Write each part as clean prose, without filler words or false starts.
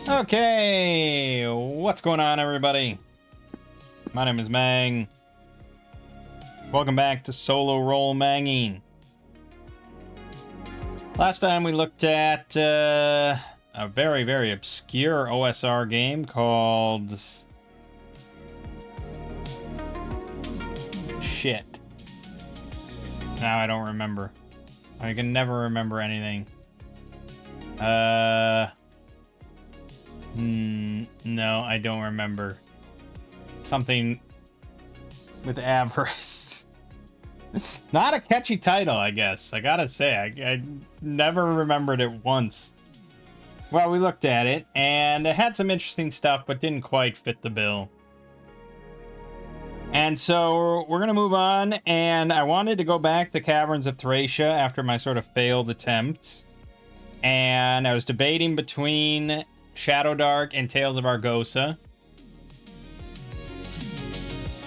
Okay, what's going on, everybody? My name is Mang. Welcome back to Solo Roll Mangging. Last time we looked at a very, very obscure OSR game called... Shit. Now I don't remember. I can never remember anything. No, I don't remember. Something with avarice. Not a catchy title, I guess. I gotta say, I never remembered it once. Well, we looked at it, and it had some interesting stuff, but didn't quite fit the bill. And so we're gonna move on, and I wanted to go back to Caverns of Thracia after my sort of failed attempt. And I was debating between Shadowdark and Tales of Argosa.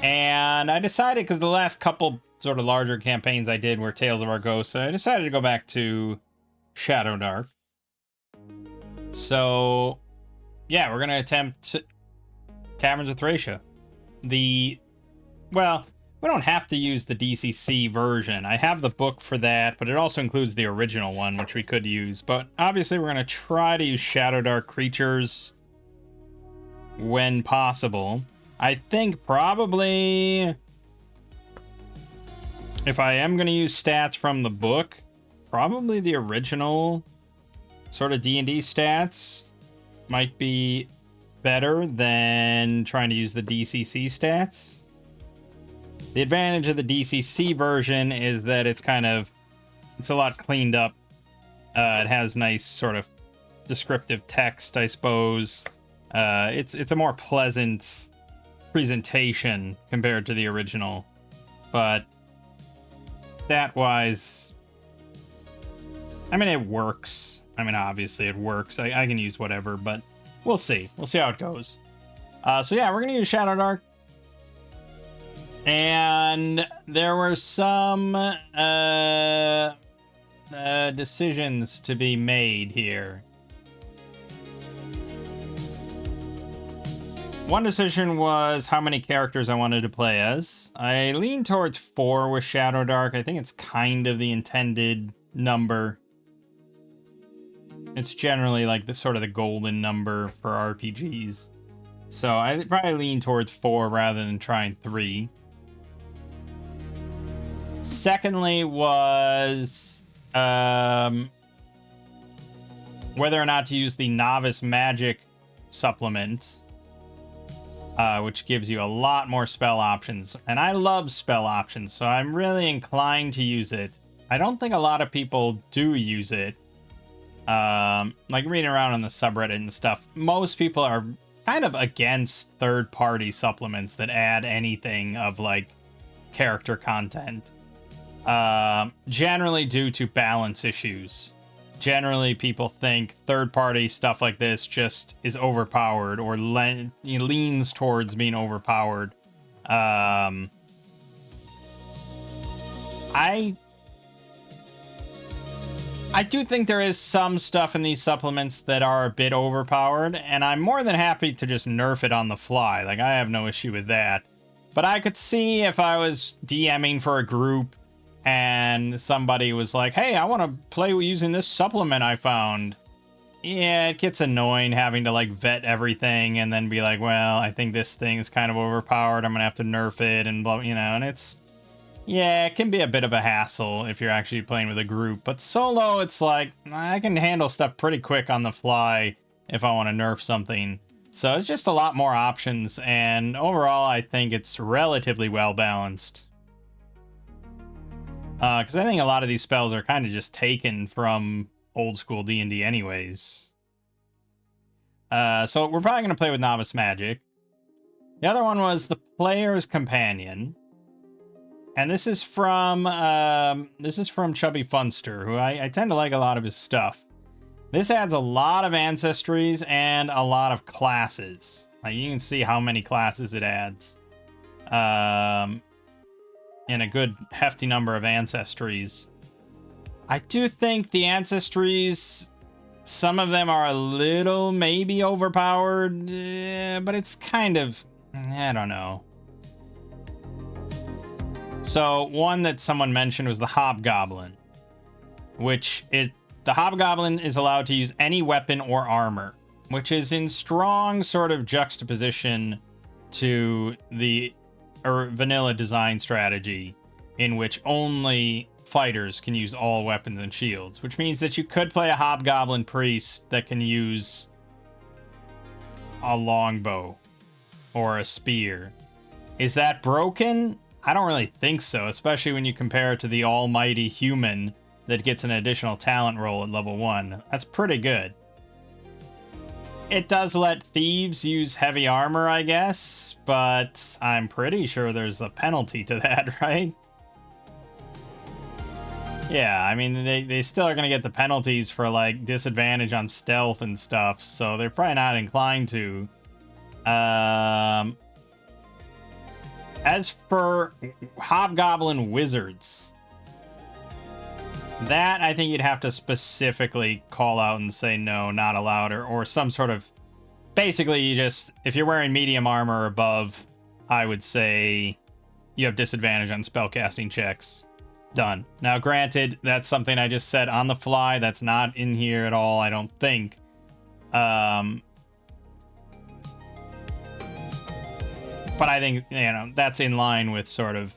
And I decided, because the last couple sort of larger campaigns I did were Tales of Argosa, I decided to go back to Shadowdark. So, yeah, we're going to attempt Caverns of Thracia. Well, we don't have to use the DCC version. I have the book for that, but it also includes the original one, which we could use. But obviously, we're going to try to use Shadowdark creatures when possible. I think probably, if I am going to use stats from the book, probably the original sort of D&D stats might be better than trying to use the DCC stats. The advantage of the DCC version is that it's a lot cleaned up. It has nice sort of descriptive text, I suppose. It's a more pleasant presentation compared to the original. But stat-wise, I mean, it works. I mean, obviously it works. I can use whatever, but we'll see. We'll see how it goes. So yeah, we're going to use Shadowdark. And there were some decisions to be made here. One decision was how many characters I wanted to play as. I lean towards 4 with Shadowdark. I think it's kind of the intended number. It's generally like the sort of the golden number for RPGs. So I probably lean towards 4 rather than trying 3. Secondly was whether or not to use the Novice Magic supplement, which gives you a lot more spell options. And I love spell options, so I'm really inclined to use it. I don't think a lot of people do use it. Like reading around on the subreddit and stuff, most people are kind of against third-party supplements that add anything of like character content. Generally due to balance issues. Generally, people think third-party stuff like this just is overpowered or leans towards being overpowered. I do think there is some stuff in these supplements that are a bit overpowered, and I'm more than happy to just nerf it on the fly. Like, I have no issue with that. But I could see if I was DMing for a group and somebody was like, hey, I want to play using this supplement I found. Yeah, it gets annoying having to like vet everything and then be like, well, I think this thing is kind of overpowered. I'm going to have to nerf it and blah, and it's, yeah, it can be a bit of a hassle if you're actually playing with a group. But solo, it's like, I can handle stuff pretty quick on the fly if I want to nerf something. So it's just a lot more options. And overall, I think it's relatively well balanced. Because I think a lot of these spells are kind of just taken from old school D&D anyways. So we're probably going to play with Novice Magic. The other one was the Player's Companion. And this is from Chubby Funster, who I tend to like a lot of his stuff. This adds a lot of ancestries and a lot of classes. Like, you can see how many classes it adds. And a good hefty number of ancestries. I do think the ancestries Some of them are a little maybe overpowered, but it's kind of, I don't know. So one that someone mentioned was the Hobgoblin, the Hobgoblin is allowed to use any weapon or armor, which is in strong sort of juxtaposition to the vanilla design strategy, in which only fighters can use all weapons and shields, which means that you could play a Hobgoblin priest that can use a longbow or a spear. Is that broken? I don't really think so, especially when you compare it to the almighty human that gets an additional talent roll at level 1. That's pretty good. It does let thieves use heavy armor, I guess, but I'm pretty sure there's a penalty to that, right? Yeah, I mean, they still are going to get the penalties for, like, disadvantage on stealth and stuff, so they're probably not inclined to. As for Hobgoblin Wizards, that I think you'd have to specifically call out and say no, not allowed, or some sort of... Basically, you just... If you're wearing medium armor or above, I would say you have disadvantage on spellcasting checks. Done. Now, granted, that's something I just said on the fly. That's not in here at all, I don't think. But I think, that's in line with sort of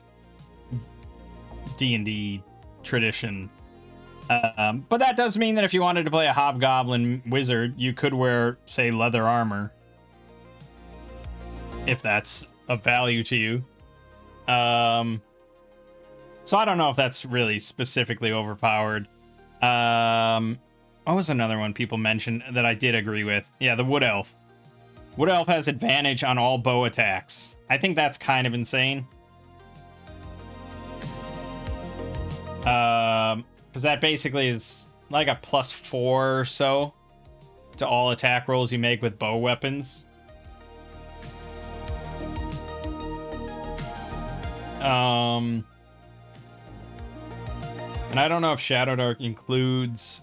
D&D tradition. But that does mean that if you wanted to play a Hobgoblin Wizard, you could wear, say, leather armor. If that's of value to you. So I don't know if that's really specifically overpowered. What was another one people mentioned that I did agree with? Yeah, the Wood Elf. Wood Elf has advantage on all bow attacks. I think that's kind of insane. Because that basically is like a +4 or so to all attack rolls you make with bow weapons. And I don't know if Shadowdark includes...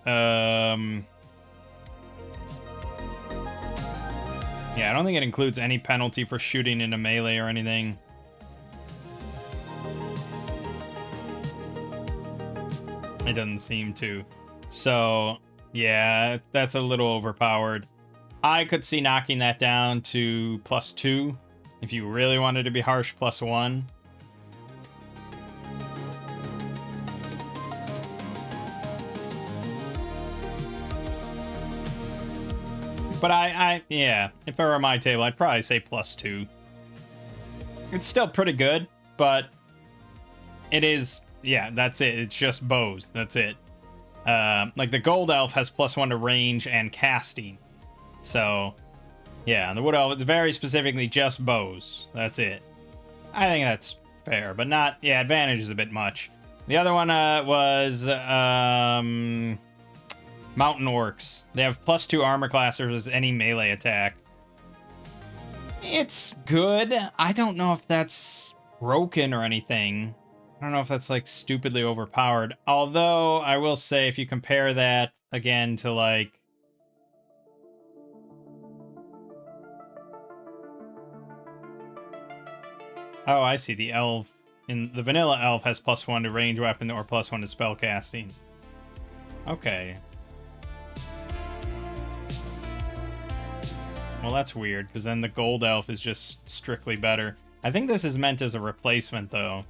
Yeah, I don't think it includes any penalty for shooting into melee or anything. It doesn't seem to. So, yeah, that's a little overpowered. I could see knocking that down to +2 if you really wanted to be harsh, +1. But yeah, if it were my table, I'd probably say +2. It's still pretty good, but it is, yeah, that's it. It's just bows. That's it. Like the Gold Elf has +1 to range and casting. So, yeah, the Wood Elf is very specifically just bows. That's it. I think that's fair, but not, yeah, advantage is a bit much. The other one was, Mountain Orcs. They have +2 armor class versus any melee attack. It's good. I don't know if that's broken or anything. I don't know if that's like stupidly overpowered. Although I will say if you compare that again to like... Oh, I see. The elf in the vanilla elf has +1 to range weapon or +1 to spellcasting. Okay. Well, that's weird, because then the Gold Elf is just strictly better. I think this is meant as a replacement, though.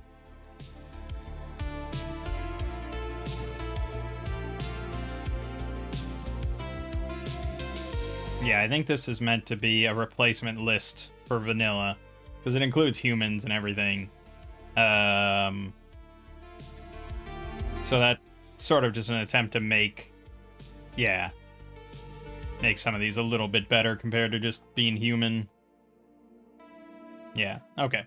Yeah, I think this is meant to be a replacement list for vanilla, because it includes humans and everything. So that's sort of just an attempt to make... Yeah. Make some of these a little bit better compared to just being human. Yeah, okay.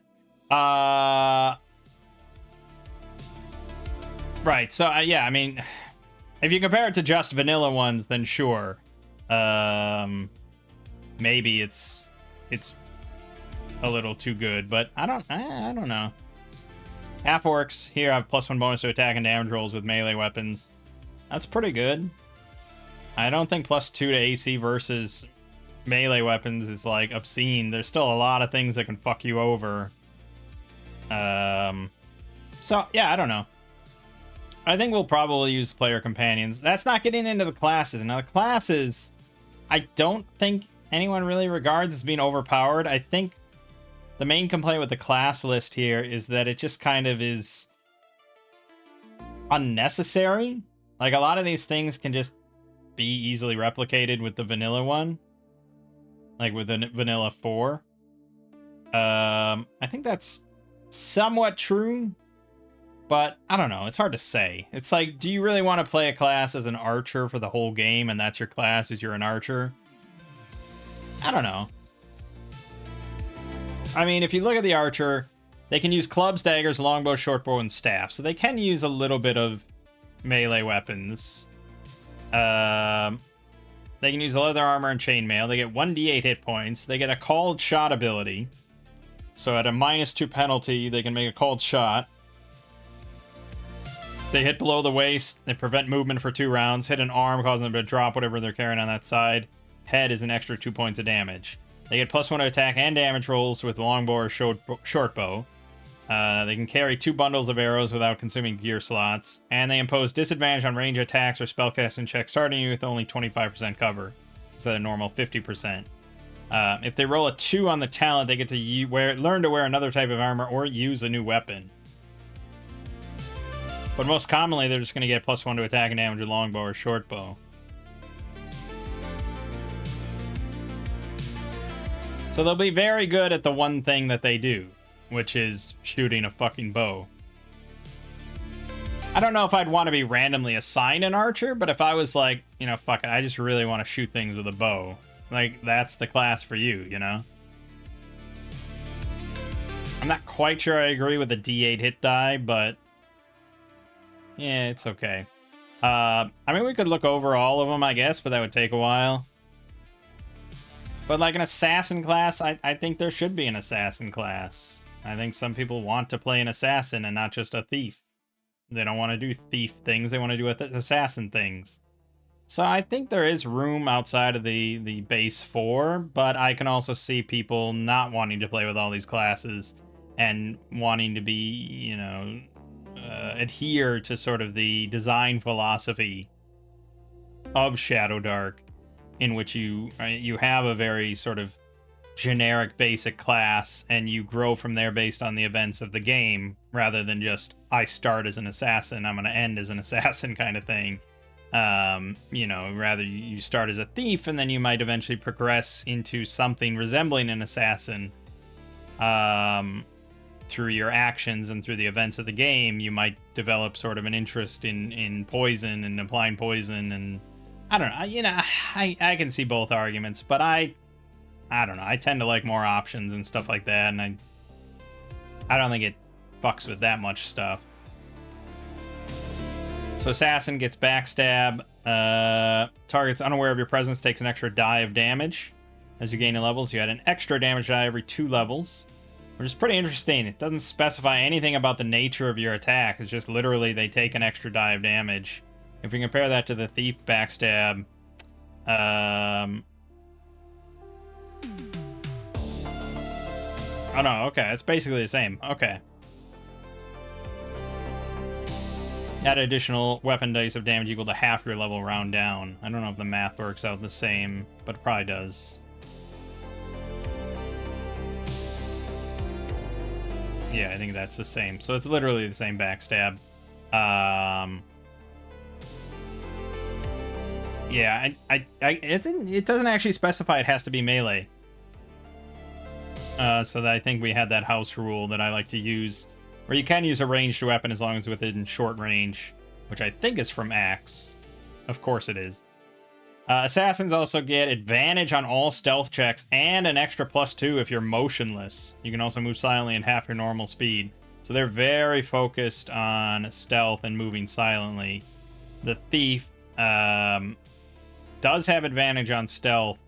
Right, so, yeah, I mean, if you compare it to just vanilla ones, then sure. Maybe it's a little too good, but I don't know. Half orcs here have +1 bonus to attack and damage rolls with melee weapons. That's pretty good. I don't think +2 to AC versus melee weapons is, like, obscene. There's still a lot of things that can fuck you over. So, yeah, I don't know. I think we'll probably use player companions. That's not getting into the classes. Now, the classes, I don't think anyone really regards as being overpowered. I think the main complaint with the class list here is that it just kind of is unnecessary. Like, a lot of these things can just be easily replicated with the vanilla one. Like, with the vanilla 4. I think that's somewhat true. But, I don't know, it's hard to say. It's like, do you really want to play a class as an archer for the whole game, and that's your class, is you're an archer? I don't know. I mean, if you look at the archer, they can use clubs, daggers, longbow, shortbow, and staff. So they can use a little bit of melee weapons. They can use leather armor and chainmail. They get 1d8 hit points. They get a called shot ability. So at a -2 penalty, they can make a called shot. They hit below the waist. They prevent movement for 2 rounds. Hit an arm, causing them to drop whatever they're carrying on that side. Head is an extra 2 points of damage. They get +1 to attack and damage rolls with longbow or shortbow. They can carry 2 bundles of arrows without consuming gear slots. And they impose disadvantage on range attacks or spellcasting checks, starting you with only 25% cover instead of normal 50%. If they roll a 2 on the talent, they get to learn to wear another type of armor or use a new weapon. But most commonly, they're just going to get +1 to attack and damage with longbow or shortbow. So they'll be very good at the one thing that they do, which is shooting a fucking bow. I don't know if I'd want to be randomly assigned an archer, but if I was like, you know, fuck it, I just really want to shoot things with a bow, like, that's the class for you, you know? I'm not quite sure I agree with the D8 hit die, but yeah, it's okay. I mean, we could look over all of them, I guess, but that would take a while. But like an assassin class, I think there should be an assassin class. I think some people want to play an assassin and not just a thief. They don't want to do thief things, they want to do assassin things. So I think there is room outside of the base 4, but I can also see people not wanting to play with all these classes and wanting to be, you know, adhere to sort of the design philosophy of Shadowdark, in which you have a very sort of generic basic class and you grow from there based on the events of the game, rather than just I start as an assassin, I'm going to end as an assassin kind of thing. You know, rather you start as a thief and then you might eventually progress into something resembling an assassin. Through your actions and through the events of the game, you might develop sort of an interest in poison and applying poison, and I don't know, you know, I can see both arguments, but I don't know, I tend to like more options and stuff like that, and I don't think it fucks with that much stuff. So Assassin gets backstab. Targets unaware of your presence takes an extra die of damage. As you gain in levels, you add an extra damage die every 2 levels. Which is pretty interesting. It doesn't specify anything about the nature of your attack. It's just literally they take an extra die of damage. If we compare that to the Thief backstab, oh no, okay, it's basically the same. Okay. Add additional weapon dice of damage equal to half your level round down. I don't know if the math works out the same, but it probably does. Yeah, I think that's the same. So it's literally the same backstab. Yeah, it doesn't actually specify it has to be melee. So that I think we had that house rule that I like to use, where you can use a ranged weapon as long as within short range, which I think is from Axe. Of course it is. Assassins also get advantage on all stealth checks and an extra +2 if you're motionless. You can also move silently in half your normal speed. So they're very focused on stealth and moving silently. The Thief does have advantage on stealth,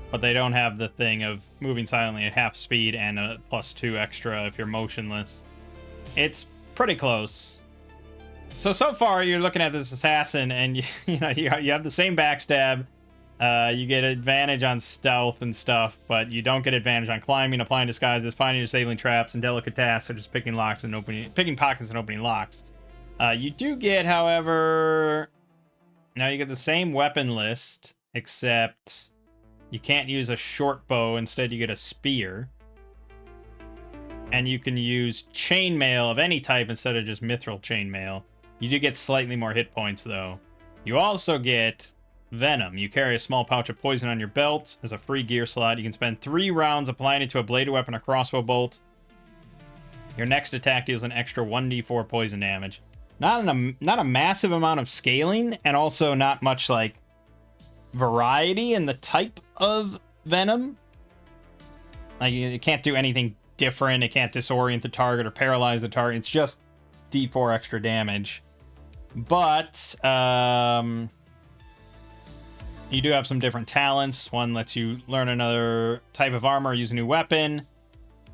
but they don't have the thing of moving silently at half speed and a +2 extra if you're motionless. It's pretty close. So far you're looking at this assassin, and you know you have the same backstab. You get advantage on stealth and stuff, but you don't get advantage on climbing, applying disguises, finding disabling traps, and delicate tasks, such as picking pockets and opening locks. You do get, however, now you get the same weapon list, except you can't use a short bow. Instead, you get a spear. And you can use chainmail of any type instead of just mithril chainmail. You do get slightly more hit points, though. You also get venom. You carry a small pouch of poison on your belt as a free gear slot. You can spend 3 rounds applying it to a bladed weapon or crossbow bolt. Your next attack deals an extra 1d4 poison damage. Not a massive amount of scaling, and also not much like variety in the type of venom. Like you can't do anything different. It can't disorient the target or paralyze the target. It's just d4 extra damage. But you do have some different talents. One lets you learn another type of armor, use a new weapon.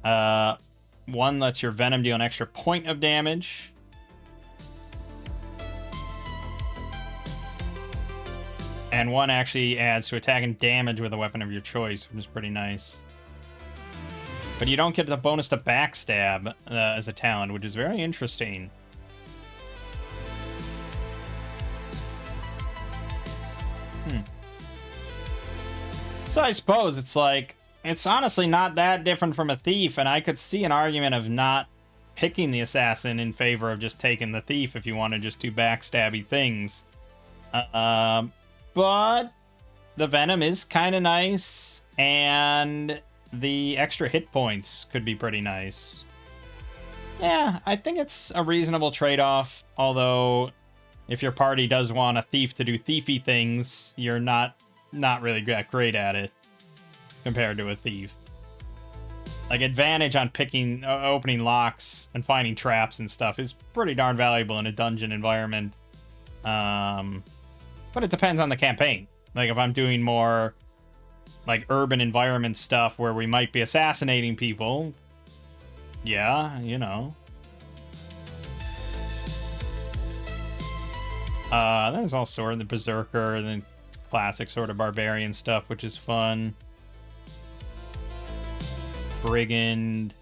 One lets your venom deal an extra point of damage. And one actually adds to attack and damage with a weapon of your choice, which is pretty nice. But you don't get the bonus to backstab as a talent, which is very interesting. So I suppose it's like, it's honestly not that different from a thief, and I could see an argument of not picking the assassin in favor of just taking the thief if you want to just do backstabby things. But the venom is kind of nice, and the extra hit points could be pretty nice. Yeah, I think it's a reasonable trade-off, although if your party does want a thief to do thiefy things, you're not really that great at it compared to a thief. Like, advantage on picking, opening locks and finding traps and stuff is pretty darn valuable in a dungeon environment. But it depends on the campaign. Like, if I'm doing more, like, urban environment stuff where we might be assassinating people, yeah, you know. There's all sort of the Berserker, the classic sort of barbarian stuff, which is fun. Brigand.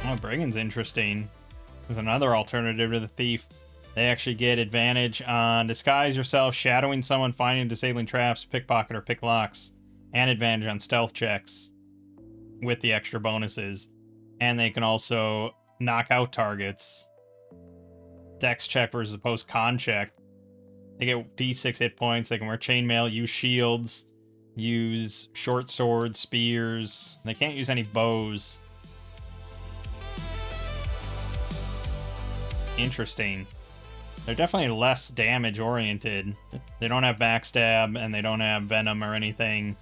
Oh, Brigand's interesting. There's another alternative to the thief. They actually get advantage on disguise yourself, shadowing someone, finding disabling traps, pickpocket, or pick locks, and advantage on stealth checks with the extra bonuses. And they can also knock out targets. Dex check versus opposed con check. They get d6 hit points. They can wear chainmail, use shields, use short swords, spears. They can't use any bows. Interesting. They're definitely less damage oriented. They don't have backstab and they don't have venom or anything.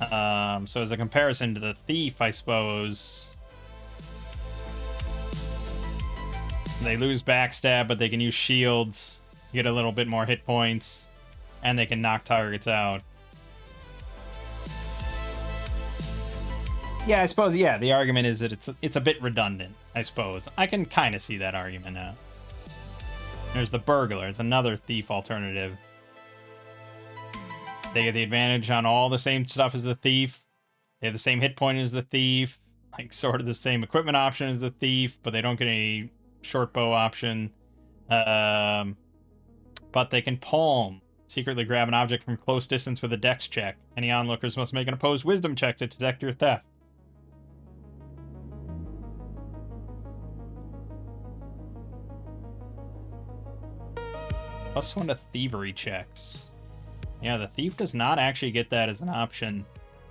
So as a comparison to the thief, I suppose they lose backstab, but they can use shields, get a little bit more hit points, and they can knock targets out. Yeah, I suppose, yeah, the argument is that it's a bit redundant, I suppose. I can kind of see that argument now. There's the burglar. It's another thief alternative. They get the advantage on all the same stuff as the thief. They have the same hit point as the thief. Like, sort of the same equipment option as the thief, but they don't get any short bow option. But they can palm. Secretly grab an object from close distance with a dex check. Any onlookers must make an opposed wisdom check to detect your theft. +1 to thievery checks. Yeah, the thief does not actually get that as an option.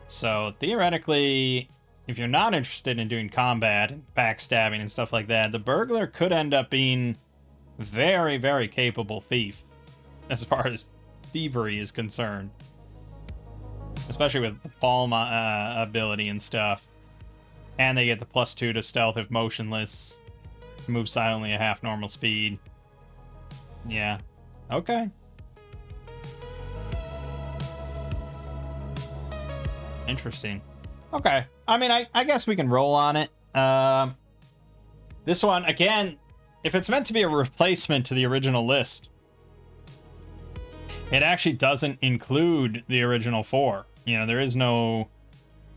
So theoretically, if you're not interested in doing combat, backstabbing and stuff like that, the burglar could end up being very, very capable thief as far as thievery is concerned. Especially with the palm ability and stuff. And they get the +2 to stealth if motionless. Move silently at half normal speed. Yeah. Okay. Interesting. Okay. I mean, I guess we can roll on it. This one, again, if it's meant to be a replacement to the original list, it actually doesn't include the original 4. You know, there is no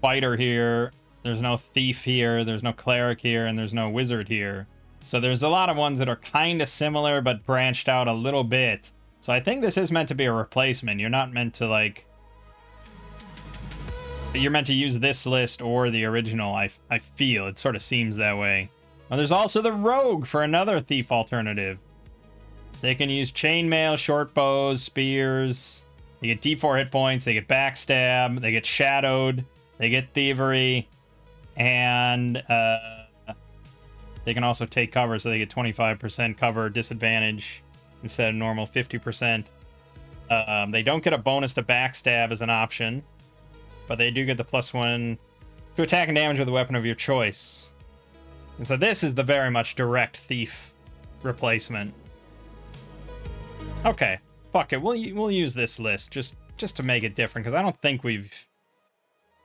fighter here, there's no thief here, there's no cleric here, and there's no wizard here. So there's a lot of ones that are kind of similar but branched out a little bit. So I think this is meant to be a replacement. You're not meant to, like... You're meant to use this list or the original, I feel. It sort of seems that way. Well, there's also the rogue for another thief alternative. They can use chainmail, short bows, spears. They get D4 hit points, they get backstab, they get shadowed, they get thievery, and they can also take cover, so they get 25% cover disadvantage instead of normal 50%. They don't get a bonus to backstab as an option, but they do get the +1 to attack and damage with a weapon of your choice. And so this is the very much direct thief replacement. Okay, fuck it. We'll use this list just to make it different, because I don't think we've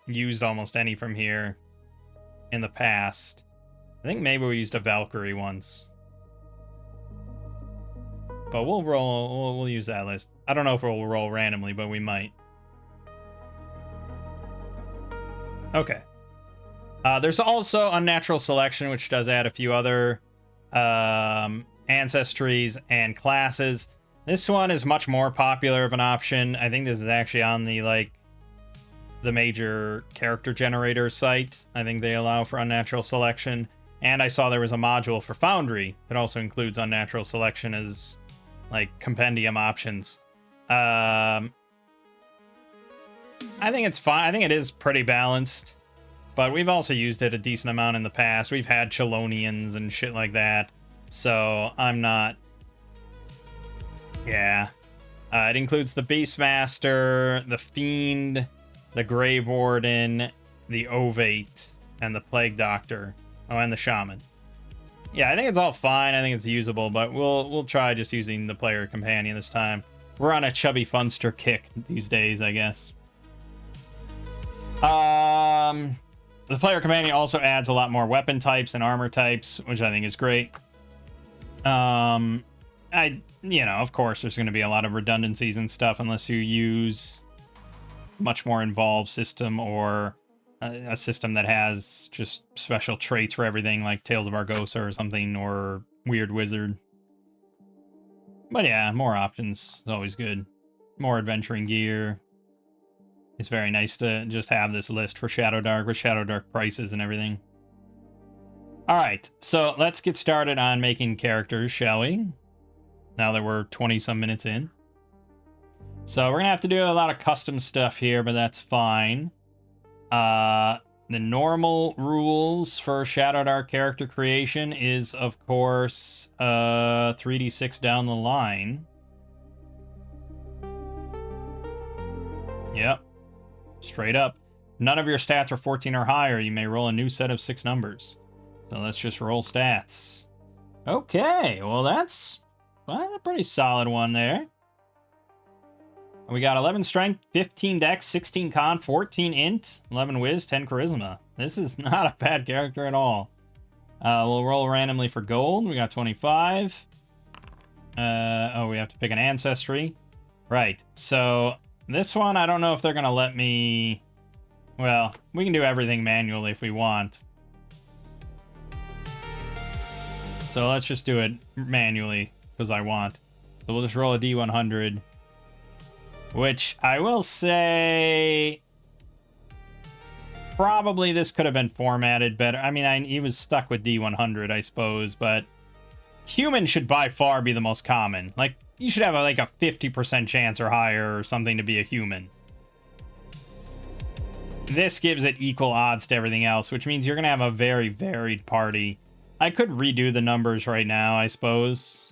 used almost any from here in the past. I think maybe we used a Valkyrie once. But we'll use that list. I don't know if we'll roll randomly, but we might. Okay. There's also Unnatural Selection, which does add a few other ancestries and classes. This one is much more popular of an option. I think this is actually on the major character generator site. I think they allow for Unnatural Selection. And I saw there was a module for Foundry that also includes Unnatural Selection as compendium options. I think it's fine. I think it is pretty balanced. But we've also used it a decent amount in the past. We've had Chelonians and shit like that. So I'm not... Yeah. It includes the Beastmaster, the Fiend, the Grave Warden, the Ovate, and the Plague Doctor. Oh, and the Shaman. Yeah, I think it's all fine. I think it's usable, but we'll try just using the Player Companion this time. We're on a chubby funster kick these days, I guess. The Player Companion also adds a lot more weapon types and armor types, which I think is great. Of course, there's going to be a lot of redundancies and stuff unless you use much more involved system or a system that has just special traits for everything, like Tales of Argosa or something, or Weird Wizard. But yeah, more options is always good. More adventuring gear. It's very nice to just have this list for Shadowdark with Shadowdark prices and everything. Alright, so let's get started on making characters, shall we? Now that we're 20-some minutes in. So we're going to have to do a lot of custom stuff here, but that's fine. The normal rules for Shadowdark character creation is, of course, 3d6 down the line. Yep. Straight up. None of your stats are 14 or higher. You may roll a new set of 6 numbers. So let's just roll stats. Okay, well that's a pretty solid one there. We got 11 strength, 15 dex, 16 con, 14 int, 11 whiz, 10 charisma. This is not a bad character at all. We'll roll randomly for gold. We got 25. We have to pick an ancestry. Right, so this one, I don't know if they're going to let me... Well, we can do everything manually if we want. So let's just do it manually, because I want. So we'll just roll a D100. Which, I will say... Probably this could have been formatted better. I mean, he was stuck with D100, I suppose, but... Human should by far be the most common. Like, you should have a 50% chance or higher or something to be a human. This gives it equal odds to everything else, which means you're going to have a very varied party. I could redo the numbers right now, I suppose.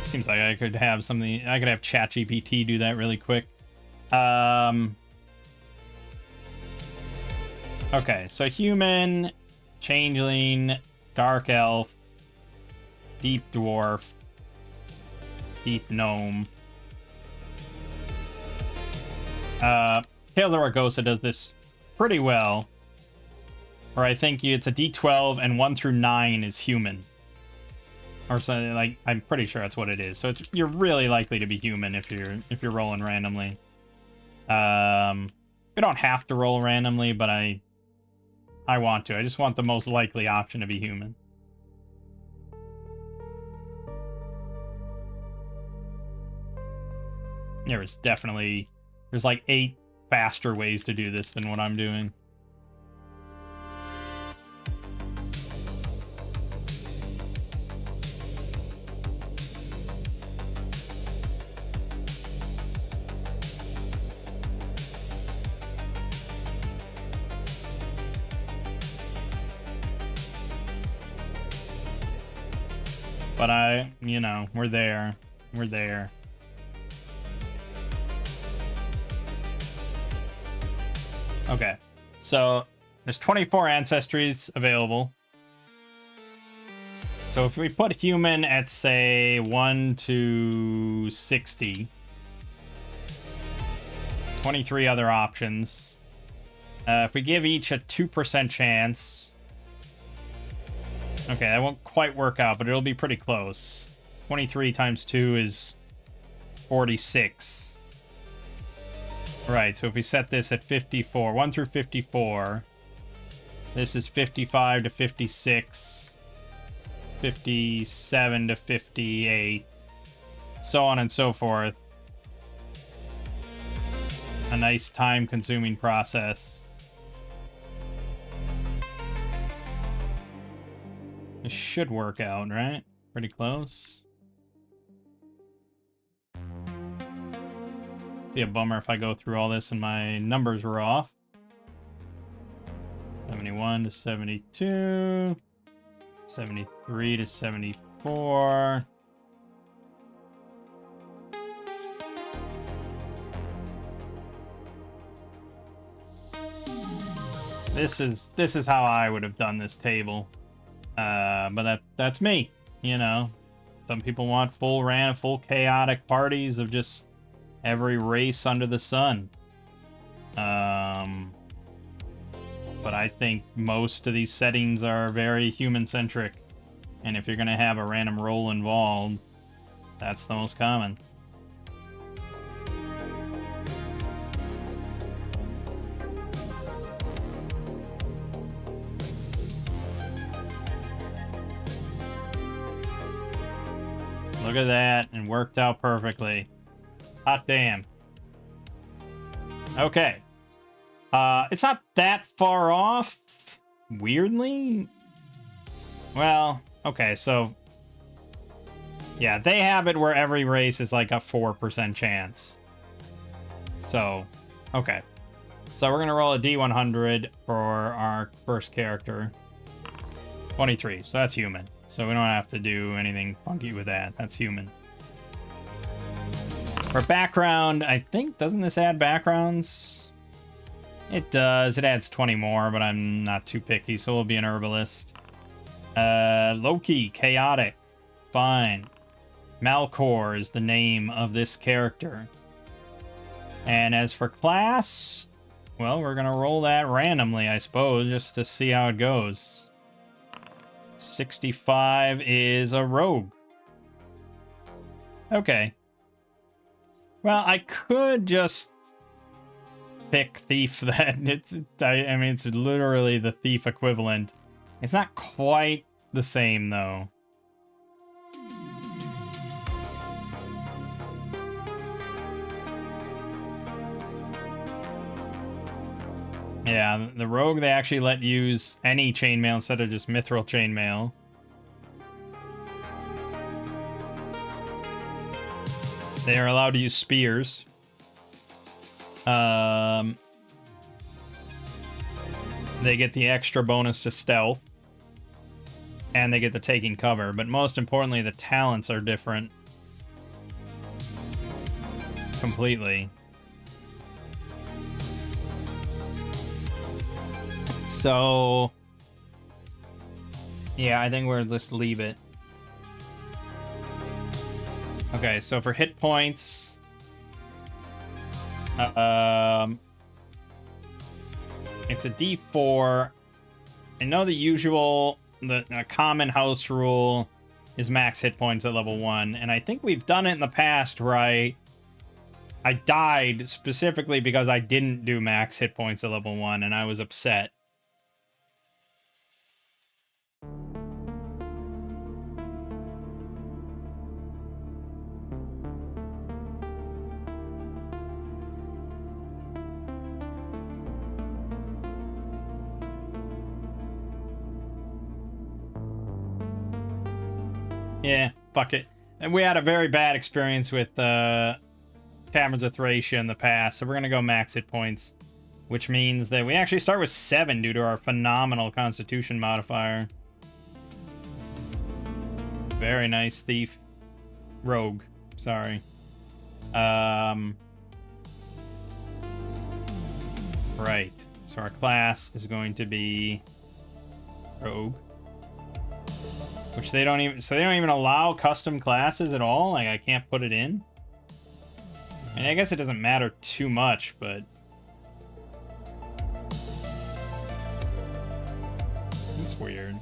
Seems like I could have something... I could have ChatGPT do that really quick. Okay, so human, changeling, dark elf, deep dwarf, deep gnome, Tales of Argosa does this pretty well. Or I think it's a D12 and 1 through 9 is human. Or something like, I'm pretty sure that's what it is. So you're really likely to be human if you're rolling randomly. You don't have to roll randomly, but I want to. I just want the most likely option to be human. There's like 8 faster ways to do this than what I'm doing. But we're there. We're there. Okay, so there's 24 ancestries available. So if we put human at, say, 1 to 60, 23 other options. If we give each a 2% chance... Okay, that won't quite work out, but it'll be pretty close. 23 times 2 is 46. Right, so if we set this at 54, 1 through 54, this is 55 to 56, 57 to 58, so on and so forth. A nice time-consuming process. This should work out, right? Pretty close. Be a bummer if I go through all this and my numbers were off. 71 to 72. 73 to 74. This is how I would have done this table. But that's me, you know. Some people want full chaotic parties of just every race under the sun. But I think most of these settings are very human-centric. And if you're going to have a random roll involved, that's the most common. Look at that, and worked out perfectly. Hot damn. Okay. It's not that far off, weirdly. Well, okay, so... yeah, they have it where every race is like a 4% chance. So, okay. So we're going to roll a D100 for our first character. 23, so that's human. So we don't have to do anything funky with that. That's human. For background, I think, doesn't this add backgrounds? It does. It adds 20 more, but I'm not too picky, so we'll be an herbalist. Loki, chaotic. Fine. Malcor is the name of this character. And as for class, well, we're going to roll that randomly, I suppose, just to see how it goes. 65 is a rogue. Okay. Well, I could just pick thief then. I mean, it's literally the thief equivalent. It's not quite the same, though. Yeah, the rogue, they actually let you use any chainmail instead of just mithril chainmail. They are allowed to use spears. They get the extra bonus to stealth. And they get the taking cover. But most importantly, the talents are different. Completely. So, yeah, I think we'll just leave it. Okay, so for hit points, It's a D4. I know the common house rule is max hit points at level 1, and I think we've done it in the past, right? I died specifically because I didn't do max hit points at level 1, and I was upset. Yeah, fuck it. And we had a very bad experience with Caverns of Thracia in the past, so we're going to go max hit points, which means that we actually start with 7 due to our phenomenal Constitution modifier. Very nice, Thief. Rogue, sorry. Right. So our class is going to be Rogue. Which they don't even allow custom classes at all? Like, I can't put it in? And I guess it doesn't matter too much, but... It's weird.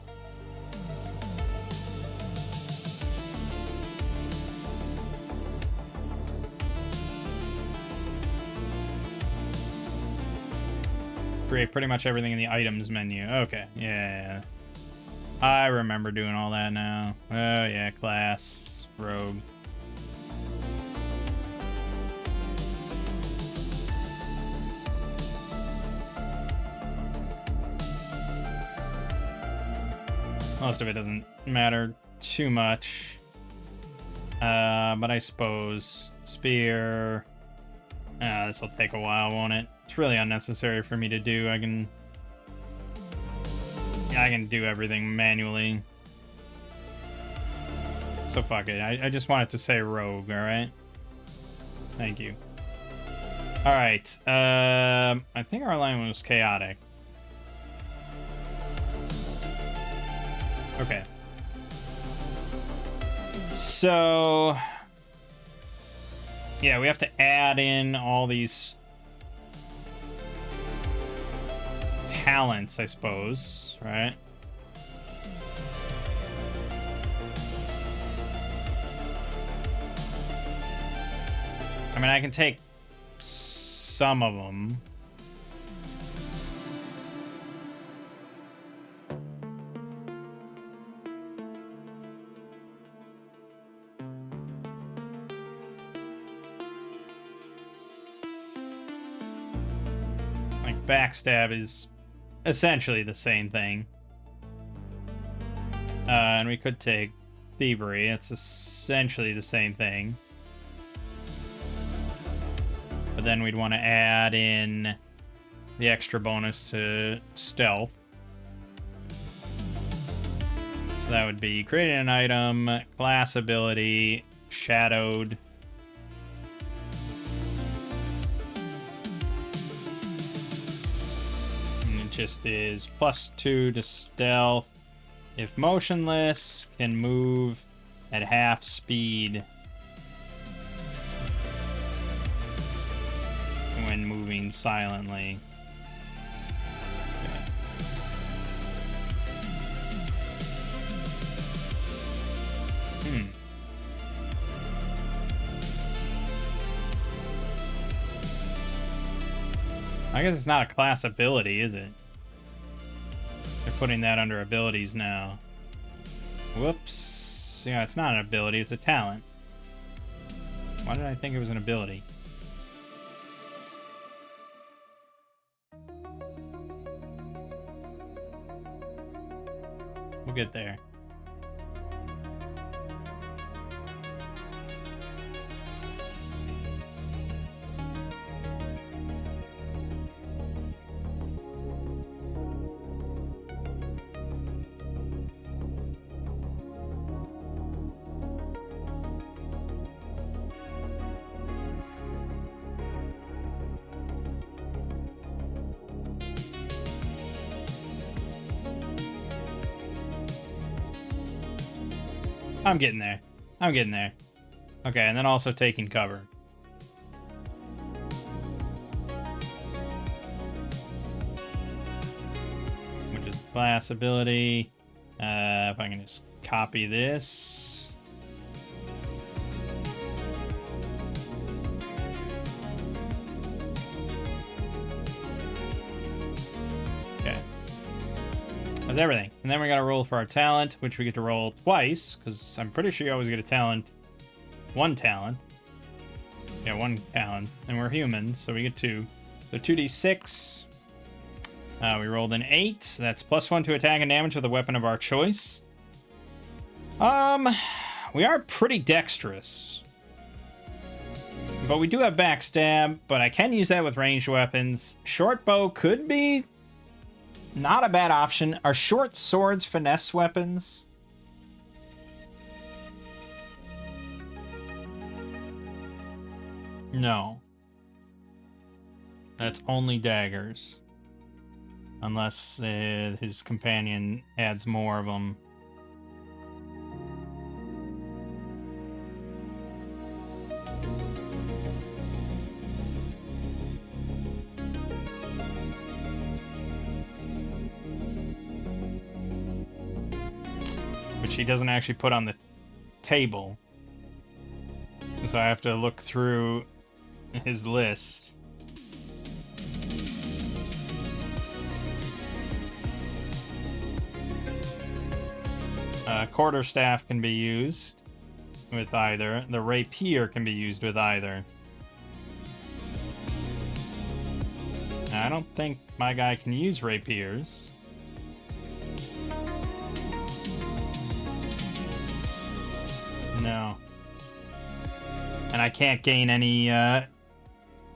Create pretty much everything in the items menu. Okay, yeah. I remember doing all that now. Oh yeah, class, rogue. Most of it doesn't matter too much. But I suppose spear. This will take a while, won't it? It's really unnecessary for me to do. I can do everything manually. So fuck it. I just wanted to say rogue, alright? Thank you. Alright. I think our alignment was chaotic. Okay. So... yeah, we have to add in all these talents, I suppose, right? I mean, I can take some of them. Like, backstab is essentially the same thing. And we could take thievery. It's essentially the same thing. But then we'd want to add in the extra bonus to stealth. So that would be creating an item, class ability, shadowed. And it just is +2 to stealth. If motionless, can move at half speed when moving silently. Okay. I guess it's not a class ability, is it? They're putting that under abilities now. Whoops. Yeah, it's not an ability, it's a talent. Why did I think it was an ability? We'll get there. I'm getting there. I'm getting there. Okay, and then also taking cover. class ability. If I can just copy this. Okay. That's everything. And then we gotta roll for our talent, which we get to roll twice, because I'm pretty sure you always get a talent. One talent. Yeah, one talent. And we're humans, so we get 2. So 2d6. We rolled an 8. That's +1 to attack and damage with a weapon of our choice. We are pretty dexterous. But we do have backstab, but I can use that with ranged weapons. Short bow could be not a bad option. Are short swords finesse weapons? No. That's only daggers. Unless his companion adds more of them. Which he doesn't actually put on the table. So I have to look through his list. Quarterstaff can be used with either. The rapier can be used with either. Now, I don't think my guy can use rapiers. No. And I can't gain any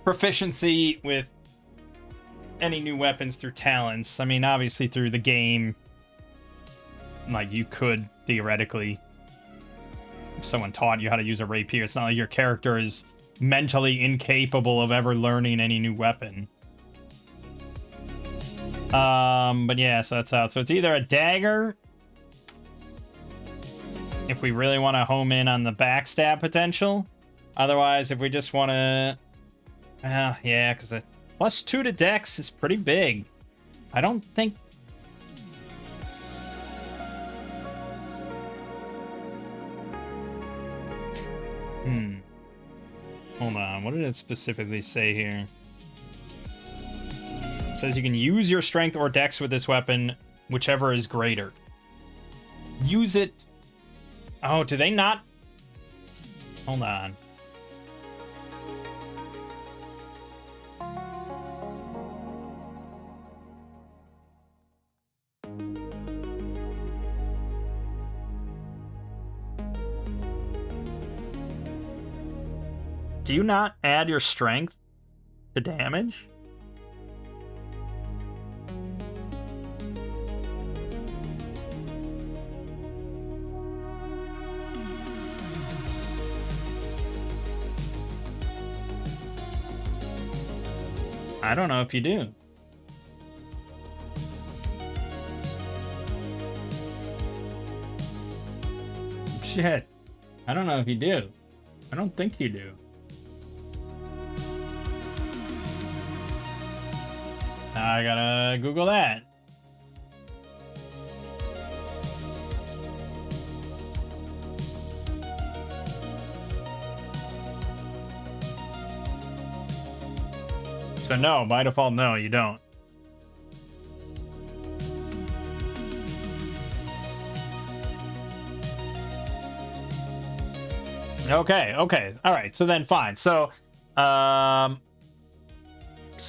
proficiency with any new weapons through talents. I mean, obviously through the game, like, you could theoretically, if someone taught you how to use a rapier, it's not like your character is mentally incapable of ever learning any new weapon. But yeah, so that's out. So it's either a dagger, if we really want to home in on the backstab potential. Otherwise, if we just want to... yeah, because a +2 to dex is pretty big. I don't think... Hold on, what did it specifically say here? It says you can use your strength or dex with this weapon, whichever is greater. Use it... Oh, do they not... Hold on. Do you not add your strength to damage? I don't know if you do. Shit. I don't know if you do. I don't think you do. Now I gotta Google that. So no, by default, no, you don't. Okay, okay. All right, so then fine. So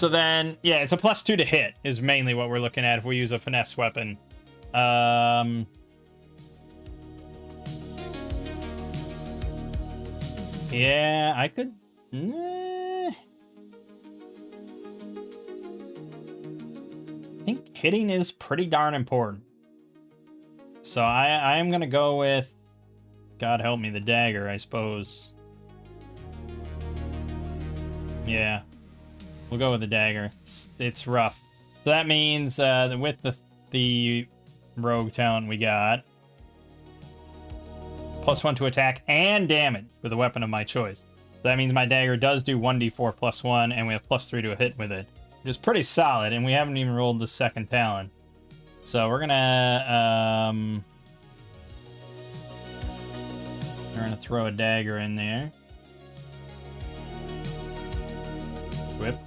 then, yeah, it's a +2 to hit is mainly what we're looking at if we use a finesse weapon. Yeah, I could... I think hitting is pretty darn important. So I am going to go with, God help me, the dagger, I suppose. Yeah. We'll go with the dagger. It's rough. So that means with the rogue talent we got, +1 to attack and damage with a weapon of my choice. So that means my dagger does do 1d4 +1, and we have +3 to a hit with it, which is pretty solid, and we haven't even rolled the second talent. So we're gonna throw a dagger in there. Whip.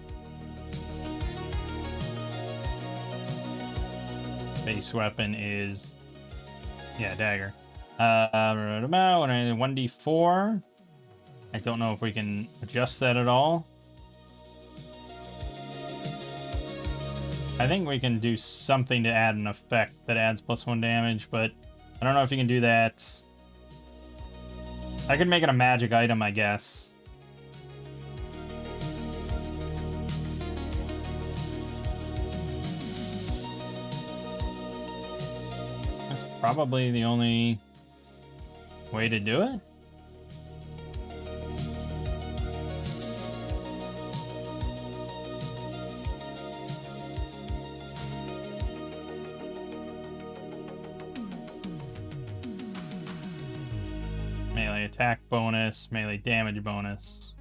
Base weapon is, yeah, dagger. 1d4. I don't know if we can adjust that at all. I think we can do something to add an effect that adds +1 damage, but I don't know if you can do that. I could make it a magic item, I guess. That's probably the only way to do it. Melee attack bonus, melee damage bonus.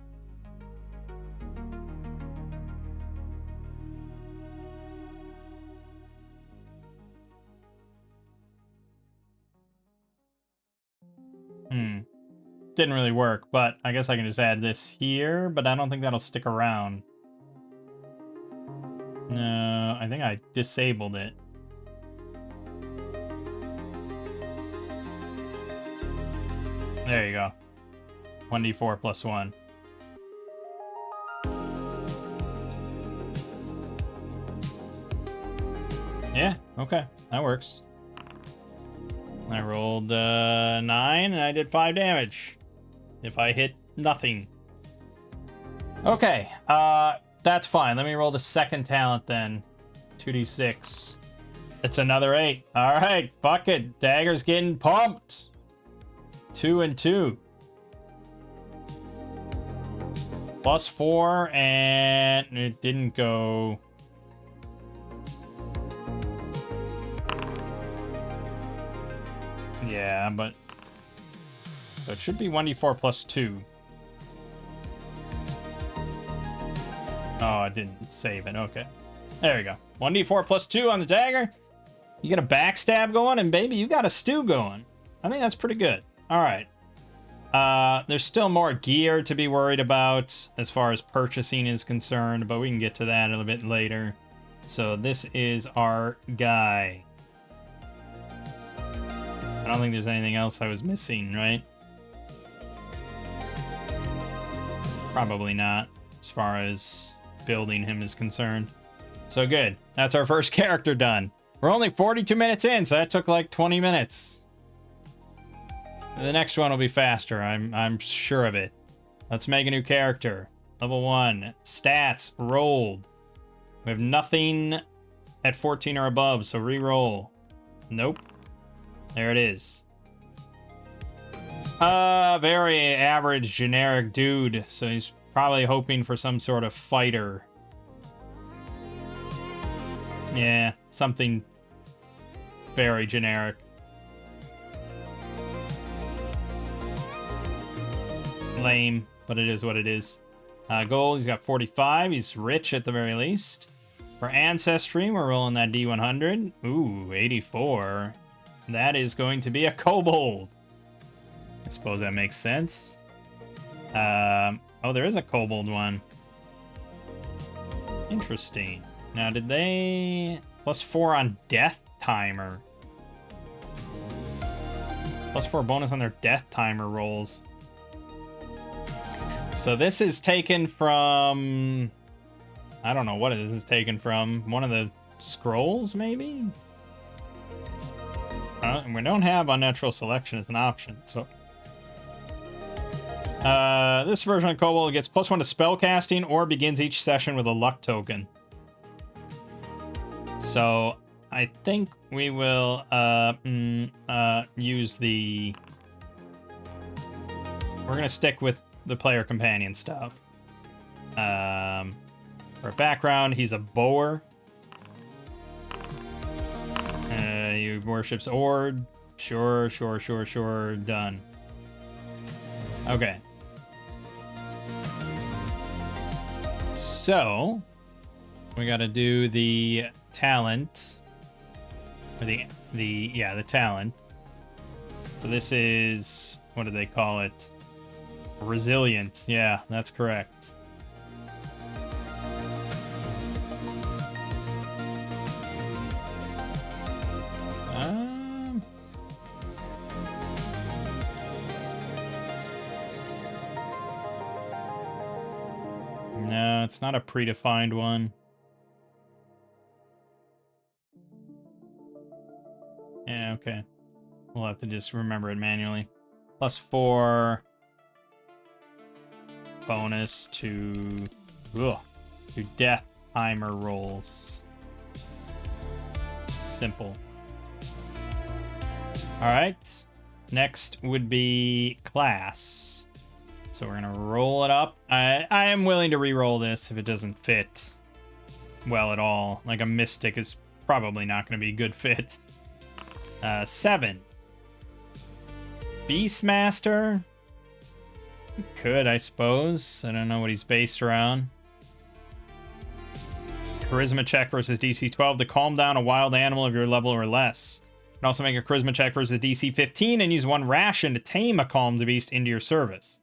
Didn't really work, but I guess I can just add this here, but I don't think that'll stick around. No, I think I disabled it. There you go. 1d4 +1. Yeah, okay. That works. I rolled 9 and I did 5 damage. If I hit nothing. Okay, that's fine. Let me roll the second talent then. 2d6. It's another 8. Alright, fuck it. Dagger's getting pumped. 2 and 2. +4, and it didn't go. Yeah, but so it should be 1d4 +2. Oh, I didn't save it. Okay. There we go. 1d4 +2 on the dagger. You get a backstab going, and baby, you got a stew going. I think that's pretty good. All right. There's still more gear to be worried about as far as purchasing is concerned, but we can get to that a little bit later. So this is our guy. I don't think there's anything else I was missing, right? Probably not, as far as building him is concerned. So good. That's our first character done. We're only 42 minutes in, so that took like 20 minutes. The next one will be faster, I'm sure of it. Let's make a new character. Level 1. Stats. Rolled. We have nothing at 14 or above, so re-roll. Nope. There it is. Very average, generic dude. So he's probably hoping for some sort of fighter. Yeah, something very generic. Lame, but it is what it is. Gold, he's got 45. He's rich at the very least. For ancestry, we're rolling that D100. Ooh, 84. That is going to be a kobold. I suppose that makes sense. Oh, there is a kobold one. Interesting. Now, did they... +4 on death timer. +4 bonus on their death timer rolls. So this is taken from... I don't know what this is taken from. One of the scrolls, maybe? We don't have unnatural selection as an option, so... this version of Kobold gets +1 to spellcasting or begins each session with a luck token. So, I think we will use the... We're going to stick with the player companion stuff. For background, he's a bower. He worships Ord. Sure. Done. Okay. So, we gotta do the talent. Or the talent. So this is, what do they call it? Resilient. Yeah, that's correct. No, it's not a predefined one. Yeah, okay. We'll have to just remember it manually. +4 bonus to death timer rolls. Simple. All right. Next would be class. So we're gonna roll it up. I am willing to re-roll this if it doesn't fit well at all. Like a mystic is probably not gonna be a good fit. 7. Beastmaster. Could, I suppose. I don't know what he's based around. Charisma check versus DC 12 to calm down a wild animal of your level or less. You can also make a charisma check versus DC 15 and use 1 ration to tame a calmed beast into your service.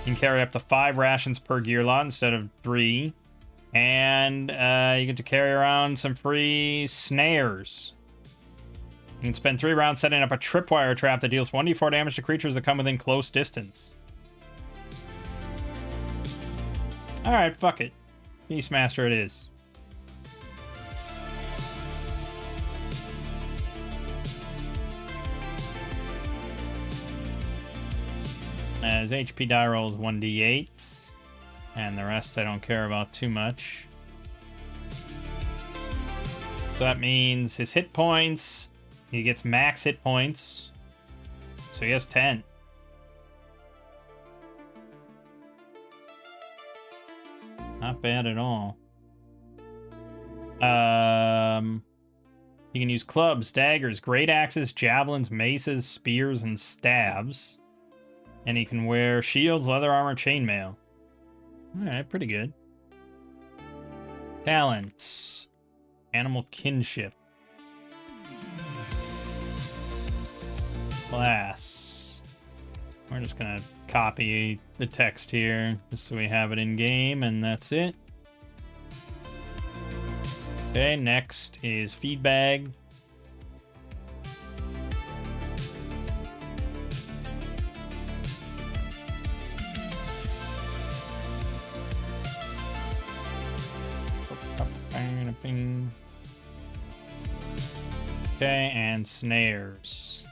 You can carry up to 5 rations per gear lot instead of 3. And you get to carry around some free snares. You can spend 3 rounds setting up a tripwire trap that deals 1d4 damage to creatures that come within close distance. Alright, fuck it. Beastmaster it is. His HP die roll is 1d8. And the rest I don't care about too much. So that means his hit points... He gets max hit points. So he has 10. Not bad at all. He can use clubs, daggers, great axes, javelins, maces, spears, and stabs. And he can wear shields, leather armor, chainmail. Alright, pretty good. Talents. Animal kinship. Class. We're just gonna copy the text here just so we have it in game, and that's it. Okay, next is feed bag. Okay, and snares.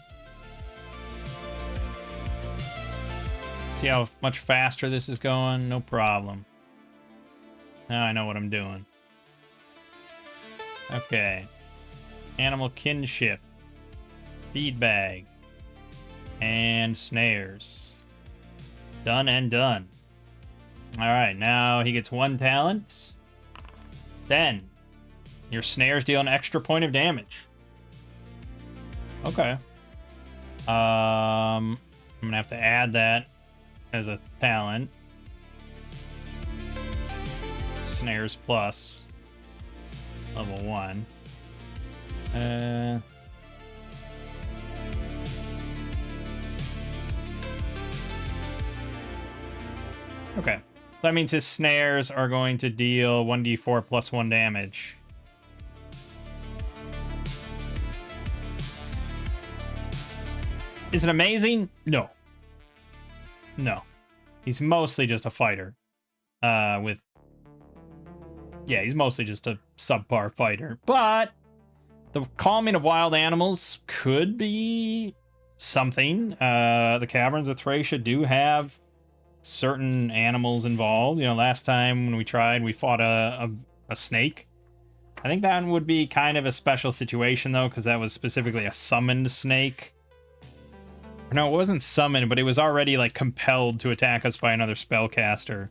See how much faster this is going? No problem. Now I know what I'm doing. Okay. Animal kinship. Feed bag. And snares. Done and done. Alright, now he gets 1 talent. Then, your snares deal an extra point of damage. Okay. I'm gonna have to add that as a talent. Snares plus. Level 1. Okay. That means his snares are going to deal 1d4 plus 1 damage. Is it amazing? No. No. He's mostly just a fighter. Yeah, he's mostly just a subpar fighter. But the calming of wild animals could be something. The Caverns of Thracia do have certain animals involved. You know, last time when we tried, we fought a snake. I think that would be kind of a special situation, though, because that was specifically a summoned snake. No, it wasn't summoned, but it was already, like, compelled to attack us by another spellcaster.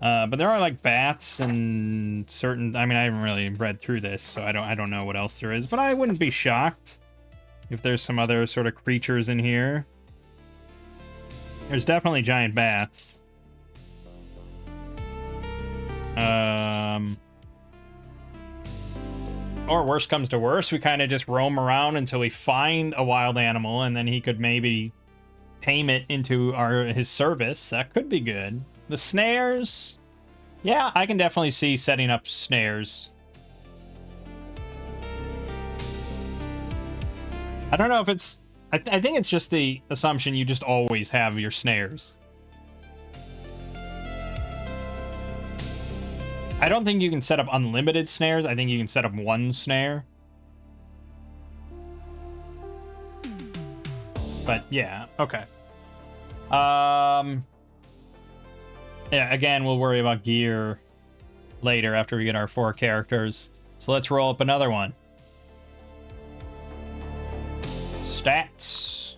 But there are, like, bats and certain... I mean, I haven't really read through this, so I don't know what else there is. But I wouldn't be shocked if there's some other sort of creatures in here. There's definitely giant bats. Or worst comes to worst, we kind of just roam around until we find a wild animal, and then he could maybe tame it into his service. That could be good. The snares... Yeah, I can definitely see setting up snares. I don't know if it's... I think it's just the assumption you just always have your snares. I don't think you can set up unlimited snares. I think you can set up one snare. But yeah, okay. Yeah, again, we'll worry about gear later after we get our 4 characters. So let's roll up another one. Stats.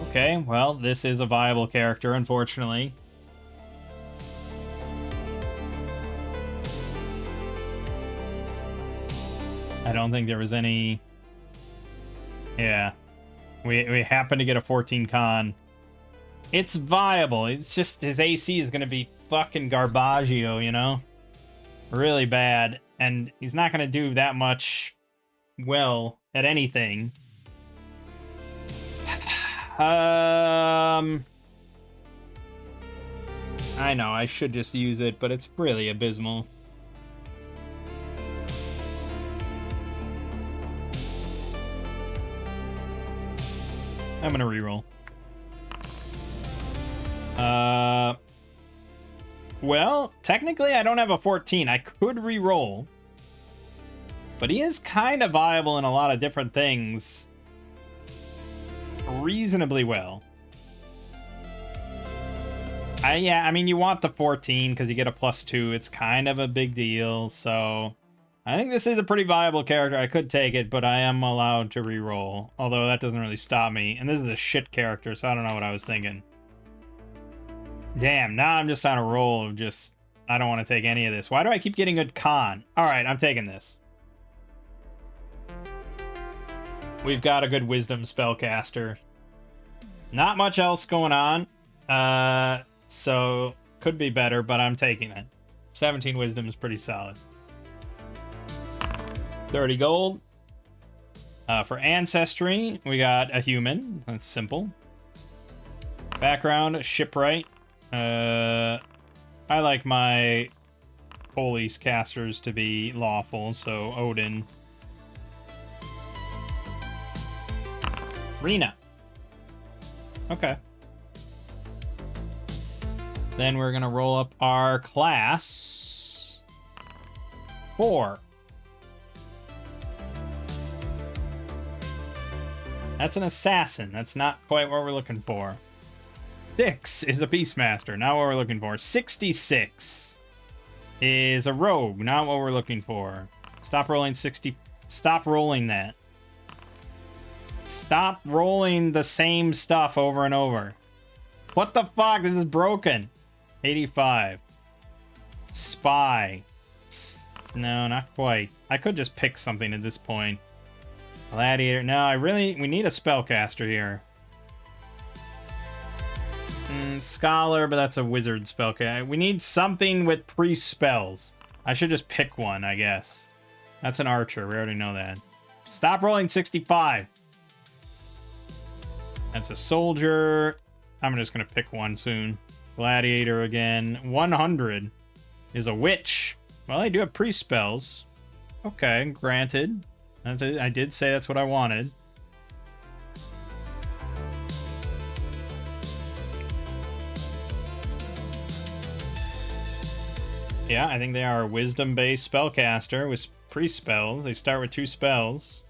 Okay, well, this is a viable character, unfortunately. I don't think there was any... Yeah. We happen to get a 14 con. It's viable. It's just his AC is going to be fucking garbaggio, you know? Really bad. And he's not going to do that much well at anything. I know, I should just use it, but it's really abysmal. I'm going to reroll. Well, technically I don't have a 14. I could re-roll. But he is kind of viable in a lot of different things. Reasonably well. Yeah, I mean, you want the 14 because you get a +2. It's kind of a big deal, so... I think this is a pretty viable character. I could take it, but I am allowed to re-roll. Although that doesn't really stop me. And this is a shit character, so I don't know what I was thinking. Damn, now I'm just on a roll of just... I don't want to take any of this. Why do I keep getting good con? Alright, I'm taking this. We've got a good wisdom spellcaster. Not much else going on. So, could be better, but I'm taking it. 17 wisdom is pretty solid. 30 gold. For ancestry, we got a human. That's simple. Background, shipwright. I like my police casters to be lawful, so Odin. Rena. Okay. Then we're gonna roll up our class. 4. That's an assassin. That's not quite what we're looking for. 6 is a beastmaster. Not what we're looking for. 66 is a rogue. Not what we're looking for. Stop rolling 60. Stop rolling that. Stop rolling the same stuff over and over. What the fuck? This is broken. 85. Spy. No, not quite. I could just pick something at this point. Gladiator. No, we need a spellcaster here. Scholar, but that's a wizard spellcaster. We need something with priest spells. I should just pick one, I guess. That's an archer. We already know that. Stop rolling 65. That's a soldier. I'm just going to pick one soon. Gladiator again. 100 is a witch. Well, I do have priest spells. Okay, granted. I did say that's what I wanted. Yeah, I think they are a wisdom-based spellcaster with priest spells. They start with 2 spells.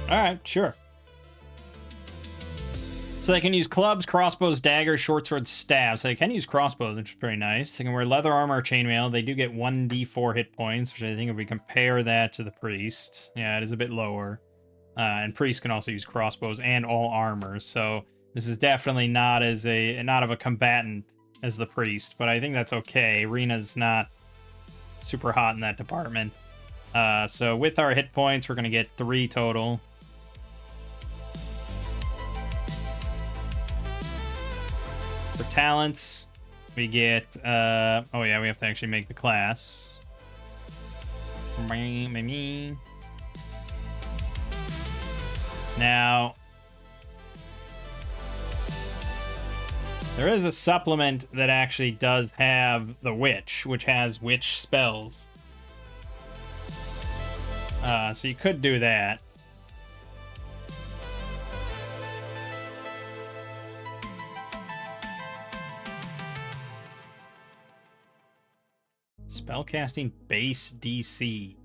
Alright, sure. So they can use clubs, crossbows, daggers, short swords, staves. So they can use crossbows, which is pretty nice. They can wear leather armor or chainmail. They do get 1d4 hit points, which I think if we compare that to the priest, yeah, it is a bit lower. And priests can also use crossbows and all armor. So this is definitely not of a combatant as the priest, but I think that's okay. Rena's not super hot in that department. So with our hit points, we're going to get 3 total. For talents, we get, oh yeah, we have to actually make the class. Now, there is a supplement that actually does have the witch, which has witch spells. So you could do that. Spellcasting base DC.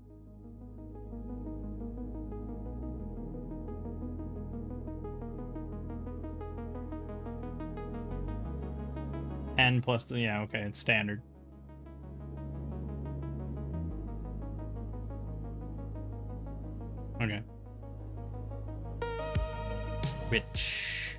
Plus the, yeah, okay, it's standard. Okay. Which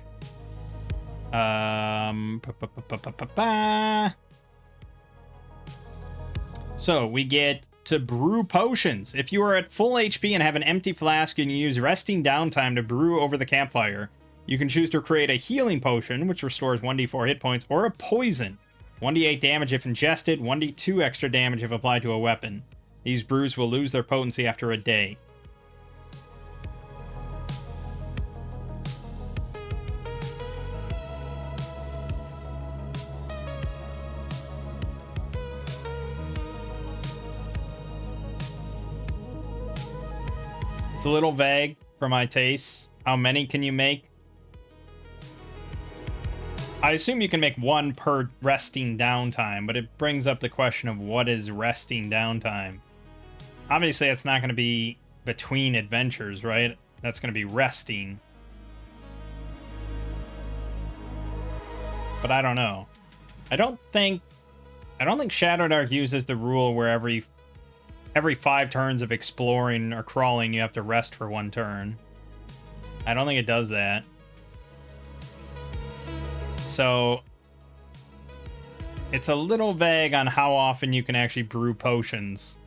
so we get to brew potions. If you are at full HP and have an empty flask and you use resting downtime to brew over the campfire, you can choose to create a healing potion, which restores 1d4 hit points, or a poison. 1d8 damage if ingested, 1d2 extra damage if applied to a weapon. These brews will lose their potency after a day. It's a little vague for my tastes. How many can you make? I assume you can make one per resting downtime, but it brings up the question of what is resting downtime. Obviously, it's not going to be between adventures, right? That's going to be resting. But I don't know. I don't think Shadowdark uses the rule where every 5 turns of exploring or crawling, you have to rest for 1 turn. I don't think it does that. So it's a little vague on how often you can actually brew potions.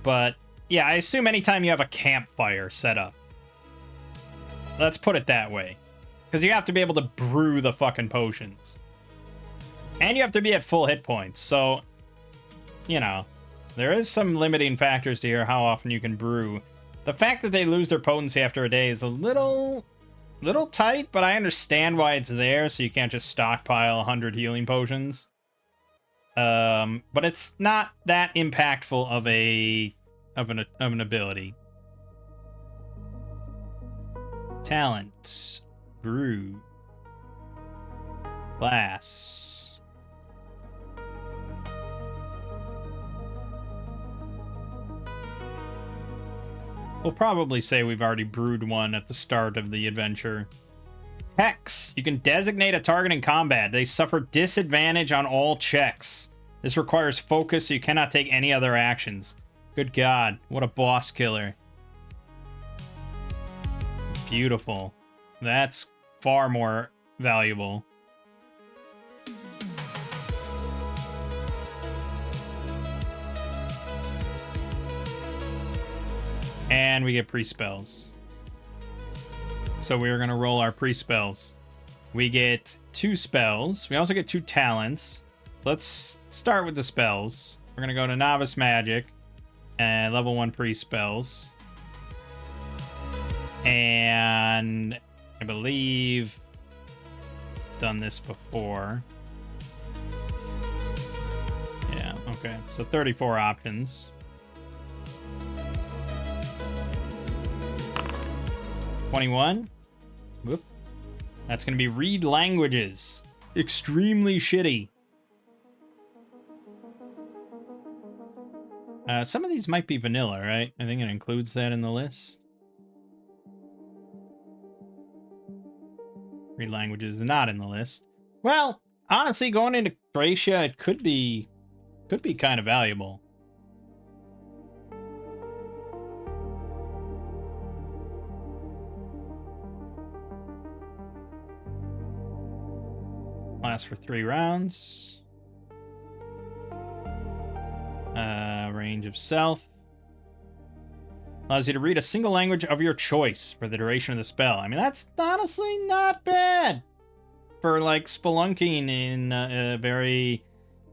But yeah, I assume anytime you have a campfire set up. Let's put it that way. Because you have to be able to brew the fucking potions. And you have to be at full hit points. So, you know, there is some limiting factors to here how often you can brew. The fact that they lose their potency after a day is a little tight, but I understand why it's there, so you can't just stockpile 100 healing potions. But it's not that impactful of an ability. Talent. Brew. Class. We'll probably say we've already brewed one at the start of the adventure. Hex. You can designate a target in combat. They suffer disadvantage on all checks. This requires focus, so you cannot take any other actions. Good God, what a boss killer. Beautiful. That's far more valuable. And we get pre-spells. So we're going to roll our pre-spells. We get 2 spells. We also get 2 talents. Let's start with the spells. We're going to go to Novice Magic and level 1 pre-spells. And I believe I've done this before. Yeah, okay. So 34 options. 21. Whoop. That's going to be read languages. Extremely shitty. Some of these might be vanilla, right? I think it includes that in the list. Read languages is not in the list. Well, honestly, going into Thracia, it could be kind of valuable. Lasts for 3 rounds. Range of self. Allows you to read a single language of your choice for the duration of the spell. I mean, that's honestly not bad. for like spelunking in a very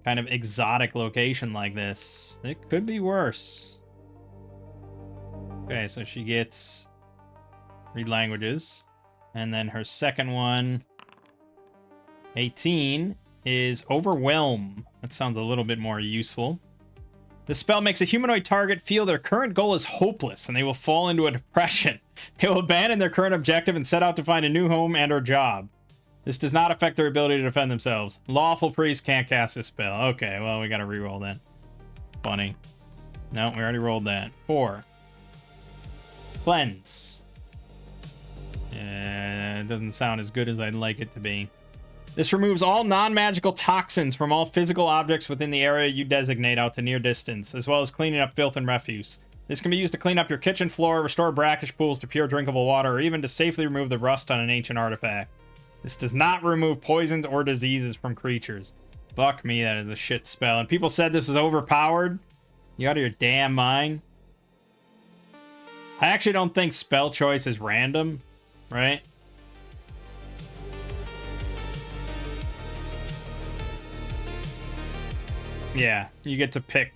kind of exotic location like this. It could be worse. Okay, so she gets read languages. And then her second one, 18, is Overwhelm. That sounds a little bit more useful. The spell makes a humanoid target feel their current goal is hopeless, and they will fall into a depression. They will abandon their current objective and set out to find a new home and/or job. This does not affect their ability to defend themselves. Lawful priest can't cast this spell. Okay, well, we gotta reroll that. Funny. No, we already rolled that. 4. Cleanse. It doesn't sound as good as I'd like it to be. This removes all non-magical toxins from all physical objects within the area you designate out to near distance, as well as cleaning up filth and refuse. This can be used to clean up your kitchen floor, restore brackish pools to pure drinkable water, or even to safely remove the rust on an ancient artifact. This does not remove poisons or diseases from creatures. Fuck me, that is a shit spell. And people said this was overpowered? You out of your damn mind? I actually don't think spell choice is random, right? Yeah, you get to pick.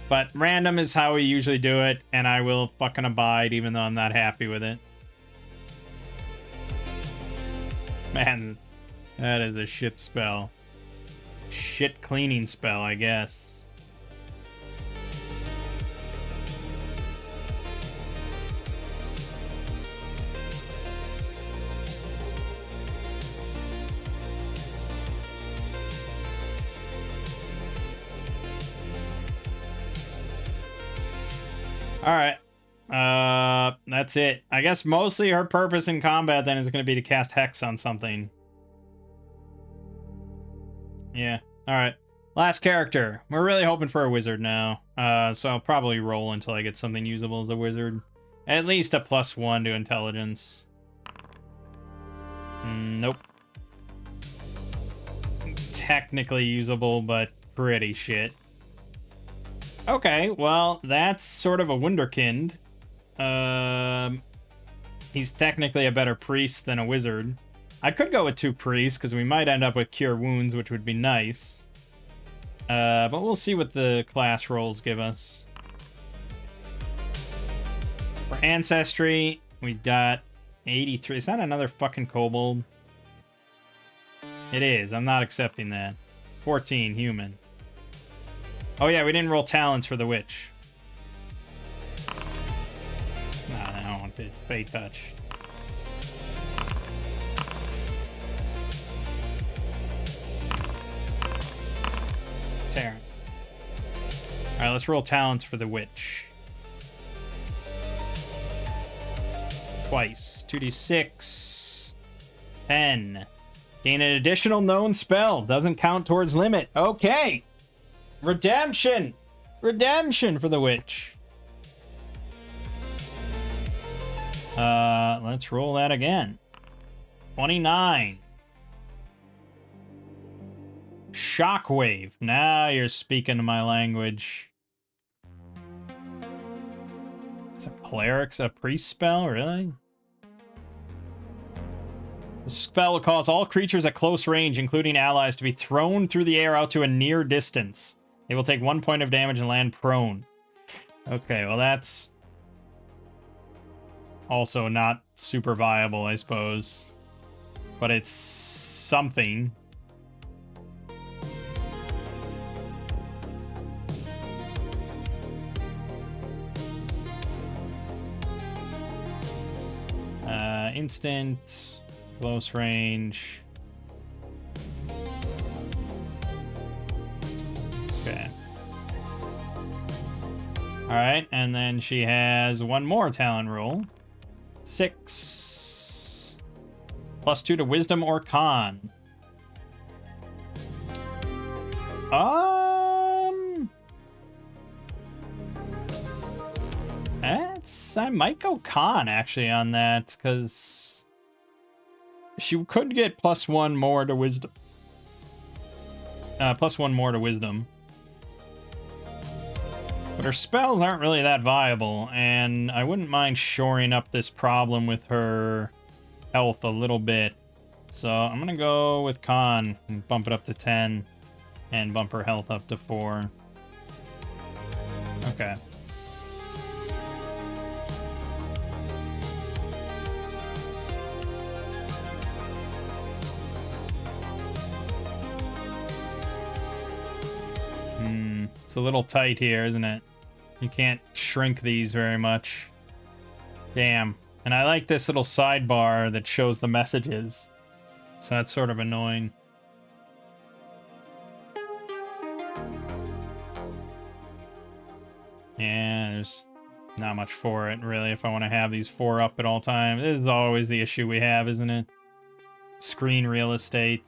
But random is how we usually do it, and I will fucking abide even though I'm not happy with it. Man, that is a shit spell. Shit cleaning spell, I guess. Alright. That's it. I guess mostly her purpose in combat then is going to be to cast Hex on something. Yeah. Alright. Last character. We're really hoping for a wizard now. So I'll probably roll until I get something usable as a wizard. At least a +1 to intelligence. Nope. Technically usable, but pretty shit. Okay, well, that's sort of a wunderkind. He's technically a better priest than a wizard. I could go with 2 priests, because we might end up with Cure Wounds, which would be nice. But we'll see what the class rolls give us. For Ancestry, we got 83. Is that another fucking kobold? It is. I'm not accepting that. 14, human. Oh yeah, we didn't roll talents for the witch. Nah, I don't want to Fey Touch. Terran. Alright, let's roll talents for the witch. Twice. 2d6. 10. Gain an additional known spell. Doesn't count towards limit. Okay. Redemption! Redemption for the witch. Let's roll that again. 29. Shockwave. Now you're speaking my language. It's a cleric's, a priest spell, really? The spell will cause all creatures at close range, including allies, to be thrown through the air out to a near distance. They will take 1 point of damage and land prone. Okay, well that's also not super viable, I suppose. But it's something. Instant, close range. Okay. Alright, and then she has 1 more talent roll. 6. +2 to wisdom or con. I might go con actually on that, because she could get +1 more to wisdom. +1 more to wisdom. But her spells aren't really that viable, and I wouldn't mind shoring up this problem with her health a little bit. So I'm gonna go with Con and bump it up to 10 and bump her health up to 4. Okay. It's a little tight here, isn't it? You can't shrink these very much. Damn. And I like this little sidebar that shows the messages. So that's sort of annoying. Yeah, there's not much for it, really, if I want to have these 4 up at all times. This is always the issue we have, isn't it? Screen real estate.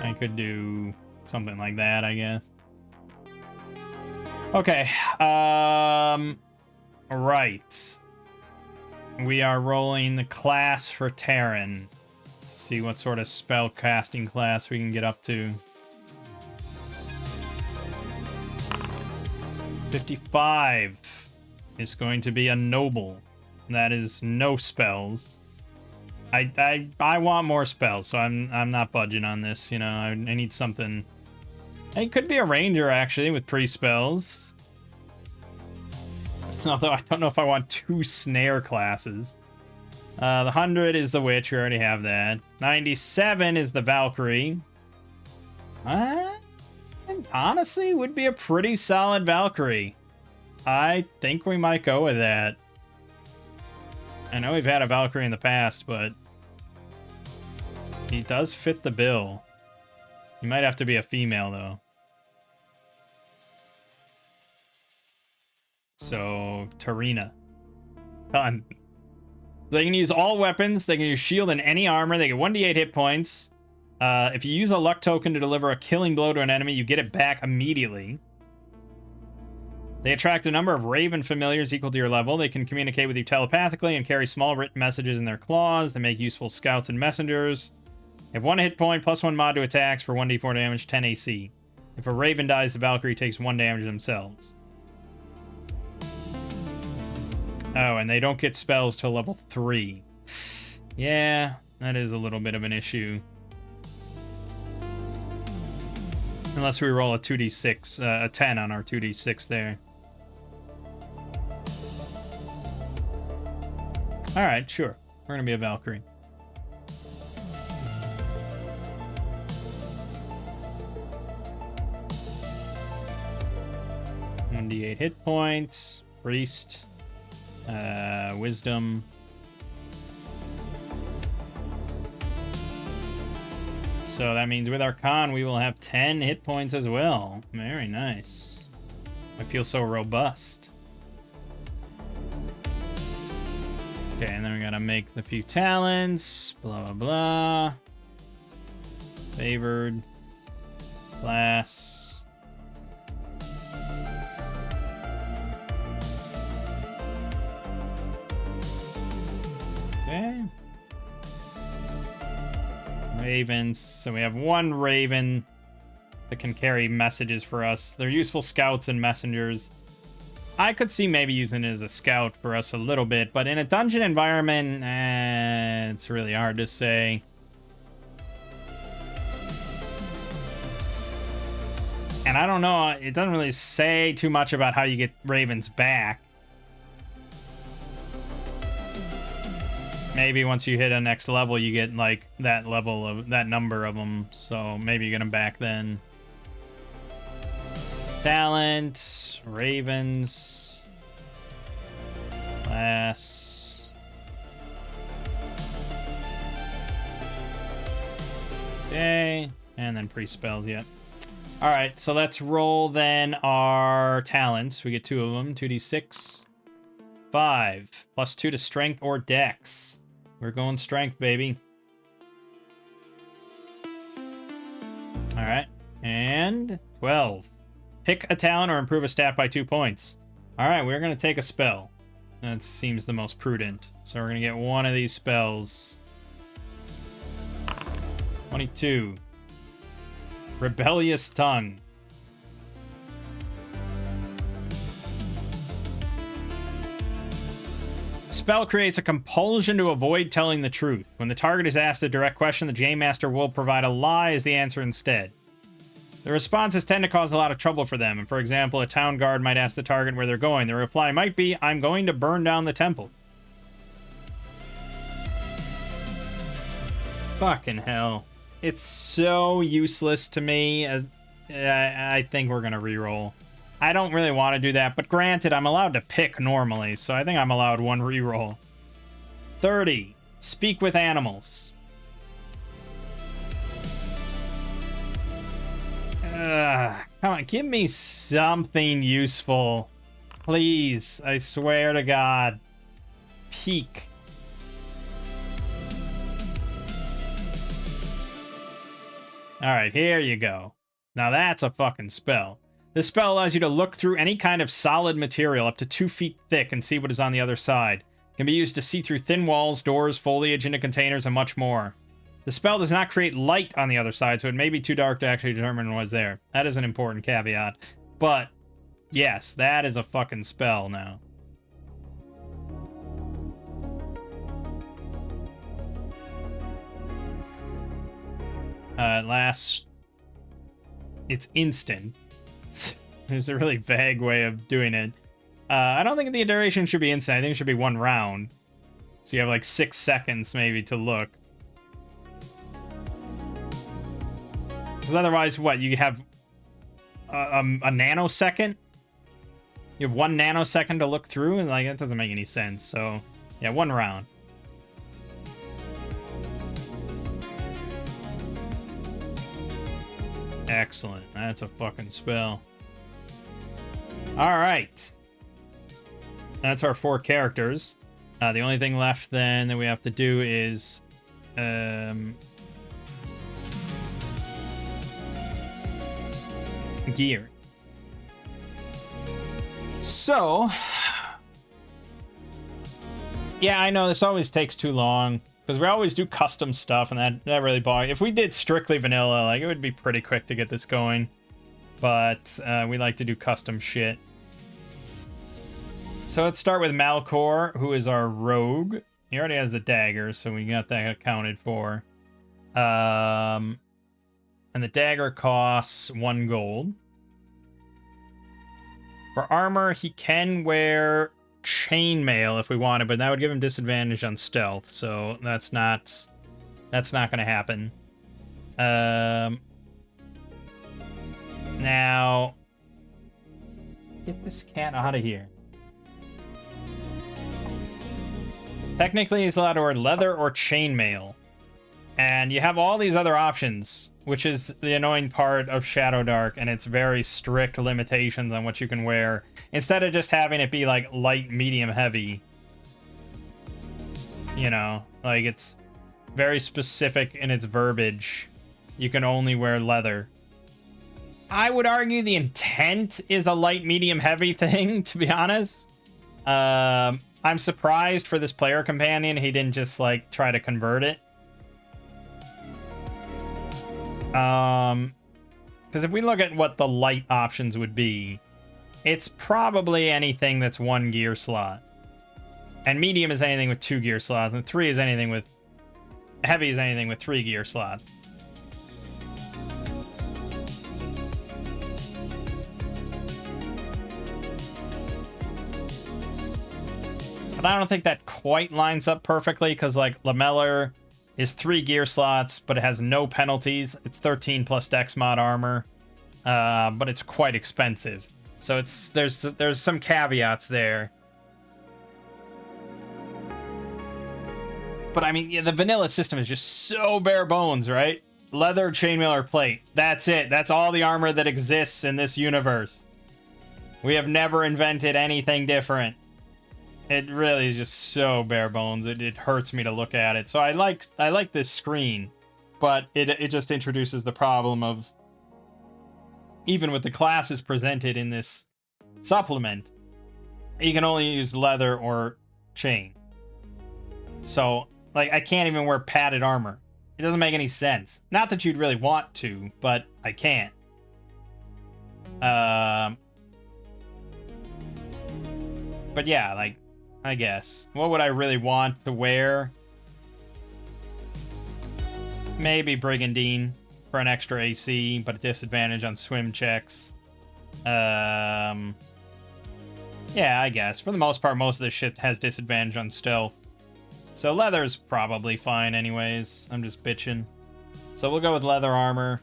I could do something like that, I guess. Okay. Right. We are rolling the class for Terran. Let's see what sort of spell casting class we can get up to. 55 is going to be a noble. That is no spells. I want more spells, so I'm not budging on this. You know, I need something. It could be a ranger actually with pre-spells. Although I don't know if I want 2 snare classes. The 100 is the witch. We already have that. 97 is the Valkyrie. Honestly, would be a pretty solid Valkyrie. I think we might go with that. I know we've had a Valkyrie in the past, but he does fit the bill. He might have to be a female, though. So, Tarina. Done. They can use all weapons. They can use shield and any armor. They get 1d8 hit points. If you use a luck token to deliver a killing blow to an enemy, you get it back immediately. They attract a number of raven familiars equal to your level. They can communicate with you telepathically and carry small written messages in their claws. They make useful scouts and messengers. They have 1 hit point, plus 1 mod to attacks for 1d4 damage, 10 AC. If a raven dies, the Valkyrie takes 1 damage themselves. Oh, and they don't get spells till level 3. Yeah, that is a little bit of an issue. Unless we roll a 2d6, a 10 on our 2d6 there. Alright, sure. We're gonna be a Valkyrie. D8 hit points, priest, wisdom. So that means with our con, we will have 10 hit points as well. Very nice. I feel so robust. Okay, and then we gotta make the few talents. Blah, blah, blah. Favored. Class. Okay. Ravens. So we have 1 raven that can carry messages for us. They're useful scouts and messengers. I could see maybe using it as a scout for us a little bit, but in a dungeon environment, it's really hard to say. And I don't know, it doesn't really say too much about how you get ravens back. Maybe once you hit a next level, you get like that level of that number of them. So maybe you get them back then. Talent, ravens, class. Okay, and then pre-spells, yet. All right, so let's roll then our talents. We get 2 of them, 2d6. 5, plus 2 to strength or dex. We're going strength, baby. All right, and 12. Pick a talent or improve a stat by 2 points. All right, we're going to take a spell. That seems the most prudent. So we're going to get 1 of these spells. 22. Rebellious Tongue. Spell creates a compulsion to avoid telling the truth. When the target is asked a direct question, the J-Master will provide a lie as the answer instead. The responses tend to cause a lot of trouble for them, and for example, a town guard might ask the target where they're going. The reply might be, I'm going to burn down the temple. Fucking hell. It's so useless to me. As I think we're going to reroll. I don't really want to do that, but granted, I'm allowed to pick normally, so I think I'm allowed one reroll. 30. Speak with animals. Come on, give me something useful. Please, I swear to God. Peek. Alright, here you go. Now that's a fucking spell. This spell allows you to look through any kind of solid material up to 2 feet thick and see what is on the other side. It can be used to see through thin walls, doors, foliage into containers, and much more. The spell does not create light on the other side, so it may be too dark to actually determine what's there. That is an important caveat. But, yes, that is a fucking spell now. Last... It's instant. There's a really vague way of doing it. I don't think the duration should be instant. I think it should be 1 round. So you have like 6 seconds maybe to look. Because otherwise, what? You have a nanosecond? You have 1 nanosecond to look through? And like, that doesn't make any sense. So, yeah, 1 round. Excellent. That's a fucking spell. Alright. That's our 4 characters. The only thing left then that we have to do is... gear. So... yeah, I know this always takes too long. Because we always do custom stuff, and that really bothers. If we did strictly vanilla, like, it would be pretty quick to get this going. But we like to do custom shit. So let's start with Malcor, who is our rogue. He already has the dagger, so we got that accounted for. And the dagger costs 1 gold. For armor, he can wear chainmail if we wanted, but that would give him disadvantage on stealth, so that's not going to happen. Now, get this cat out of here. Technically, he's allowed to wear leather or chainmail, and you have all these other options, which is the annoying part of Shadowdark, and its very strict limitations on what you can wear. Instead of just having it be like light, medium, heavy. You know, like it's very specific in its verbiage. You can only wear leather. I would argue the intent is a light, medium, heavy thing, to be honest. I'm surprised for this player companion he didn't just like try to convert it. Because if we look at what the light options would be, it's probably anything that's 1 gear slot. And medium is anything with 2 gear slots, and 3 is anything with... heavy is anything with 3 gear slots. But I don't think that quite lines up perfectly, because like Lameller is 3 gear slots, but it has no penalties. It's 13 plus Dex mod armor, but it's quite expensive. So there's some caveats there. But I mean, yeah, the vanilla system is just so bare bones, right? Leather, chainmail, or plate. That's it. That's all the armor that exists in this universe. We have never invented anything different. It really is just so bare bones. It hurts me to look at it. So I like this screen, but it just introduces the problem of, even with the classes presented in this supplement, you can only use leather or chain. So, like, I can't even wear padded armor. It doesn't make any sense. Not that you'd really want to, but I can't. But yeah, like, I guess. What would I really want to wear? Maybe Brigandine for an extra AC, but a disadvantage on swim checks. Yeah, I guess. For the most part, most of this shit has disadvantage on stealth. So leather's probably fine anyways. I'm just bitching. So we'll go with leather armor.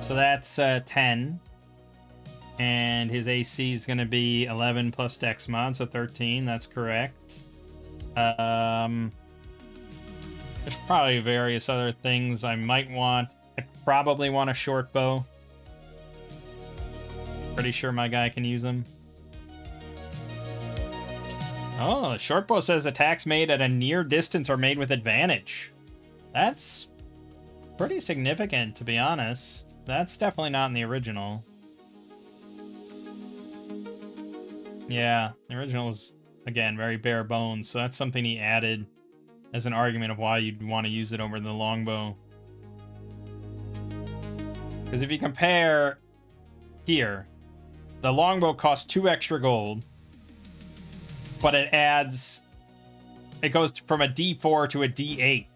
So that's 10. And his AC is going to be 11 plus Dex mod, so 13. That's correct. There's probably various other things I might want. I probably want a short bow. Pretty sure my guy can use them. Oh, short bow says attacks made at a near distance are made with advantage. That's pretty significant, to be honest. That's definitely not in the original. Yeah, the original is, again, very bare bones, so that's something he added as an argument of why you'd want to use it over the longbow. Because if you compare here, the longbow costs 2 extra gold, but it goes from a D4 to a D8.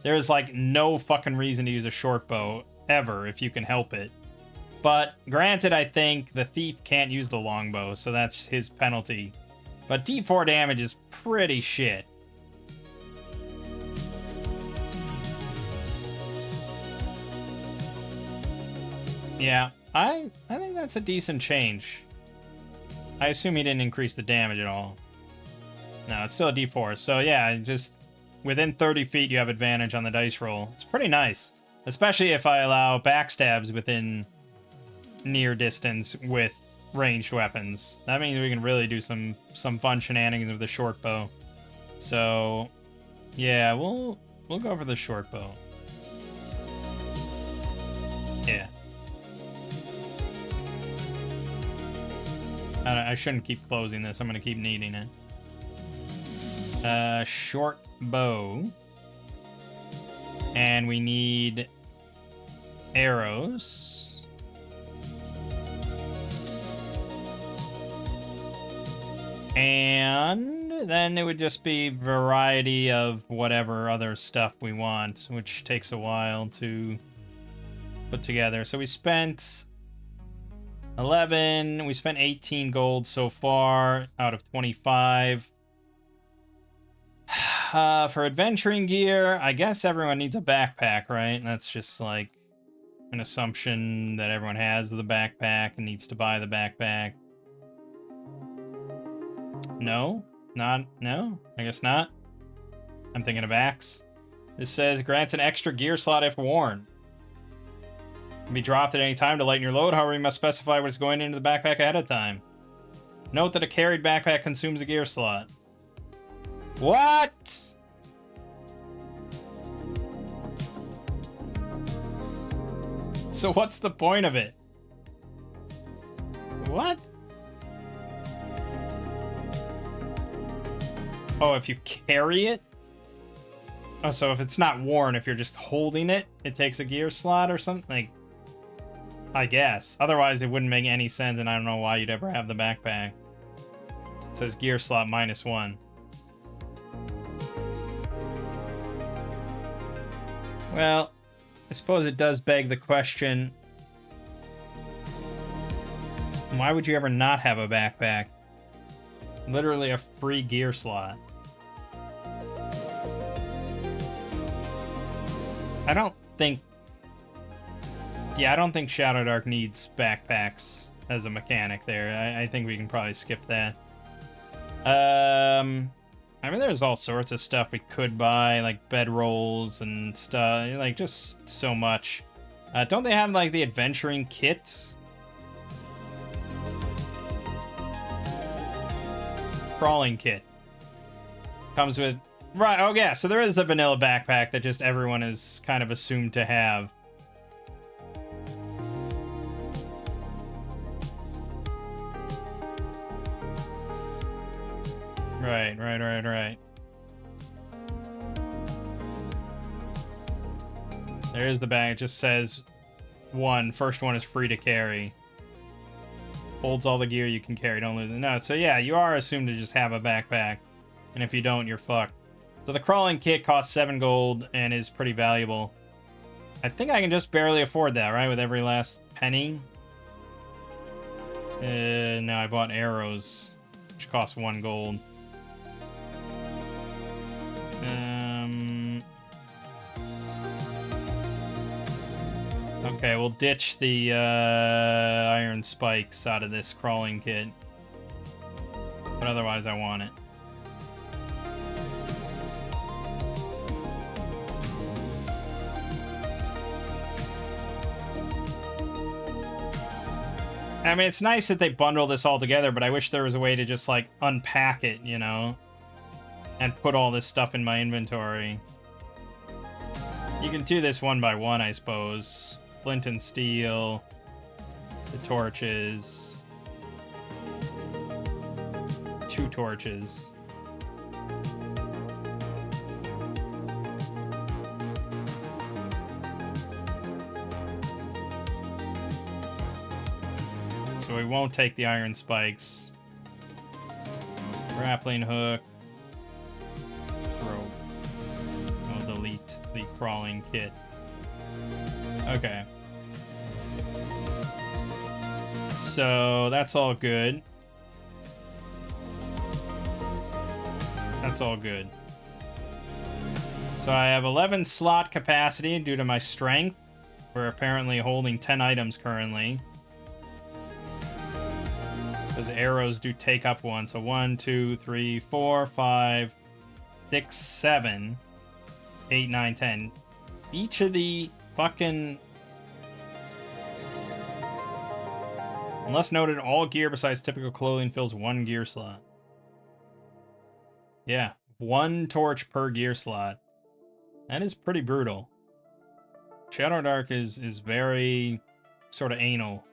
There's like no fucking reason to use a short bow ever if you can help it. But granted, I think the thief can't use the longbow, so that's his penalty. But D4 damage is pretty shit. Yeah, I think that's a decent change. I assume he didn't increase the damage at all. No, it's still a D4. So yeah, just within 30 feet you have advantage on the dice roll. It's pretty nice. Especially if I allow backstabs within near distance with ranged weapons. That means we can really do some fun shenanigans with the short bow. So yeah, we'll go for the short bow. Yeah. I shouldn't keep closing this. I'm going to keep needing it. Short bow. And we need arrows. And then it would just be variety of whatever other stuff we want, which takes a while to put together. So we spent 11. We spent 18 gold so far out of 25. For adventuring gear, I guess everyone needs a backpack, right? That's just like an assumption that everyone has the backpack and needs to buy the backpack. No? No? I guess not. I'm thinking of axe. This says grants an extra gear slot if worn. Can be dropped at any time to lighten your load. However, you must specify what's going into the backpack ahead of time. Note that a carried backpack consumes a gear slot. What? So what's the point of it? What? Oh, if you carry it? Oh, so if it's not worn, if you're just holding it, it takes a gear slot or something? Like, I guess. Otherwise, it wouldn't make any sense, and I don't know why you'd ever have the backpack. It says gear slot -1. Well, I suppose it does beg the question, why would you ever not have a backpack? Literally a free gear slot. I don't think Shadowdark needs backpacks as a mechanic there. I think we can probably skip that. I mean, there's all sorts of stuff we could buy, like bedrolls and stuff, like just so much. Don't they have like the adventuring kit? Crawling kit. Comes with, right, oh yeah, so there is the vanilla backpack that just everyone is kind of assumed to have. Right. There is the bag. It just says first one is free to carry. Holds all the gear you can carry, don't lose it. No, so yeah, you are assumed to just have a backpack. And if you don't, you're fucked. So the crawling kit costs 7 gold and is pretty valuable. I think I can just barely afford that, right? With every last penny. Now I bought arrows, which cost 1 gold. Okay, we'll ditch the iron spikes out of this crawling kit. But otherwise, I want it. I mean, it's nice that they bundle this all together, but I wish there was a way to just, like, unpack it, you know? And put all this stuff in my inventory. You can do this one by one, I suppose. Flint and steel. The torches. 2 torches. So we won't take the iron spikes. Grappling hook. Rope. We'll delete the crawling kit. Okay. So that's all good. That's all good. So I have 11 slot capacity due to my strength. We're apparently holding 10 items currently. Because arrows do take up one. So 1, 2, 3, 4, 5, 6, 7, 8, 9, 10. Each of the fucking... Unless noted, all gear besides typical clothing fills 1 gear slot. Yeah, 1 torch per gear slot. That is pretty brutal. Shadowdark is very sort of anal.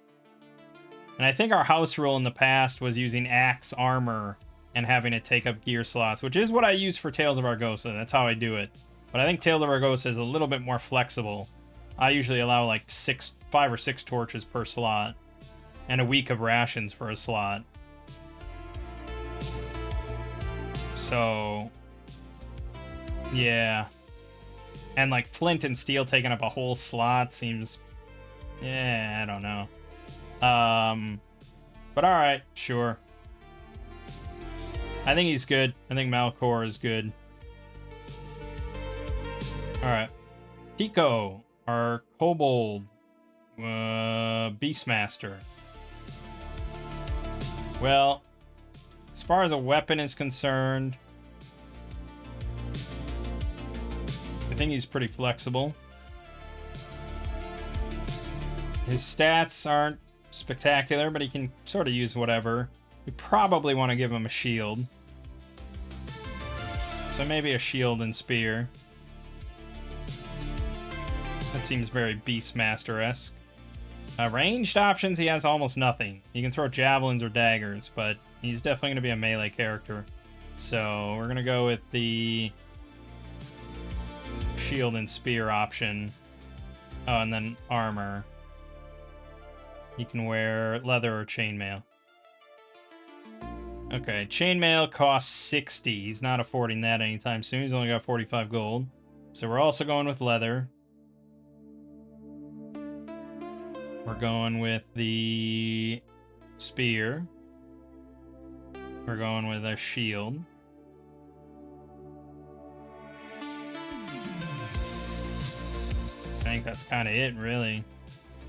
And I think our house rule in the past was using axe armor and having it take up gear slots, which is what I use for Tales of Argosa. That's how I do it. But I think Tales of Argosa is a little bit more flexible. I usually allow like 5 or 6 torches per slot and a week of rations for a slot. So, yeah. And like flint and steel taking up a whole slot seems, yeah, I don't know. But alright, sure. I think he's good. I think Malcor is good. Alright. Pico, our kobold, Beastmaster. Well, as far as a weapon is concerned, I think he's pretty flexible. His stats aren't spectacular, but he can sort of use whatever. We probably want to give him a shield. So maybe a shield and spear. That seems very Beastmaster-esque. Ranged options, he has almost nothing. He can throw javelins or daggers, but he's definitely going to be a melee character. So we're going to go with the shield and spear option. Oh, and then armor. He can wear leather or chainmail. Okay, chainmail costs 60. He's not affording that anytime soon. He's only got 45 gold. So we're also going with leather. We're going with the spear. We're going with a shield. I think that's kind of it, really.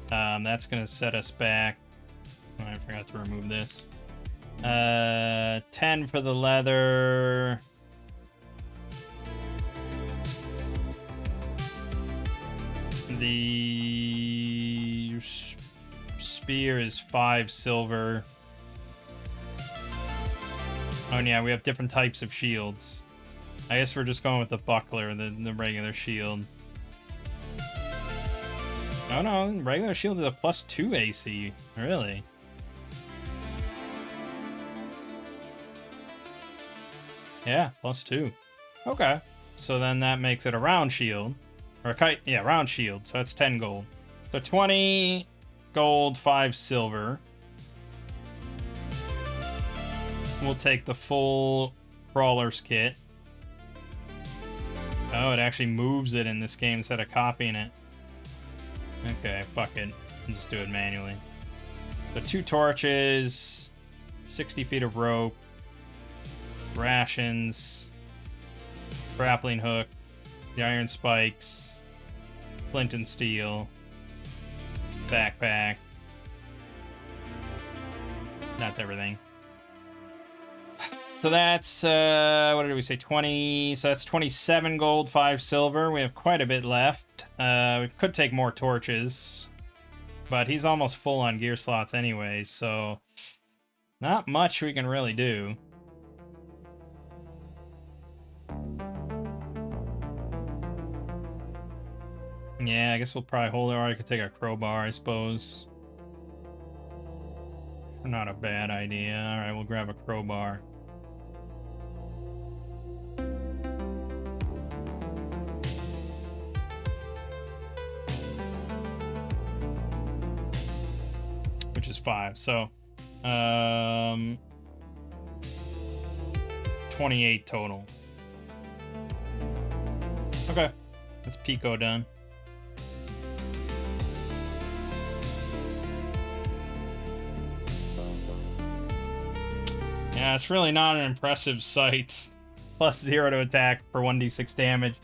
That's going to set us back. Oh, I forgot to remove this. 10 for the leather. The spear is 5 silver. Oh, and yeah, we have different types of shields. I guess we're just going with the buckler, the regular shield. Oh no, regular shield is a +2 AC. Really? Yeah, +2. Okay. So then that makes it a round shield. Or a kite, yeah, round shield. So that's 10 gold. So 20 gold, 5 silver. We'll take the full crawler's kit. Oh, it actually moves it in this game instead of copying it. Okay, fuck it. I'll just do it manually. So 2 torches, 60 feet of rope, rations, grappling hook, the iron spikes, flint and steel, backpack. That's everything. So that's, what did we say, 20, so that's 27 gold, 5 silver. We have quite a bit left. We could take more torches, but he's almost full on gear slots anyway, so not much we can really do. Yeah, I guess we'll probably hold it, or I could take a crowbar, I suppose. Not a bad idea. Alright, we'll grab a crowbar. Which is 5, so 28 total. Okay, that's Pico done. Yeah, it's really not an impressive sight. Plus 0 to attack for 1d6 damage.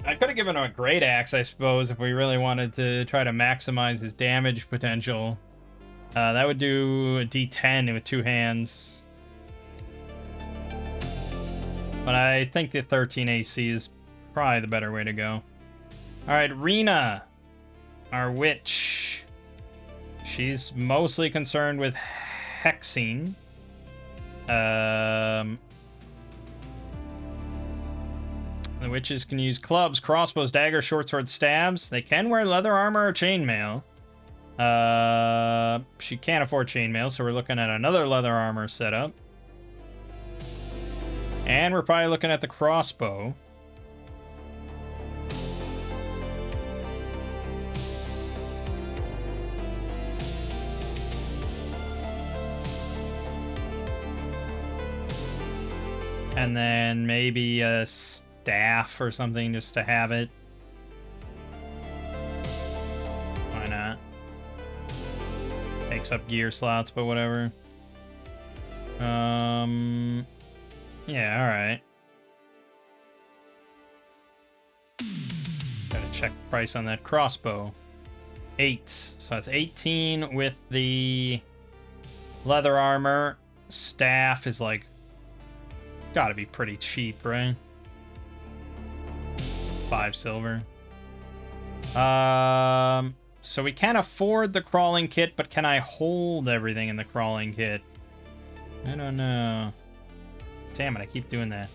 I could have given him a great axe, I suppose, if we really wanted to try to maximize his damage potential. That would do a d10 with 2 hands. But I think the 13 AC is probably the better way to go. Alright, Rena, our witch. She's mostly concerned with hexing. The witches can use clubs, crossbows, daggers, short swords, stabs. They can wear leather armor or chainmail. She can't afford chainmail, so we're looking at another leather armor setup. And we're probably looking at the crossbow. And then maybe a staff or something just to have it. Why not? Takes up gear slots, but whatever. Yeah, alright. Gotta check the price on that crossbow. 8. So that's 18 with the leather armor. Staff is like gotta be pretty cheap, right? 5 silver. So we can afford the crawling kit, but can I hold everything in the crawling kit? I don't know. Damn it, I keep doing that.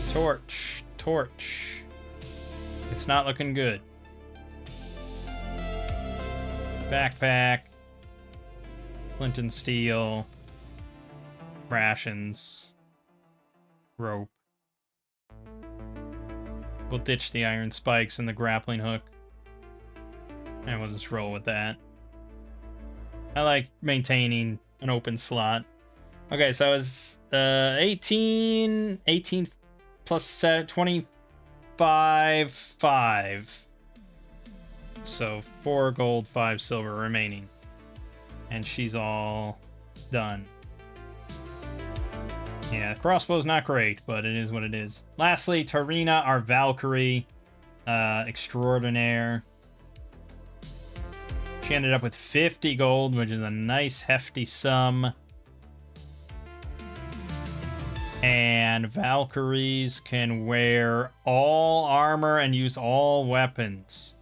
Torch. Torch. It's not looking good. Backpack. Flint and steel. Rations. Rope. We'll ditch the iron spikes and the grappling hook. And we'll just roll with that. I like maintaining an open slot. Okay, so it was 18 plus 25, 5. So 4 gold, 5 silver remaining. And she's all done. Yeah, crossbow's not great, but it is what it is. Lastly, Tarina, our Valkyrie extraordinaire. She ended up with 50 gold, which is a nice hefty sum. And Valkyries can wear all armor and use all weapons.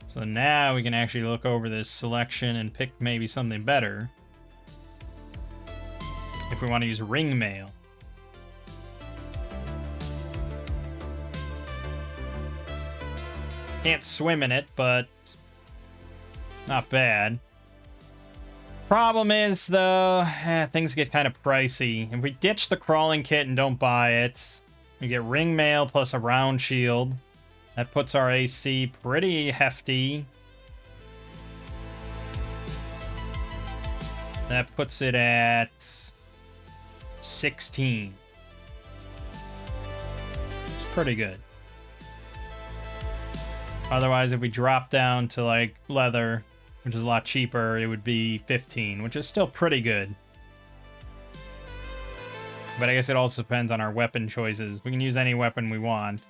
So now we can actually look over this selection and pick maybe something better. If we want to use ring mail. Can't swim in it, but not bad. Problem is, though, things get kind of pricey. If we ditch the crawling kit and don't buy it, We get ring mail plus a round shield. That puts our AC pretty hefty. That puts it at 16. It's pretty good. Otherwise, if we drop down to like leather, which is a lot cheaper, it would be 15, which is still pretty good. But I guess it also depends on our weapon choices. We can use any weapon we want.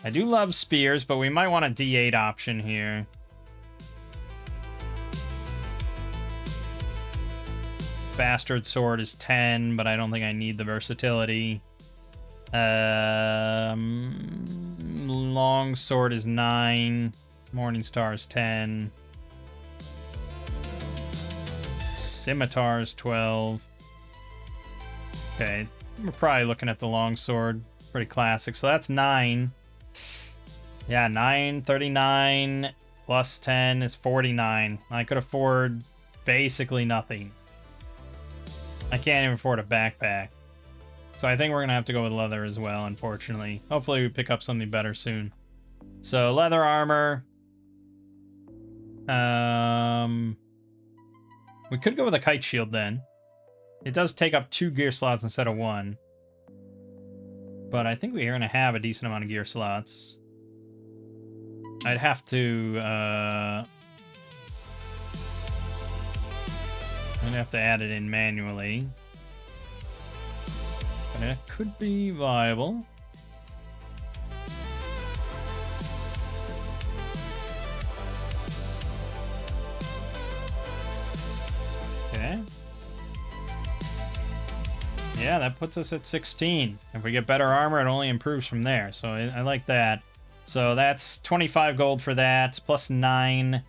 I do love spears, but we might want a D8 option here. Bastard sword is 10, but I don't think I need the versatility. Long sword is 9. Morning star is 10. Scimitar is 12. Okay, we're probably looking at the long sword. Pretty classic. So that's 9. Yeah, 9, 39 plus 10 is 49. I could afford basically nothing. I can't even afford a backpack. So I think we're going to have to go with leather as well, unfortunately. Hopefully we pick up something better soon. So leather armor. We could go with a kite shield then. It does take up 2 gear slots instead of 1. But I think we're going to have a decent amount of gear slots. I'd have to... I'm gonna have to add it in manually. But it could be viable. Okay. Yeah, that puts us at 16. If we get better armor, it only improves from there. So I like that. So that's 25 gold for that. Plus 9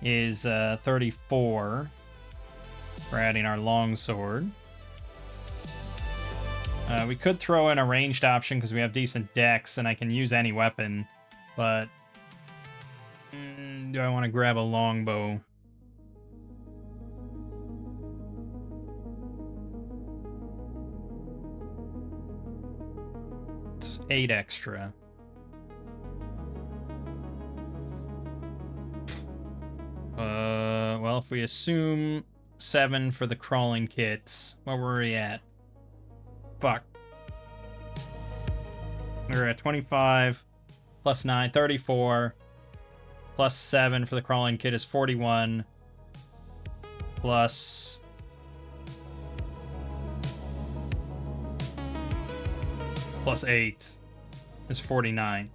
is 34. We're adding our longsword. We could throw in a ranged option because we have decent dex and I can use any weapon. But do I want to grab a longbow? It's 8 extra. Well, if we assume 7 for the crawling kits, where were we at? Fuck. We're at 25, plus 9, 34, plus 7 for the crawling kit is 41, plus... plus 8 is 49.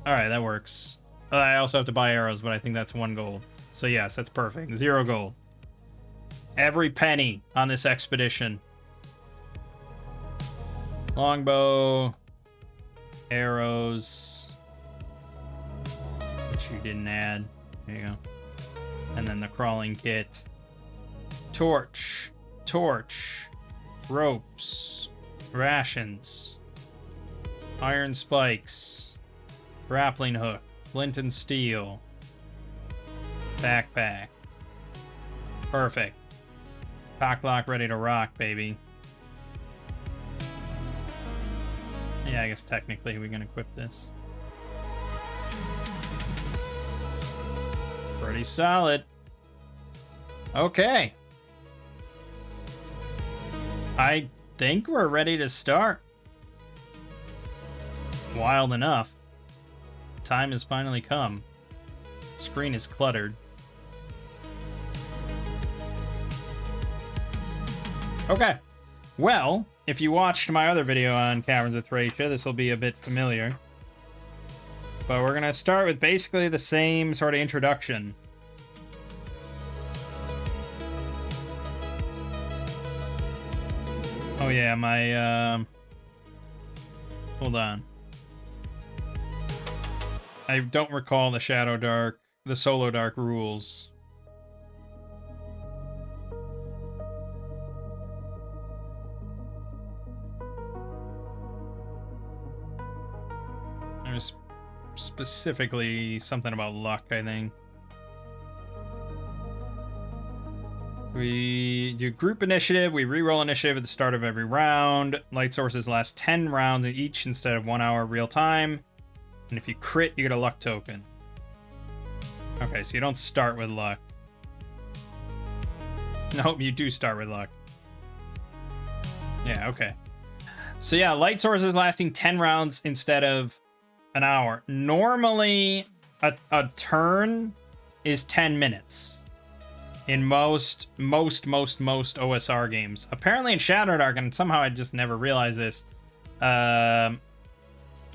Alright, that works. I also have to buy arrows, but I think that's 1 gold. So yes, that's perfect. 0 gold. Every penny on this expedition. Longbow. Arrows. Which you didn't add. There you go. And then the crawling kit. Torch. Torch. Ropes. Rations. Iron spikes. Grappling hook. Flint and steel. Backpack. Perfect. Cocklock ready to rock, baby. Yeah, I guess technically we can equip this. Pretty solid. Okay. I think we're ready to start. Wild enough. Time has finally come. Screen is cluttered. Okay. Well, if you watched my other video on Caverns of Thracia, this will be a bit familiar. But we're going to start with basically the same sort of introduction. Oh yeah, my, hold on. I don't recall the Shadowdark, the Dark rules. There's specifically something about luck, I think. We do group initiative. We reroll initiative at the start of every round. Light sources last 10 rounds each instead of 1 hour real time. And if you crit, you get a luck token. Okay, so you don't start with luck. Nope, you do start with luck. Yeah, okay. So yeah, light sources lasting 10 rounds instead of an hour. Normally, a turn is 10 minutes. In most OSR games. Apparently in Shadowdark, and somehow I just never realized this,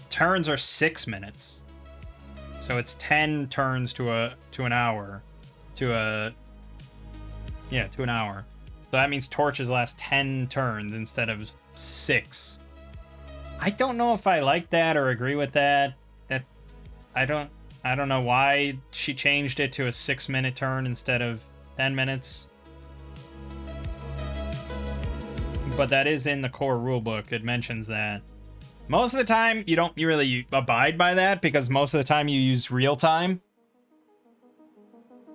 turns are 6 minutes. So it's 10 turns to an hour. To an hour. So that means torches last 10 turns instead of 6. I don't know if I like that or agree with that. I don't know why she changed it to a 6-minute turn instead of 10 minutes. But that is in the core rulebook. It mentions that. Most of the time, you don't really abide by that because most of the time you use real time.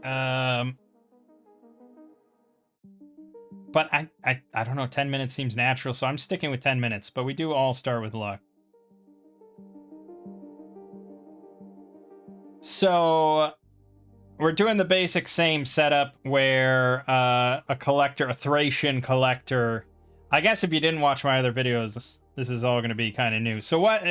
But I don't know, 10 minutes seems natural, so I'm sticking with 10 minutes, but we do all start with luck. So we're doing the basic same setup where a Thracian collector. I guess if you didn't watch my other videos, this is all going to be kind of new. So what?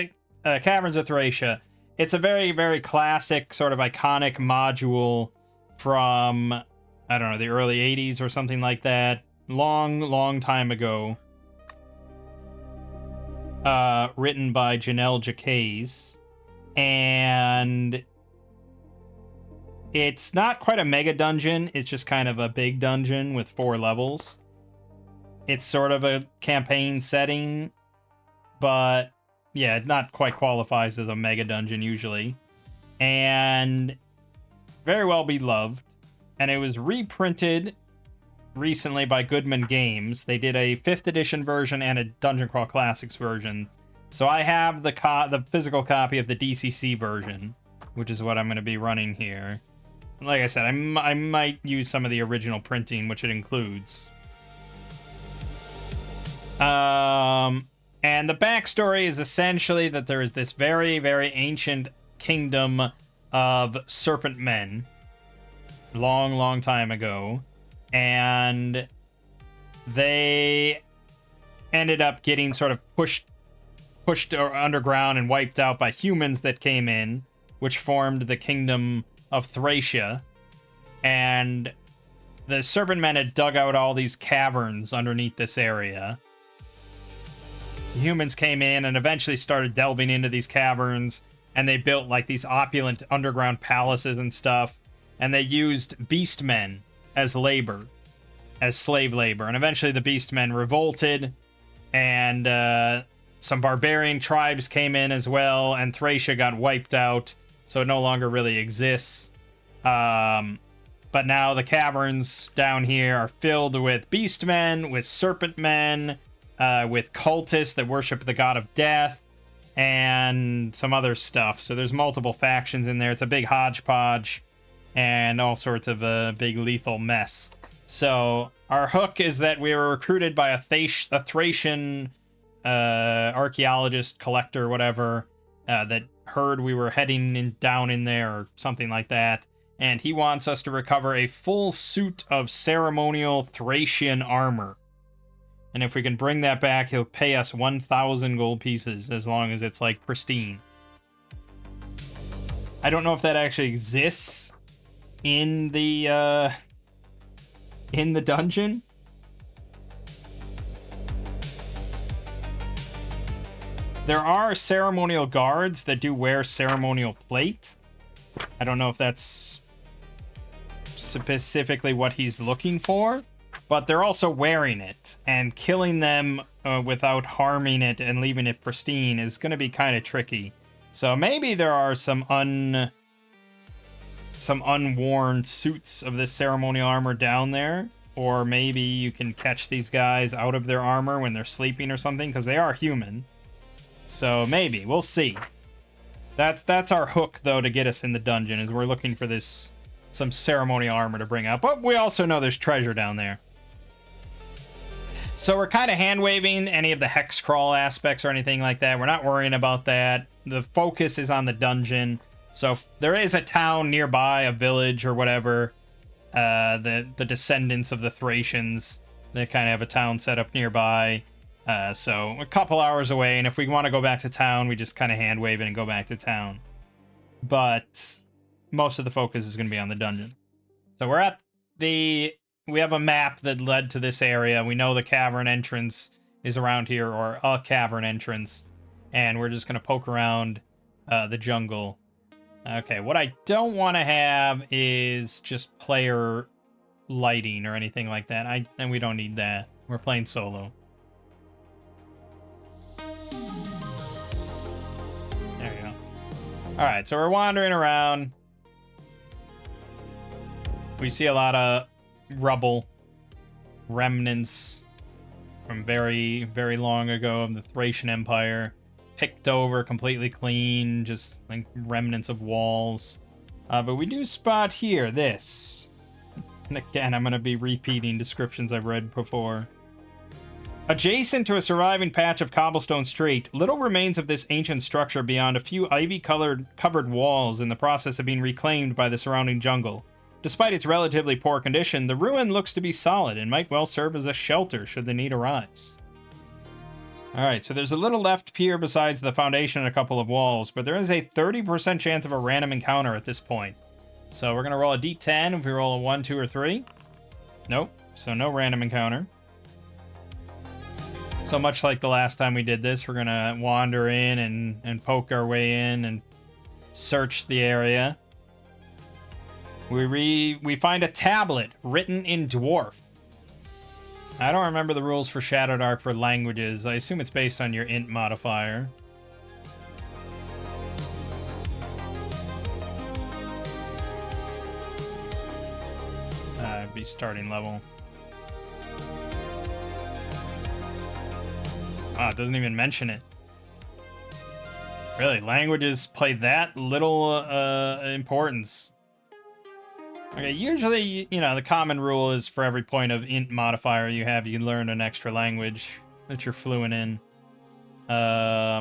Caverns of Thracia. It's a very, very classic, sort of iconic module from, I don't know, the early 80s or something like that. Long time ago. Written by Janelle Jacques. And it's not quite a mega dungeon. It's just kind of a big dungeon with 4 levels. It's sort of a campaign setting, but yeah, it not quite qualifies as a mega dungeon usually. And very well beloved. And it was reprinted recently by Goodman Games. They did a 5th edition version and a Dungeon Crawl Classics version. So I have the physical copy of the DCC version, which is what I'm going to be running here. Like I said, I might use some of the original printing, which it includes. And the backstory is essentially that there is this very, very ancient kingdom of serpent men. Long time ago. And they ended up getting sort of pushed underground and wiped out by humans that came in, which formed the kingdom of Thracia. And the serpent men had dug out all these caverns underneath this area. Humans came in and eventually started delving into these caverns, and they built like these opulent underground palaces and stuff, and they used beastmen as labor, as slave labor. And eventually the beastmen revolted, and some barbarian tribes came in as well, and Thracia got wiped out, so it no longer really exists. But now the caverns down here are filled with beastmen, with serpent men, with cultists that worship the god of death, and some other stuff. So there's multiple factions in there. It's a big hodgepodge, and all sorts of a big lethal mess. So our hook is that we were recruited by a Thracian archaeologist, collector, whatever, that heard we were heading down in there or something like that. And he wants us to recover a full suit of ceremonial Thracian armor. And if we can bring that back, he'll pay us 1,000 gold pieces as long as it's, like, pristine. I don't know if that actually exists in the dungeon. There are ceremonial guards that do wear ceremonial plate. I don't know if that's specifically what he's looking for, but they're also wearing it, and killing them without harming it and leaving it pristine is going to be kind of tricky. So maybe there are some unworn suits of this ceremonial armor down there, or maybe you can catch these guys out of their armor when they're sleeping or something, because they are human. So maybe, we'll see. That's our hook, though, to get us in the dungeon, is we're looking for this some ceremonial armor to bring up. But we also know there's treasure down there. So we're kind of hand-waving any of the hex crawl aspects or anything like that. We're not worrying about that. The focus is on the dungeon. So if there is a town nearby, a village or whatever, the descendants of the Thracians, they kind of have a town set up nearby. So a couple hours away, and if we want to go back to town, we just kind of hand-wave it and go back to town. But most of the focus is going to be on the dungeon. So we're at the... We have a map that led to this area. We know the cavern entrance is around here, or a cavern entrance. And we're just going to poke around the jungle. Okay, what I don't want to have is just player lighting or anything like that. And we don't need that. We're playing solo. There you go. Alright, so we're wandering around. We see a lot of rubble, remnants from very, very long ago of the Thracian Empire. Picked over, completely clean, just like remnants of walls. But we do spot here this. And again, I'm going to be repeating descriptions I've read before. Adjacent to a surviving patch of cobblestone street, little remains of this ancient structure beyond a few ivy-covered walls in the process of being reclaimed by the surrounding jungle. Despite its relatively poor condition, the ruin looks to be solid and might well serve as a shelter should the need arise. Alright, so there's a little left here besides the foundation and a couple of walls, but there is a 30% chance of a random encounter at this point. So we're going to roll a d10. If we roll a 1, 2, or 3. Nope, so no random encounter. So much like the last time we did this, we're going to wander in and poke our way in and search the area. We find a tablet written in Dwarf. I don't remember the rules for Shadowdark for languages. I assume it's based on your int modifier. It'd be starting level. Wow, it doesn't even mention it. Really, languages play that little importance. Okay, usually, you know, the common rule is for every point of int modifier you have, you learn an extra language that you're fluent in. Yeah,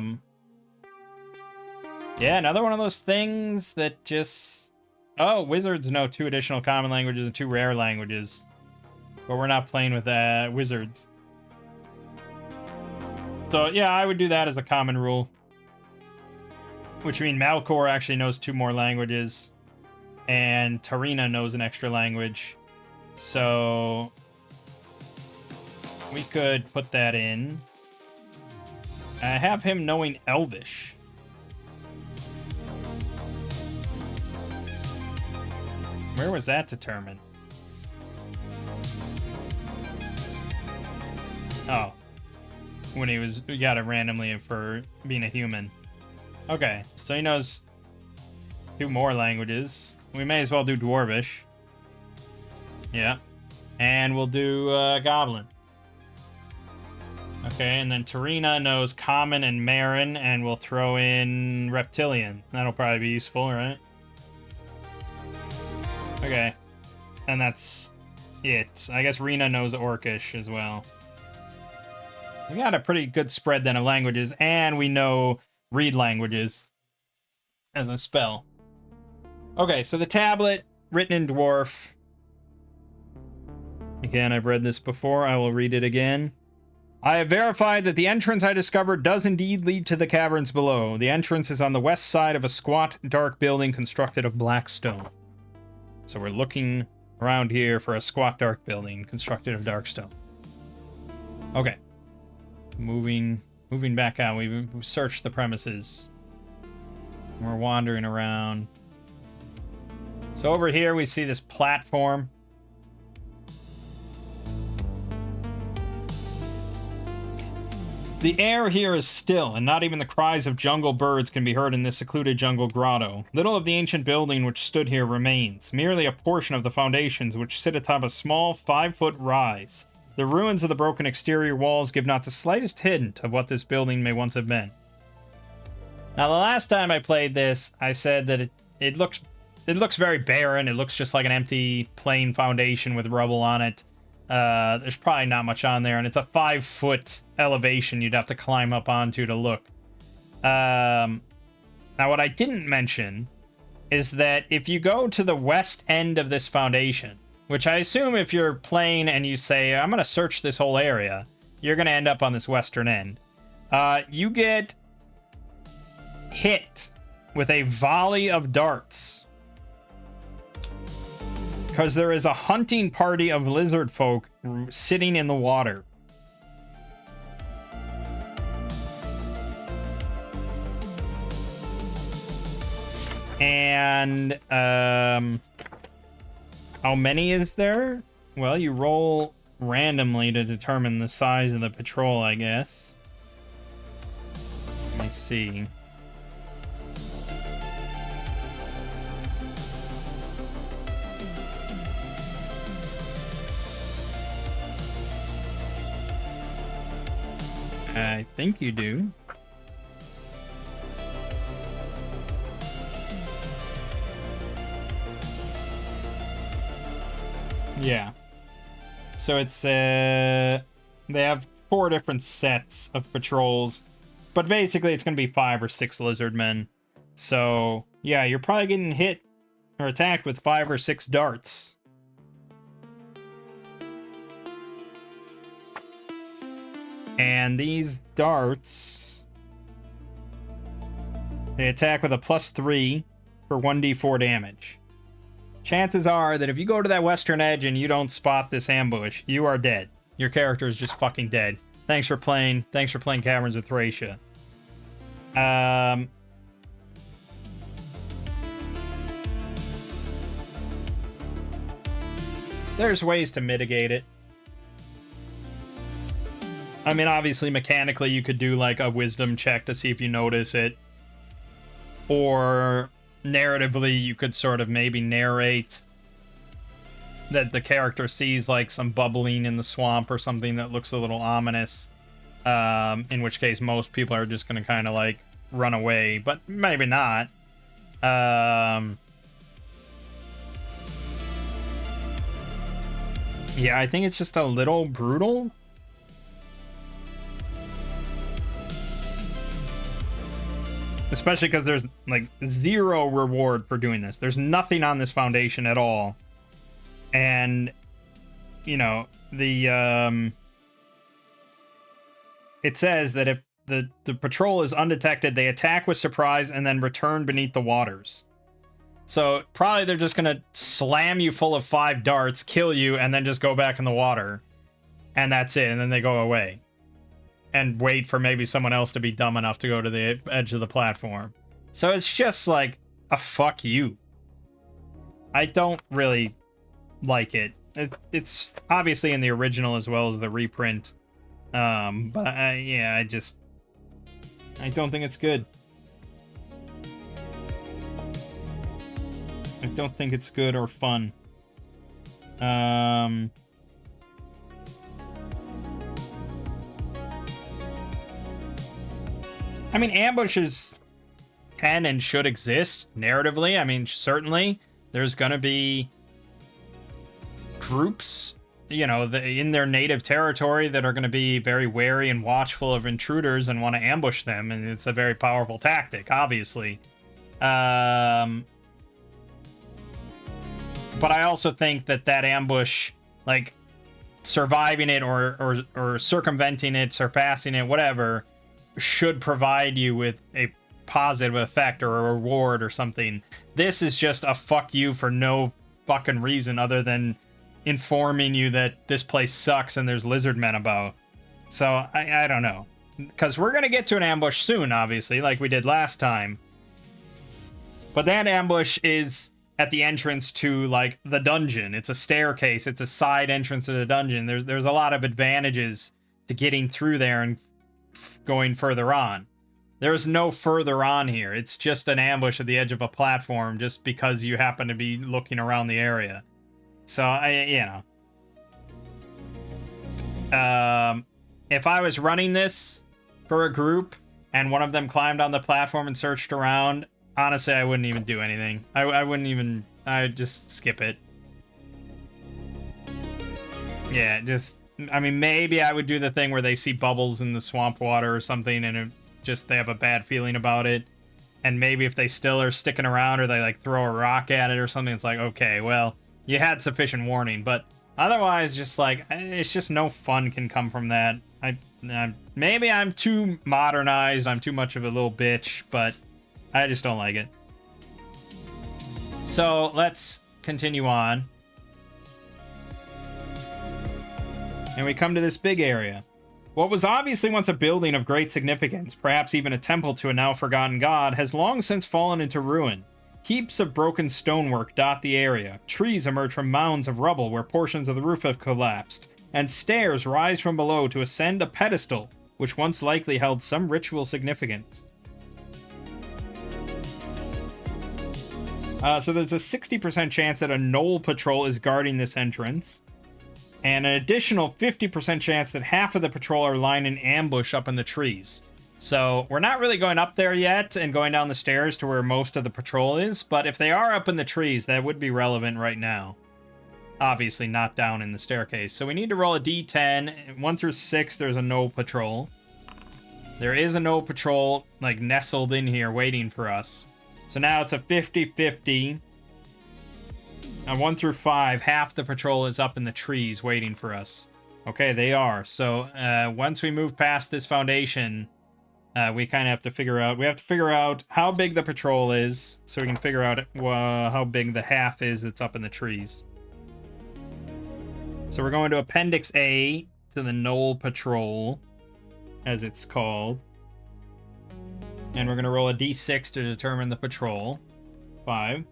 another one of those things that just... Oh, wizards know 2 additional common languages and 2 rare languages. But we're not playing with wizards. So, yeah, I would do that as a common rule. Which means Malcor actually knows 2 more languages. And Tarina knows an extra language. So we could put that in. I have him knowing Elvish. Where was that determined? Oh. When we got it randomly for being a human. Okay, so he knows 2 more languages. We may as well do Dwarvish. Yeah. And we'll do Goblin. Okay, and then Tarina knows Common and Marin, and we'll throw in Reptilian. That'll probably be useful, right? Okay. And that's it. I guess Rena knows Orcish as well. We got a pretty good spread then of languages, and we know read languages as a spell. Okay, so the tablet, written in Dwarf. Again, I've read this before. I will read it again. I have verified that the entrance I discovered does indeed lead to the caverns below. The entrance is on the west side of a squat, dark building constructed of black stone. So we're looking around here for a squat, dark building constructed of dark stone. Okay. Moving back out. We've searched the premises. We're wandering around. So over here we see this platform. The air here is still, and not even the cries of jungle birds can be heard in this secluded jungle grotto. Little of the ancient building which stood here remains, merely a portion of the foundations which sit atop a small 5-foot rise. The ruins of the broken exterior walls give not the slightest hint of what this building may once have been. Now, the last time I played this, I said that it looked it looks very barren. It looks just like an empty plain foundation with rubble on it. There's probably not much on there, and it's a 5-foot elevation you'd have to climb up onto to look. Now, what I didn't mention is that if you go to the west end of this foundation, which I assume if you're playing and you say, I'm going to search this whole area, you're going to end up on this western end. You get hit with a volley of darts. Because there is a hunting party of lizard folk sitting in the water. And, how many is there? Well, you roll randomly to determine the size of the patrol, I guess. Let me see. I think you do. Yeah. So it's, they have 4 different sets of patrols, but basically it's going to be 5 or 6 lizard men. So, yeah, you're probably getting hit or attacked with 5 or 6 darts. And these darts, they attack with a +3 for 1d4 damage. Chances are that if you go to that western edge and you don't spot this ambush, you are dead. Your character is just fucking dead. Thanks for playing Caverns of Thracia. There's ways to mitigate it. I mean, obviously, mechanically, you could do, like, a wisdom check to see if you notice it. Or, narratively, you could sort of maybe narrate that the character sees, like, some bubbling in the swamp or something that looks a little ominous. In which case, most people are just going to kind of, like, run away. But maybe not. Yeah, I think it's just a little brutal. Especially because there's, like, 0 reward for doing this. There's nothing on this foundation at all. And, you know, the, it says that if the patrol is undetected, they attack with surprise and then return beneath the waters. So, probably they're just gonna slam you full of 5 darts, kill you, and then just go back in the water. And that's it, and then they go away. And wait for maybe someone else to be dumb enough to go to the edge of the platform. So it's just like a fuck you. I don't really like it. It's obviously in the original as well as the reprint. But yeah, I don't think it's good. I don't think it's good or fun. I mean, ambushes can and should exist narratively. I mean, certainly there's going to be groups, you know, in their native territory that are going to be very wary and watchful of intruders and want to ambush them. And it's a very powerful tactic, obviously. But I also think that ambush, like surviving it or circumventing it, surpassing it, whatever, should provide you with a positive effect or a reward or something. This is just a fuck you for no fucking reason other than informing you that this place sucks and there's lizard men about. So I don't know, because we're gonna get to an ambush soon, obviously, like we did last time. But that ambush is at the entrance to, like, the dungeon. It's a staircase. It's a side entrance to the dungeon. There's a lot of advantages to getting through there and going further on. There's no further on here. It's just an ambush at the edge of a platform just because you happen to be looking around the area. So, if I was running this for a group and one of them climbed on the platform and searched around, Honestly, I wouldn't even do anything. I wouldn't even... I would just skip it. Yeah, just... I mean, maybe I would do the thing where they see bubbles in the swamp water or something, and they have a bad feeling about it. And maybe if they still are sticking around, or they, like, throw a rock at it or something, it's like, okay, well, you had sufficient warning. But otherwise, just, like, it's just no fun can come from that. Maybe I'm too modernized, I'm too much of a little bitch, but I just don't like it. So, let's continue on. And we come to this big area. What was obviously once a building of great significance, perhaps even a temple to a now forgotten god, has long since fallen into ruin. Heaps of broken stonework dot the area, trees emerge from mounds of rubble where portions of the roof have collapsed, and stairs rise from below to ascend a pedestal, which once likely held some ritual significance. So there's a 60% chance that a gnoll patrol is guarding this entrance, and an additional 50% chance that half of the patrol are lying in ambush up in the trees. So we're not really going up there yet and going down the stairs to where most of the patrol is, but if they are up in the trees, that would be relevant right now. Obviously not down in the staircase. So we need to roll a d10. 1 through 6, there's a no patrol. There is a no patrol, like, nestled in here waiting for us. So now it's a 50-50. 1 through 5, half the patrol is up in the trees waiting for us. Okay, they are. So once we move past this foundation, we kind of have to figure out... We have to figure out how big the patrol is, so we can figure out how big the half is that's up in the trees. So we're going to Appendix A to the Gnoll Patrol, as it's called. And we're going to roll a d6 to determine the patrol. 5.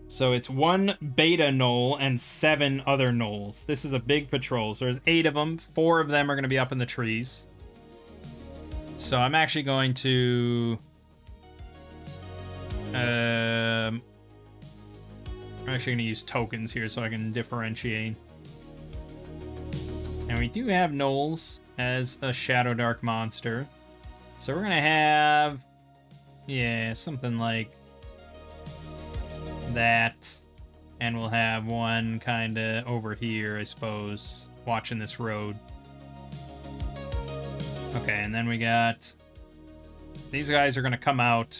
So it's 1 beta gnoll and 7 other gnolls. This is a big patrol. So there's 8 of them. 4 of them are going to be up in the trees. So I'm actually going to... I'm actually going to use tokens here so I can differentiate. And we do have gnolls as a Shadowdark monster. So we're going to have... Yeah, something like... that, and we'll have one kind of over here, I suppose, watching this road. Okay, and then we got... These guys are going to come out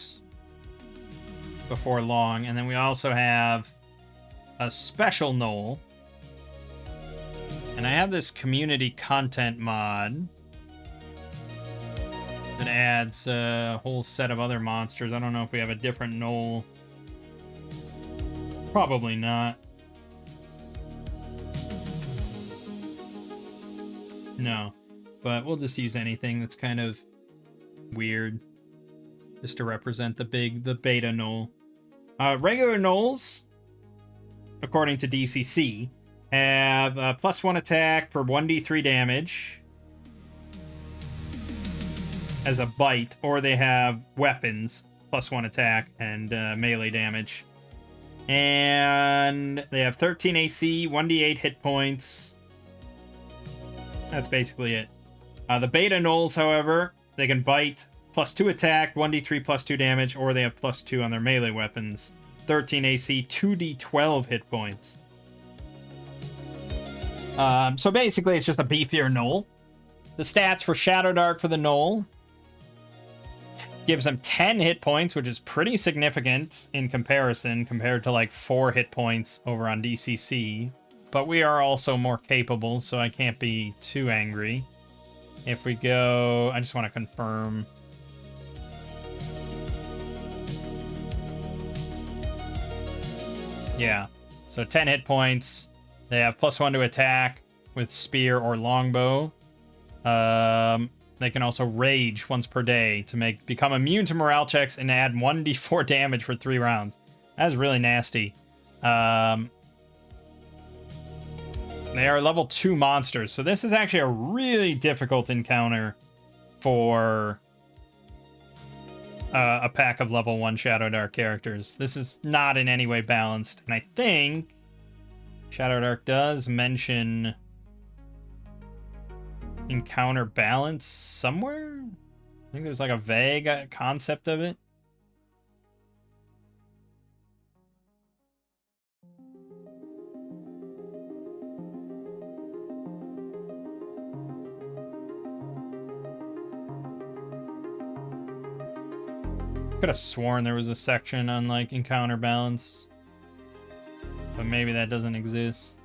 before long, and then we also have a special gnoll. And I have this community content mod that adds a whole set of other monsters. I don't know if we have a different gnoll. Probably not. No. But we'll just use anything that's kind of weird. Just to represent the beta gnoll. Regular gnolls, according to DCC, have +1 attack for 1d3 damage as a bite, or they have weapons, +1 attack and melee damage. And they have 13 AC, 1d8 hit points. That's basically it. The beta gnolls, however, they can bite, +2 attack, 1d3 +2 damage, or they have +2 on their melee weapons. 13 AC, 2d12 hit points. So basically, it's just a beefier gnoll. The stats for Shadowdark for the gnoll gives them 10 hit points, which is pretty significant in comparison, compared to like 4 hit points over on DCC. But we are also more capable, so I can't be too angry. If we go... I just want to confirm. Yeah, so 10 hit points. They have +1 to attack with spear or longbow. They can also rage once per day to become immune to morale checks and add 1d4 damage for 3 rounds. That's really nasty. They are level 2 monsters, so this is actually a really difficult encounter for a pack of level 1 Shadowdark characters. This is not in any way balanced, and I think Shadowdark does mention encounter balance somewhere. I think there's like a vague concept of it. Could have sworn there was a section on like encounter balance, but maybe that doesn't exist.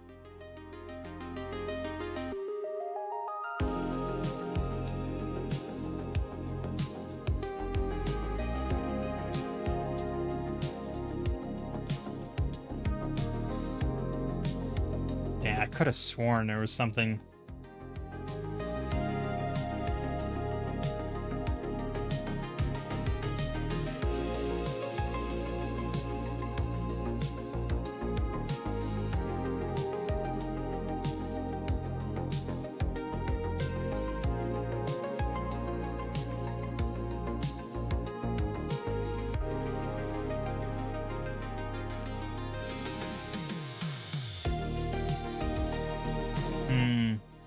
Damn, I could have sworn there was something.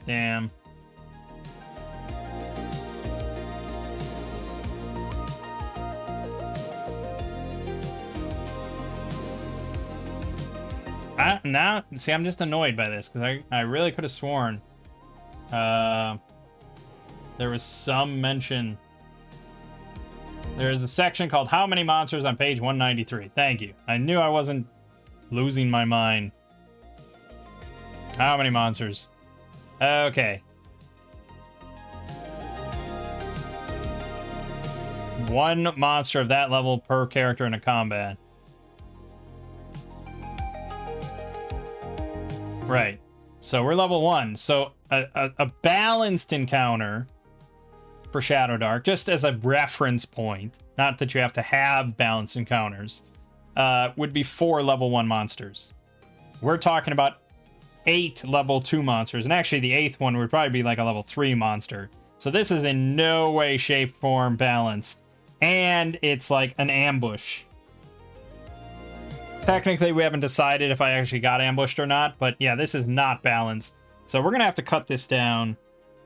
Damn. Now, see, I'm just annoyed by this because I really could have sworn there was some mention. There's a section called How Many Monsters on page 193. Thank you. I knew I wasn't losing my mind. How many monsters? Okay. One monster of that level per character in a combat. Right. So we're level 1. So a balanced encounter for Shadowdark, just as a reference point, not that you have to have balanced encounters, would be 4 level 1 monsters. We're talking about 8 level 2 monsters, and actually the 8th one would probably be like a level 3 monster. So this is in no way, shape, form balanced, and it's like an ambush. Technically, we haven't decided if I actually got ambushed or not, but yeah, this is not balanced. So we're gonna have to cut this down.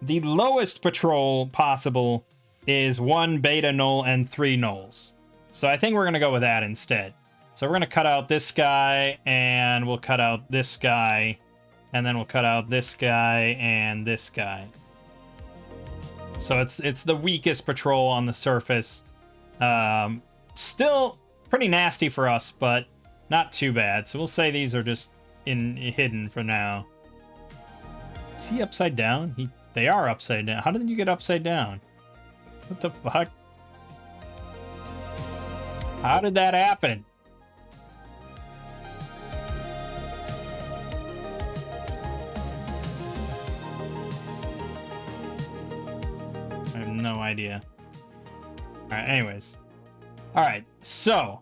The lowest patrol possible is 1 beta null and 3 nulls. So I think we're gonna go with that instead. So we're gonna cut out this guy, and we'll cut out this guy, and then we'll cut out this guy and this guy. So it's the weakest patrol on the surface. Still pretty nasty for us, but not too bad. So we'll say these are just hidden for now. Is he upside down? They are upside down. How did you get upside down? What the fuck? How did that happen? I have no idea. Alright, anyways. Alright, so.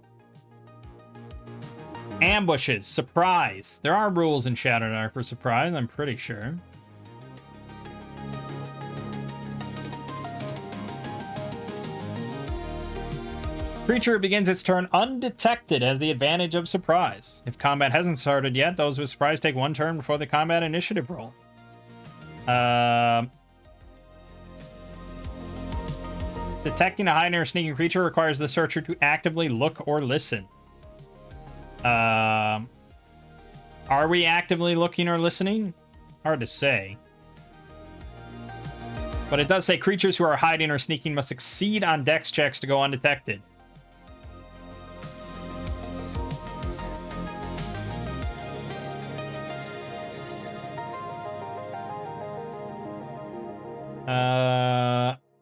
Ambushes. Surprise. There are rules in Shadowdark for surprise, I'm pretty sure. Creature begins its turn undetected, has the advantage of surprise. If combat hasn't started yet, those with surprise take 1 turn before the combat initiative roll. Detecting a hiding or sneaking creature requires the searcher to actively look or listen. Are we actively looking or listening? Hard to say. But it does say creatures who are hiding or sneaking must succeed on dex checks to go undetected.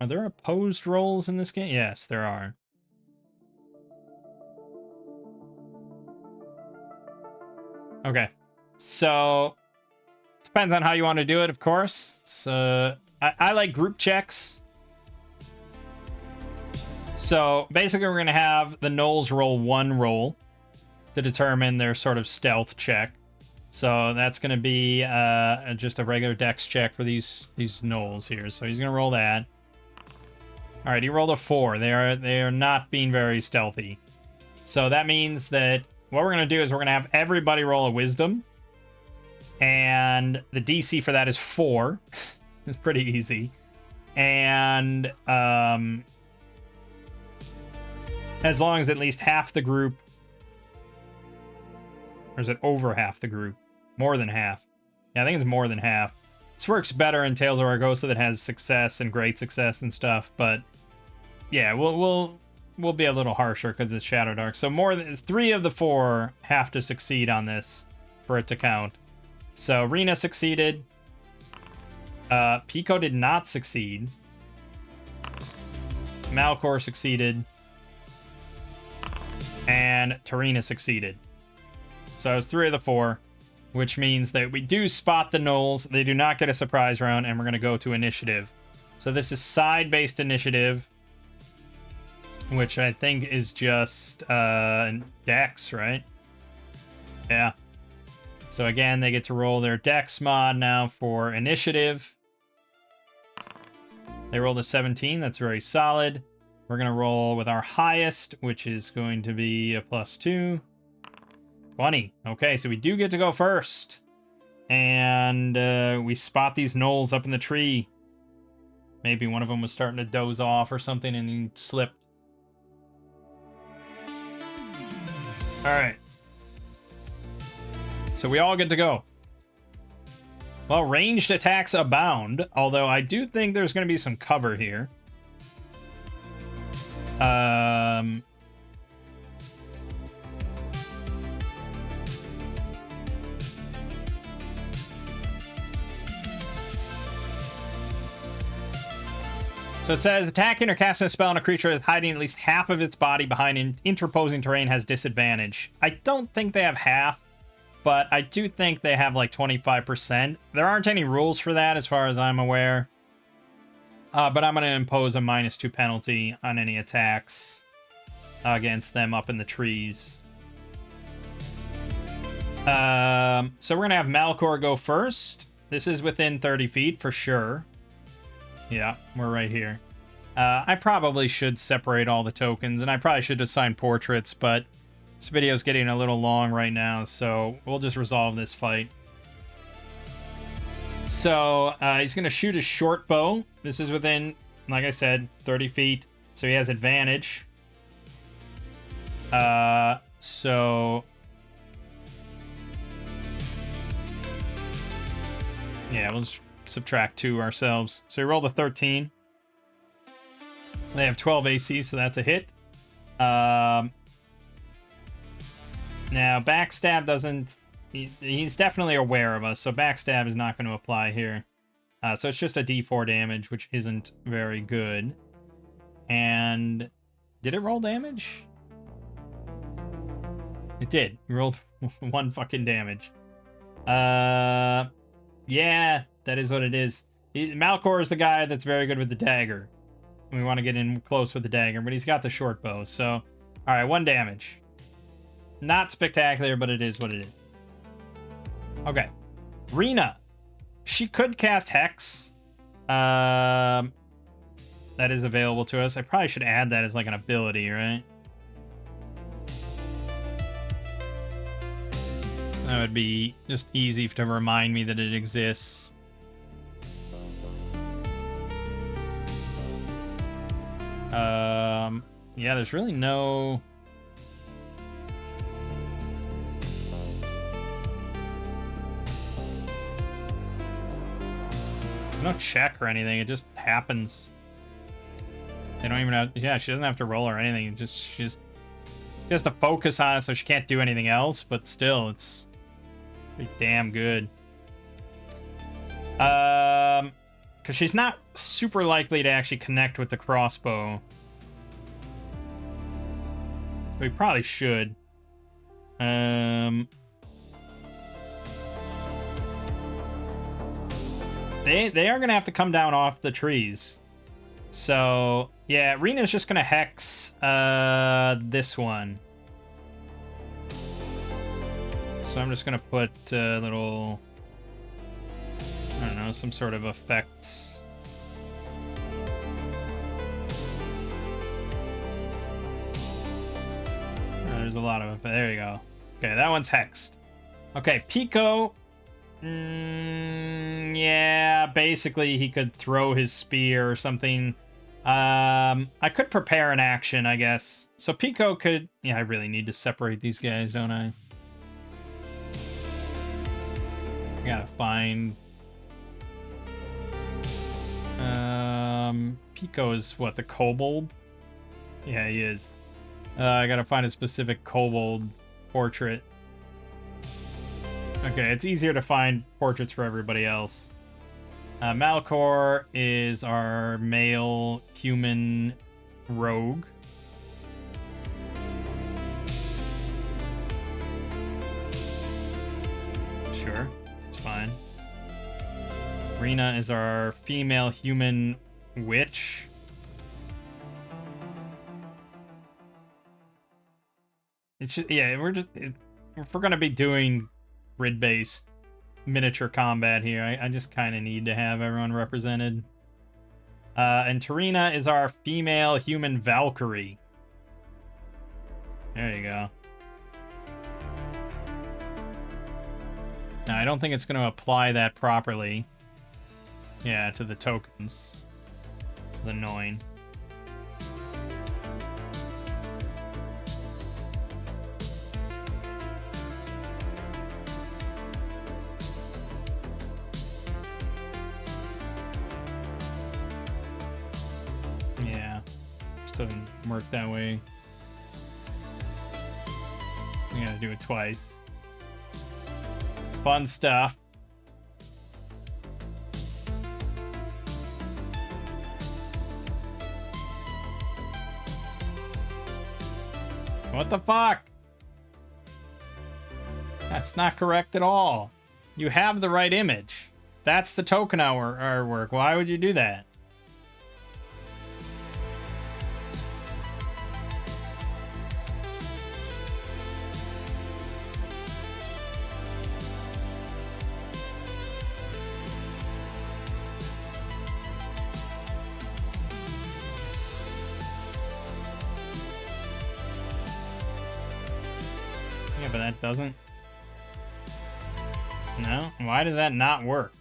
Are there opposed rolls in this game? Yes, there are. Okay, so depends on how you want to do it, of course. So I like group checks. So basically, we're gonna have the gnolls roll 1 roll to determine their sort of stealth check. So that's gonna be just a regular dex check for these gnolls here. So he's gonna roll that. All right, he rolled a 4. They are not being very stealthy. So that means that what we're going to do is we're going to have everybody roll a wisdom. And the DC for that is 4. It's pretty easy. And as long as at least half the group... Or is it over half the group? More than half. Yeah, I think it's more than half. This works better in Tales of Argosa that has success and great success and stuff, but yeah, we'll will be a little harsher because it's Shadowdark. So more than 3 of the 4 have to succeed on this for it to count. So Rena succeeded. Pico did not succeed. Malcor succeeded. And Tarina succeeded. So it was 3 of the 4, which means that we do spot the gnolls. They do not get a surprise round, and we're going to go to initiative. So this is side-based initiative, which I think is just Dex, right? Yeah. So again, they get to roll their Dex mod now for initiative. They rolled a 17. That's very solid. We're going to roll with our highest, which is going to be a +2. 20. Okay, so we do get to go first. And we spot these gnolls up in the tree. Maybe one of them was starting to doze off or something and he slipped. Alright. So we all get to go. Well, ranged attacks abound, although I do think there's going to be some cover here. So it says, attacking or casting a spell on a creature that's hiding at least half of its body behind interposing terrain has disadvantage. I don't think they have half, but I do think they have like 25%. There aren't any rules for that as far as I'm aware. But I'm going to impose a -2 penalty on any attacks against them up in the trees. So we're going to have Malcor go first. This is within 30 feet for sure. Yeah, we're right here. I probably should separate all the tokens, and I probably should assign portraits, but this video's getting a little long right now, so we'll just resolve this fight. So, he's going to shoot his short bow. This is within, like I said, 30 feet, so he has advantage. So... yeah, we'll just subtract 2 ourselves. So we rolled a 13. They have 12 AC, so that's a hit. Now, Backstab doesn't... he's definitely aware of us, so Backstab is not going to apply here. So it's just a D4 damage, which isn't very good. And... did it roll damage? It did. It rolled 1 fucking damage. Yeah, that is what it is. Malcor is the guy that's very good with the dagger. We want to get in close with the dagger, but he's got the short bow, so... alright, 1 damage. Not spectacular, but it is what it is. Okay. Rena. She could cast Hex. That is available to us. I probably should add that as like an ability, right? That would be just easy to remind me that it exists. Yeah, there's really no... no check or anything. It just happens. They don't even have... yeah, she doesn't have to roll or anything. She has to focus on it, so she can't do anything else. But still, it's pretty damn good. Because she's not super likely to actually connect with the crossbow. We probably should. They are gonna have to come down off the trees. So yeah, Rena's just gonna hex this one. So I'm just gonna put a little, I don't know, some sort of effect. There's a lot of it, but there you go. Okay, that one's hexed. Okay, Pico. Yeah, basically he could throw his spear or something. I could prepare an action, I guess. So Pico could... yeah, I really need to separate these guys, don't I? I gotta find... Pico is what, the kobold? Yeah, he is. I gotta find a specific kobold portrait. Okay, it's easier to find portraits for everybody else. Malcor is our male human rogue. Sure, it's fine. Rena is our female human witch. It's just, yeah, if we're gonna be doing grid-based miniature combat here, I just kind of need to have everyone represented. And Tarina is our female human Valkyrie. There you go. Now, I don't think it's going to apply that properly. Yeah, to the tokens. It's annoying. Yeah, just doesn't work that way. We gotta do it twice. Fun stuff. What the fuck? That's not correct at all. You have the right image. That's the token artwork. Why would you do that? Yeah, but that doesn't. No? Why does that not work?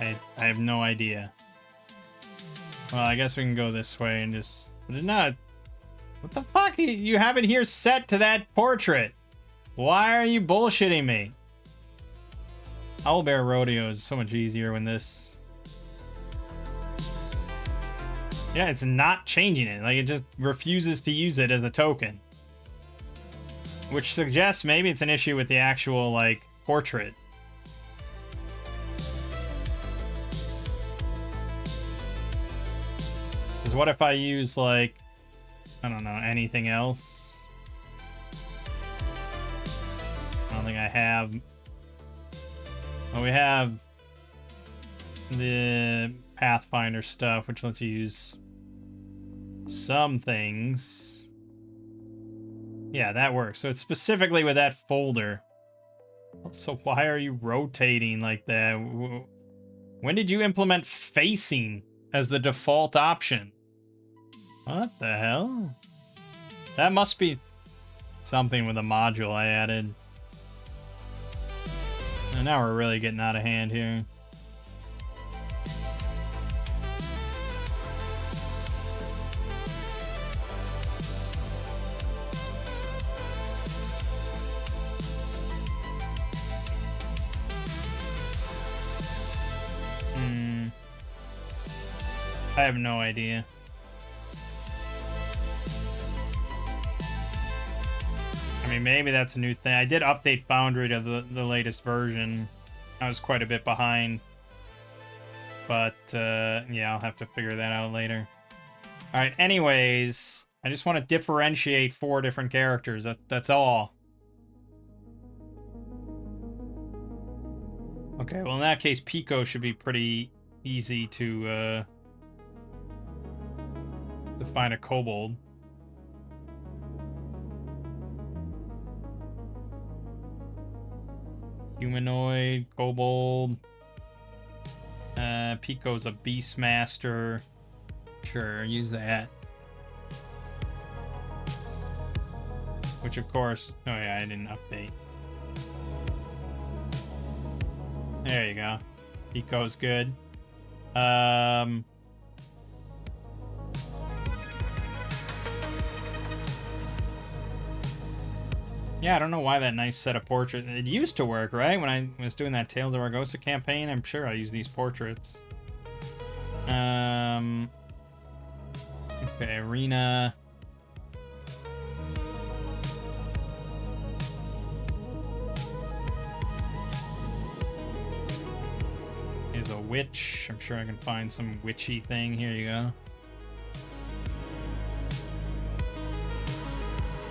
I have no idea. Well, I guess we can go this way and just... But it not... What the fuck? You have it here set to that portrait. Why are you bullshitting me? Owlbear Rodeo is so much easier when this... Yeah, it's not changing it. Like, it just refuses to use it as a token. Which suggests maybe it's an issue with the actual, like, portrait. Because what if I use, like, I don't know, anything else? I don't think I have... Well, we have the Pathfinder stuff, which lets you use some things. Yeah, that works. So it's specifically with that folder. So why are you rotating like that? When did you implement facing as the default option? What the hell? That must be something with a module I added. And now we're really getting out of hand here. I have no idea. I mean, maybe that's a new thing. I did update Foundry to the latest version. I was quite a bit behind. But, yeah, I'll have to figure that out later. Alright, anyways, I just want to differentiate 4 different characters. That's all. Okay, well, in that case, Pico should be pretty easy to find a kobold. Humanoid, kobold. Pico's a beastmaster. Sure, use that. Which, of course... Oh, yeah, I didn't update. There you go. Pico's good. Yeah, I don't know why that nice set of portraits. It used to work, right? When I was doing that Tales of Argosa campaign, I'm sure I used these portraits. Okay, arena. Is a witch. I'm sure I can find some witchy thing. Here you go.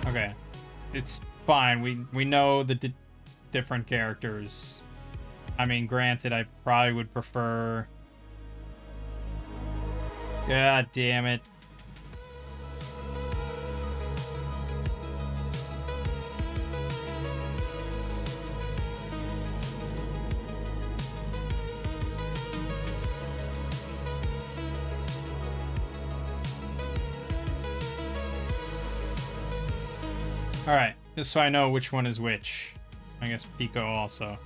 Okay. It's fine. We know the different characters. I mean, granted, I probably would prefer... God damn it. Alright, just so I know which one is which. I guess Pico also.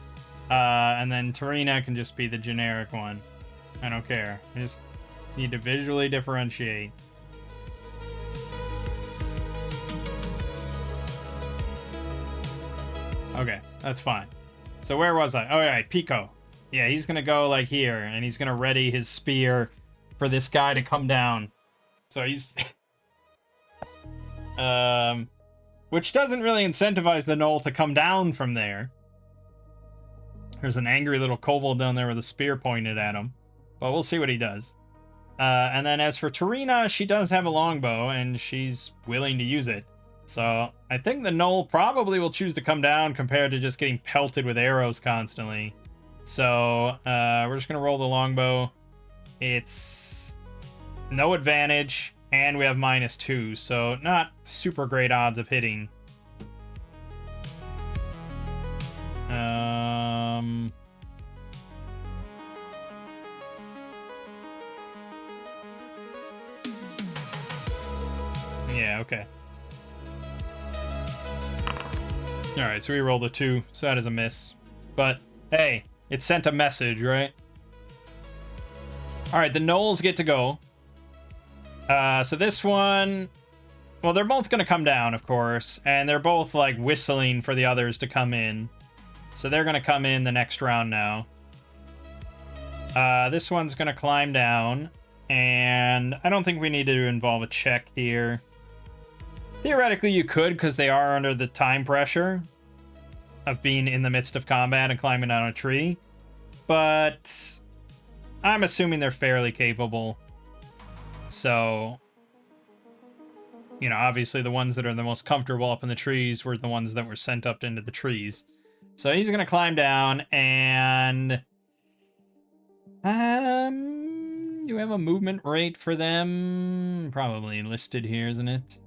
And then Tarina can just be the generic one. I don't care. I just need to visually differentiate. Okay, that's fine. So where was I? Oh, right, Pico. Yeah, he's gonna go like here, and he's gonna ready his spear for this guy to come down. So he's... Which doesn't really incentivize the Gnoll to come down from there. There's an angry little kobold down there with a spear pointed at him. But we'll see what he does. And then as for Tarina, she does have a longbow, and she's willing to use it. So I think the Gnoll probably will choose to come down compared to just getting pelted with arrows constantly. So we're just going to roll the longbow. It's no advantage. And we have -2, so not super great odds of hitting. Yeah, okay. Alright, so we rolled a 2, so that is a miss. But, hey, it sent a message, right? Alright, the Gnolls get to go. So this one, well, they're both going to come down, of course, and they're both, like, whistling for the others to come in. So they're going to come in the next round now. This one's going to climb down, and I don't think we need to involve a check here. Theoretically, you could, because they are under the time pressure of being in the midst of combat and climbing down a tree. But I'm assuming they're fairly capable. So, you know, obviously the ones that are the most comfortable up in the trees were the ones that were sent up into the trees. So he's going to climb down, and you have a movement rate for them? Probably listed here, isn't it?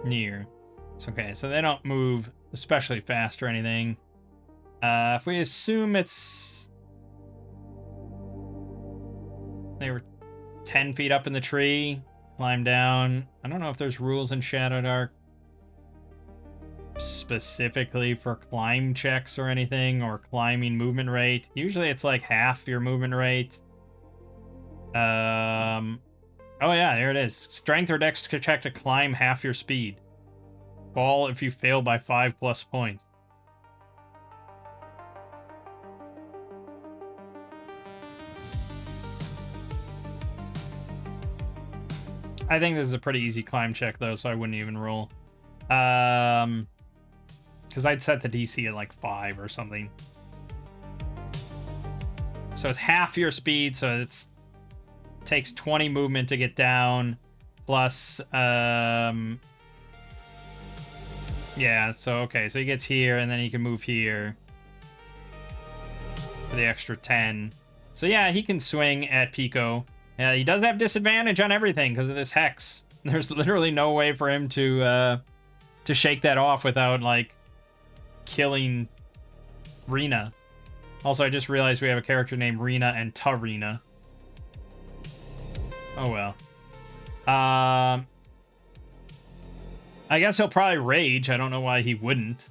Near. It's okay, so they don't move especially fast or anything. If we assume it's... They were 10 feet up in the tree, climb down. I don't know if there's rules in Shadowdark specifically for climb checks or anything, or climbing movement rate. Usually it's like half your movement rate. Oh yeah, there it is. Strength or dex check to climb half your speed. Fall if you fail by 5+ points. I think this is a pretty easy climb check, though, so I wouldn't even roll. Because I'd set the DC at, like, 5 or something. So it's half your speed, so it takes 20 movement to get down, plus, yeah, so, okay, so he gets here, and then he can move here for the extra 10. So, yeah, he can swing at Pico. He does have disadvantage on everything because of this hex. There's literally no way for him to shake that off without, like, killing Rena. Also, I just realized we have a character named Rena and Tarina. Oh, well. I guess he'll probably rage. I don't know why he wouldn't.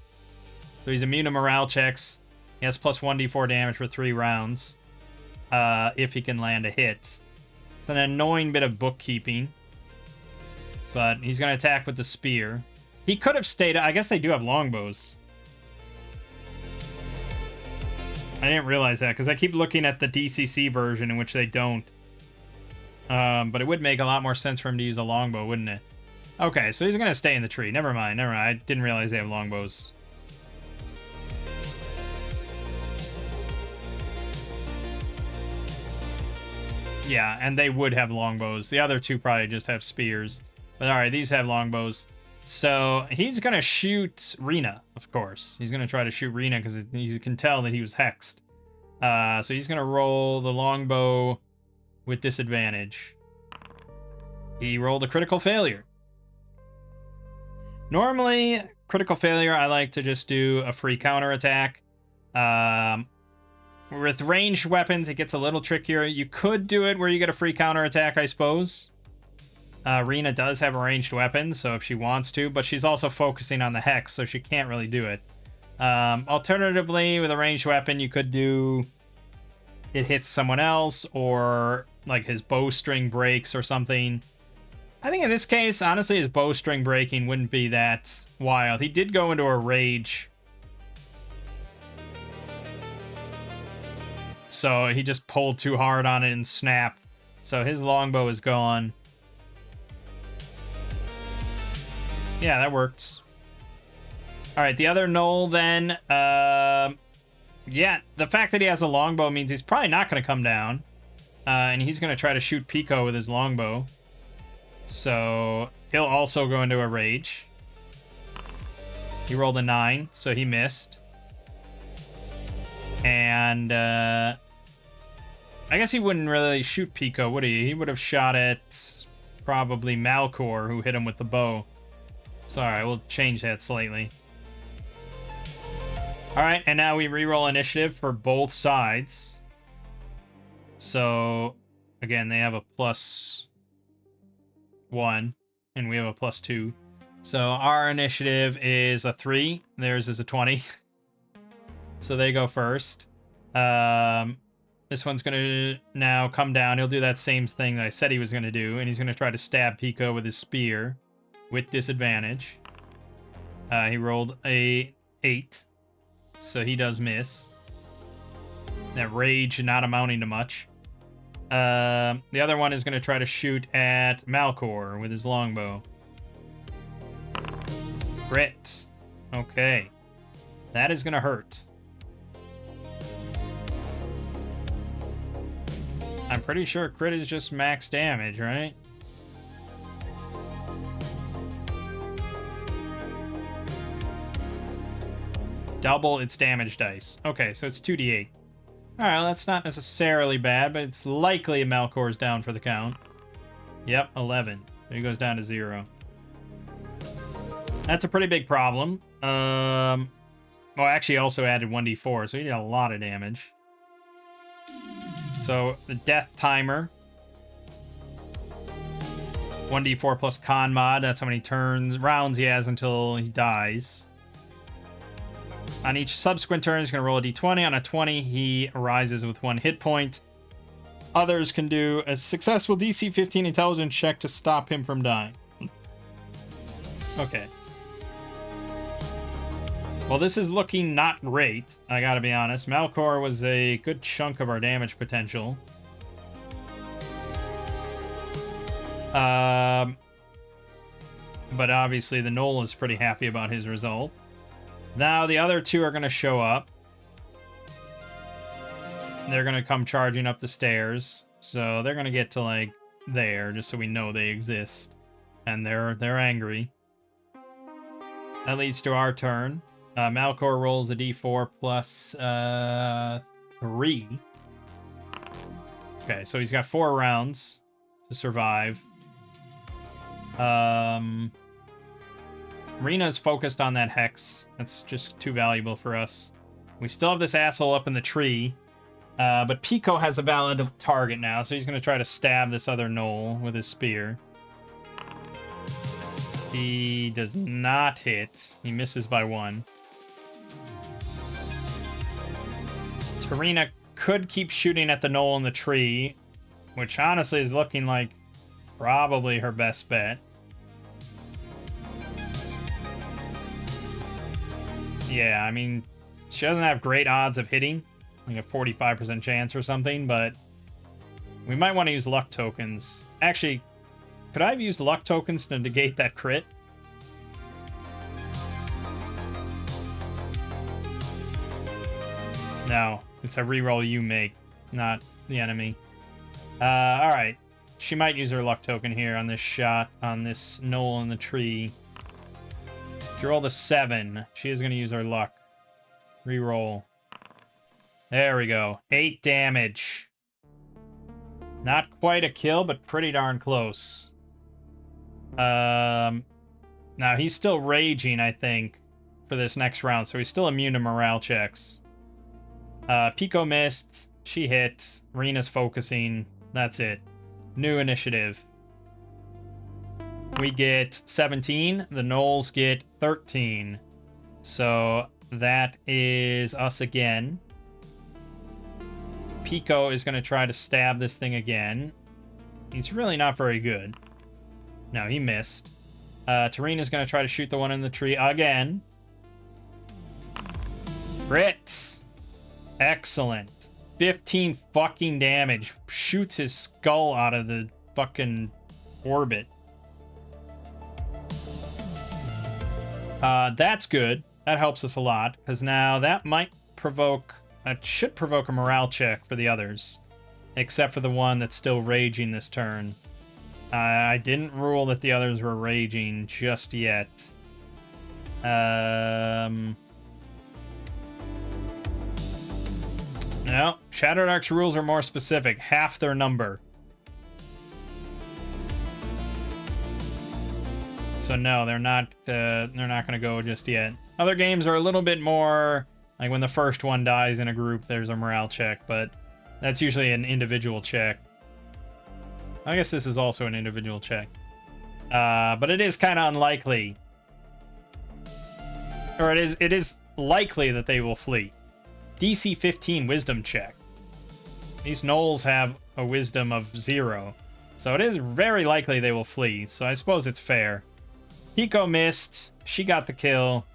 So he's immune to morale checks. He has plus 1d4 damage for 3 rounds. If he can land a hit. An annoying bit of bookkeeping. But he's going to attack with the spear. He could have stayed... I guess they do have longbows. I didn't realize that, because I keep looking at the DCC version, in which they don't. But it would make a lot more sense for him to use a longbow, wouldn't it? Okay, so he's going to stay in the tree. Never mind. I didn't realize they have longbows. Yeah, and they would have longbows. The other two probably just have spears. But alright, these have longbows. So he's going to shoot Rena, of course. He's going to try to shoot Rena because you can tell that he was hexed. So he's going to roll the longbow with disadvantage. He rolled a critical failure. Normally, critical failure, I like to just do a free counterattack. With ranged weapons, it gets a little trickier. You could do it where you get a free counterattack, I suppose. Rena does have a ranged weapon, so if she wants to, but she's also focusing on the hex, so she can't really do it. Alternatively, with a ranged weapon, you could do... It hits someone else, or like his bowstring breaks or something. I think in this case, honestly, his bowstring breaking wouldn't be that wild. He did go into a rage. So he just pulled too hard on it and snapped. So his longbow is gone. Yeah, that works. Alright, the other Knoll then. Yeah, the fact that he has a longbow means he's probably not going to come down. And he's going to try to shoot Pico with his longbow. So he'll also go into a rage. He rolled a 9, so he missed. And I guess he wouldn't really shoot Pico, would he? He would have shot at probably Malcor, who hit him with the bow. So alright, we'll change that slightly. Alright, and now we reroll initiative for both sides. So, again, they have a +1, and we have a +2. So our initiative is a 3. Theirs is a 20. So they go first. This one's going to now come down. He'll do that same thing that I said he was going to do, and he's going to try to stab Pico with his spear with disadvantage. He rolled a 8, so he does miss. That rage not amounting to much. The other one is going to try to shoot at Malcor with his longbow. Crit. Okay. That is going to hurt. I'm pretty sure crit is just max damage, right? Double its damage dice. Okay, so it's 2d8. Alright, well, that's not necessarily bad, but it's likely Malcor's down for the count. Yep, 11. So he goes down to 0. That's a pretty big problem. Well, actually also added 1d4, so he did a lot of damage. So, the death timer. 1d4 plus con mod, that's how many rounds he has until he dies. On each subsequent turn, he's going to roll a d20. On a 20, he rises with 1 hit point. Others can do a successful DC 15 intelligence check to stop him from dying. Okay. Well, this is looking not great, I gotta be honest. Malcor was a good chunk of our damage potential. But obviously the Knoll is pretty happy about his result. Now the other two are going to show up. They're going to come charging up the stairs. So they're going to get to, like, there, just so we know they exist. And they're angry. That leads to our turn. Malcor rolls a d4 plus 3. Okay, so he's got 4 rounds to survive. Rena's focused on that hex. That's just too valuable for us. We still have this asshole up in the tree. But Pico has a valid target now, so he's going to try to stab this other Knoll with his spear. He does not hit. He misses by 1. Tarina could keep shooting at the Knoll in the tree, which honestly is looking like probably her best bet. Yeah, I mean, she doesn't have great odds of hitting, like a 45% chance or something, but we might want to use luck tokens. Actually, could I have used luck tokens to negate that crit? No, it's a reroll you make, not the enemy. Alright. She might use her luck token here on this shot, on this knoll in the tree. If you roll the 7, she is going to use her luck. Reroll. There we go. 8 damage. Not quite a kill, but pretty darn close. Now he's still raging, I think, for this next round, so he's still immune to morale checks. Pico missed. She hit. Rena's focusing. That's it. New initiative. We get 17. The Gnolls get 13. So that is us again. Pico is going to try to stab this thing again. He's really not very good. No, he missed. Tarina's going to try to shoot the one in the tree again. Crit. Excellent. 15 fucking damage. Shoots his skull out of the fucking orbit. That's good. That helps us a lot, because now that might provoke... That should provoke a morale check for the others. Except for the one that's still raging this turn. I didn't rule that the others were raging just yet. No, Shadowdark's rules are more specific. Half their number. So no, they're not going to go just yet. Other games are a little bit more like when the first one dies in a group, there's a morale check, but that's usually an individual check. I guess this is also an individual check. But it is kind of unlikely. Or it is likely that they will flee. DC 15 wisdom check. These gnolls have a wisdom of 0. So it is very likely they will flee. So I suppose it's fair. Pico missed. She got the kill.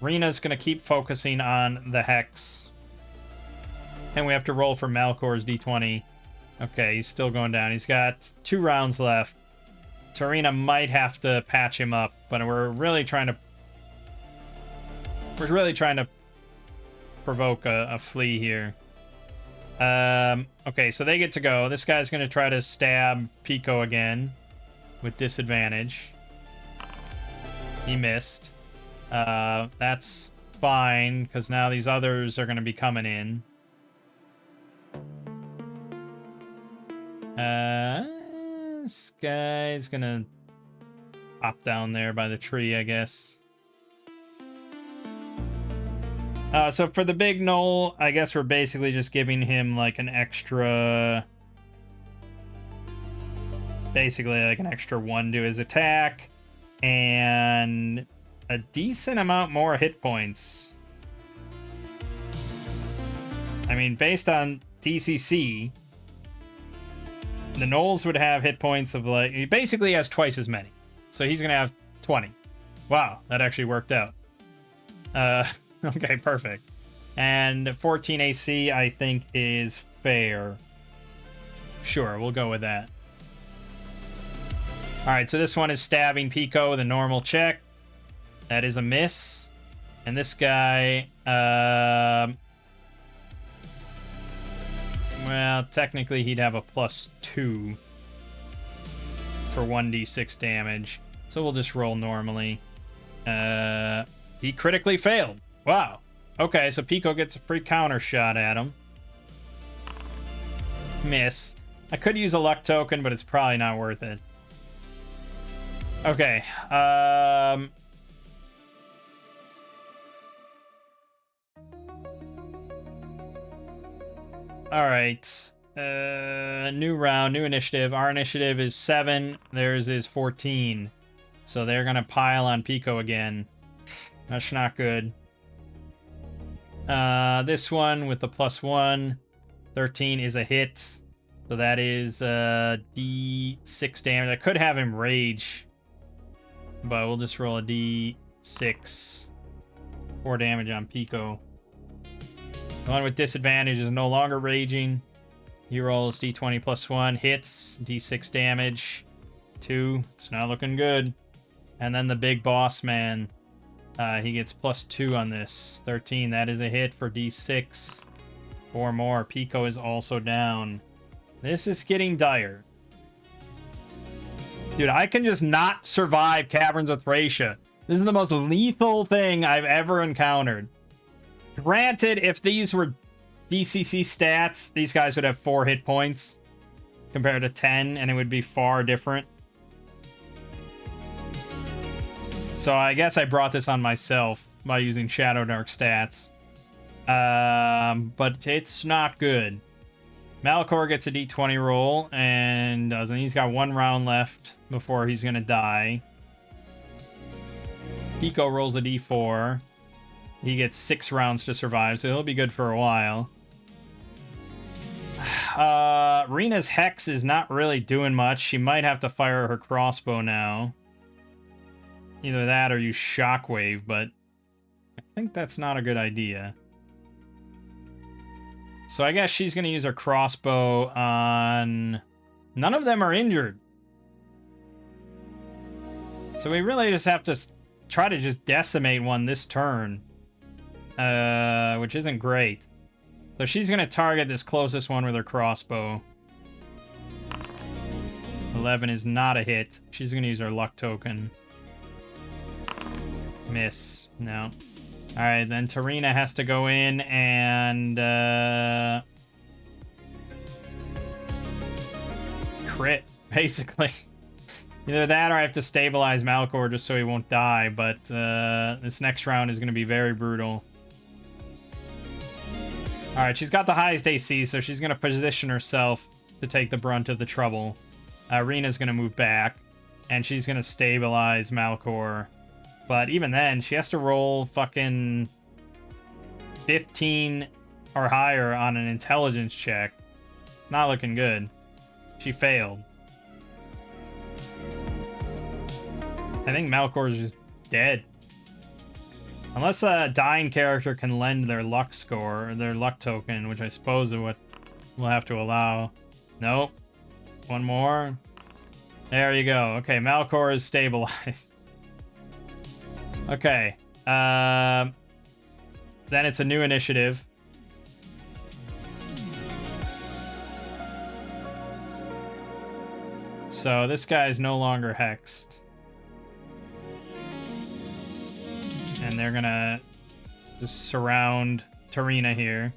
Rena's going to keep focusing on the Hex. And we have to roll for Malcor's D20. Okay, he's still going down. He's got 2 rounds left. Tarina might have to patch him up, but we're really trying to provoke a flee here. Okay, so they get to go. This guy's going to try to stab Pico again with disadvantage. He missed. That's fine, because now these others are going to be coming in. This guy's going to hop down there by the tree, I guess. So for the big gnoll, I guess we're basically just giving him like an extra... Basically like an extra 1 to his attack. And a decent amount more hit points. I mean, based on DCC, the gnolls would have hit points of like... He basically has twice as many. So he's going to have 20. Wow, that actually worked out. Okay, perfect. And 14 AC, I think, is fair. Sure, we'll go with that. Alright, so this one is stabbing Pico with a normal check. That is a miss. And this guy, well, technically he'd have a +2 for 1d6 damage. So we'll just roll normally. He critically failed. Wow. Okay, so Pico gets a free counter shot at him. Miss. I could use a luck token, but it's probably not worth it. Okay. Alright. New round, new initiative. Our initiative is 7. Theirs is 14. So they're going to pile on Pico again. That's not good. This one with the +1. 13 is a hit. So that is D6 damage. I could have him rage. But we'll just roll a D6. 4 damage on Pico. The one with disadvantage is no longer raging. He rolls d20 plus 1, hits, d6 damage. 2, it's not looking good. And then the big boss man, he gets plus 2 on this. 13, that is a hit for d6. 4 more. Pico is also down. This is getting dire. Dude, I can just not survive Caverns of Thracia. This is the most lethal thing I've ever encountered. Granted, if these were DCC stats, these guys would have 4 hit points compared to 10, and it would be far different. So I guess I brought this on myself by using Shadowdark stats. But it's not good. Malcor gets a d20 roll and doesn't. He's got 1 round left before he's gonna die. Pico rolls a d4. He gets 6 rounds to survive, so he'll be good for a while. Rena's Hex is not really doing much. She might have to fire her crossbow now. Either that or use Shockwave, but I think that's not a good idea. So I guess she's going to use her crossbow on... None of them are injured. So we really just have to try to just decimate one this turn. Which isn't great. So she's going to target this closest one with her crossbow. 11 is not a hit. She's going to use her luck token. Miss. No. Alright, then Tarina has to go in and... crit, basically. Either that or I have to stabilize Malcor just so he won't die, but this next round is going to be very brutal. Alright, she's got the highest AC, so she's going to position herself to take the brunt of the trouble. Rena's going to move back, and she's going to stabilize Malcor. But even then, she has to roll fucking 15 or higher on an intelligence check. Not looking good. She failed. I think Malcor is just dead. Unless a dying character can lend their luck score, or their luck token, which I suppose is what we'll have to allow. Nope. One more. There you go. Okay, Malcor is stabilized. Okay. Then it's a new initiative. So this guy's no longer hexed. And they're gonna just surround Tarina here.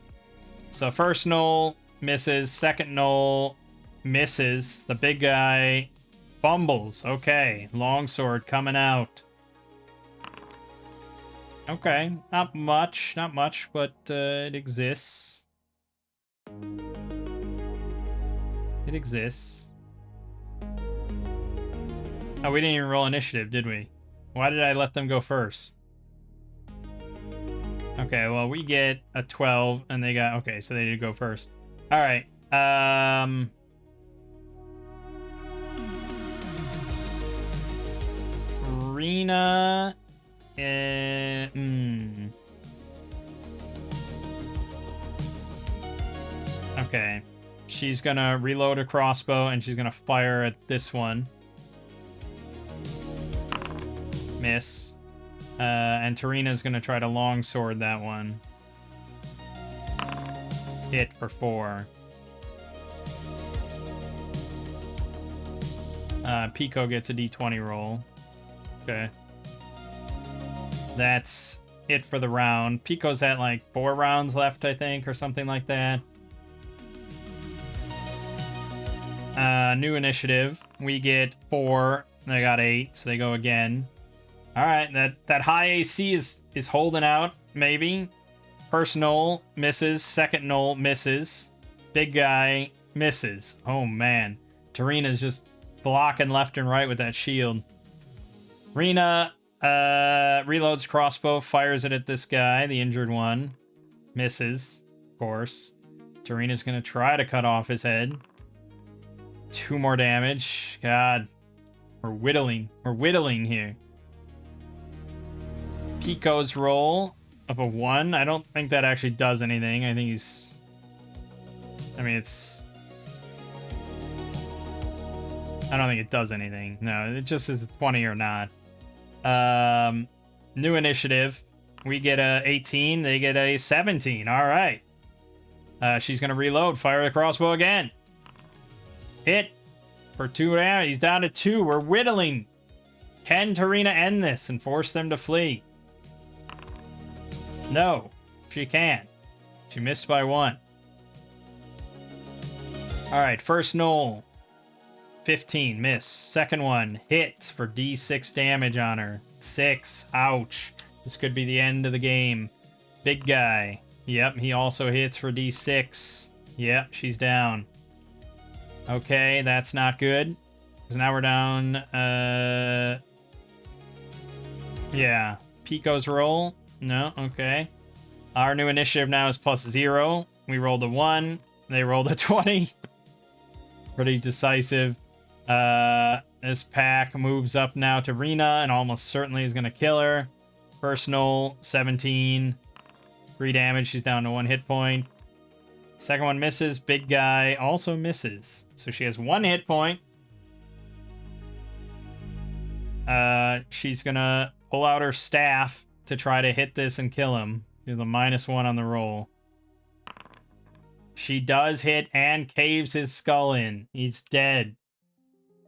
So first null misses, second null misses. The big guy fumbles. Okay, longsword coming out. Okay, not much, but it exists. It exists. Oh, we didn't even roll initiative, did we? Why did I let them go first? Okay, well, we get a 12, and they got... Okay, so they did go first. Alright, Rena... Okay. She's gonna reload a crossbow, and she's gonna fire at this one. Miss. And Tarina's gonna try to longsword that one. Hit for 4. Pico gets a d20 roll. Okay. That's it for the round. Pico's at like 4 rounds left, I think, or something like that. New initiative. We get 4. They got 8, so they go again. Alright, that high AC is holding out, maybe. First null misses, second null misses. Big guy misses. Oh man. Tarina's just blocking left and right with that shield. Rena reloads crossbow, fires it at this guy, the injured one. Misses, of course. Tarina's gonna try to cut off his head. 2 more damage. God. We're whittling. We're whittling here. Pico's roll. of a 1. I don't think that actually does anything. I think he's... I mean, it's... I don't think it does anything. No, it just is 20 or not. New initiative. We get a 18. They get a 17. All right. She's going to reload. Fire the crossbow again. Hit for 2 damage. He's down to 2. We're whittling. Can Thracia end this and force them to flee? No, she can't. She missed by 1. All right, first knoll. 15, miss. Second one, hit for D6 damage on her. 6, ouch. This could be the end of the game. Big guy. Yep, he also hits for D6. Yep, she's down. Okay, that's not good. Because now we're down, yeah. Pico's roll. No, okay. Our new initiative now is +0. We rolled a 1. They rolled a 20. Pretty decisive. This pack moves up now to Rena and almost certainly is going to kill her. First knoll, 17. 3 damage. She's down to 1 hit point. Second one misses. Big guy also misses. So she has 1 hit point. She's going to pull out her staff to try to hit this and kill him. She's a -1 on the roll. She does hit and caves his skull in. He's dead.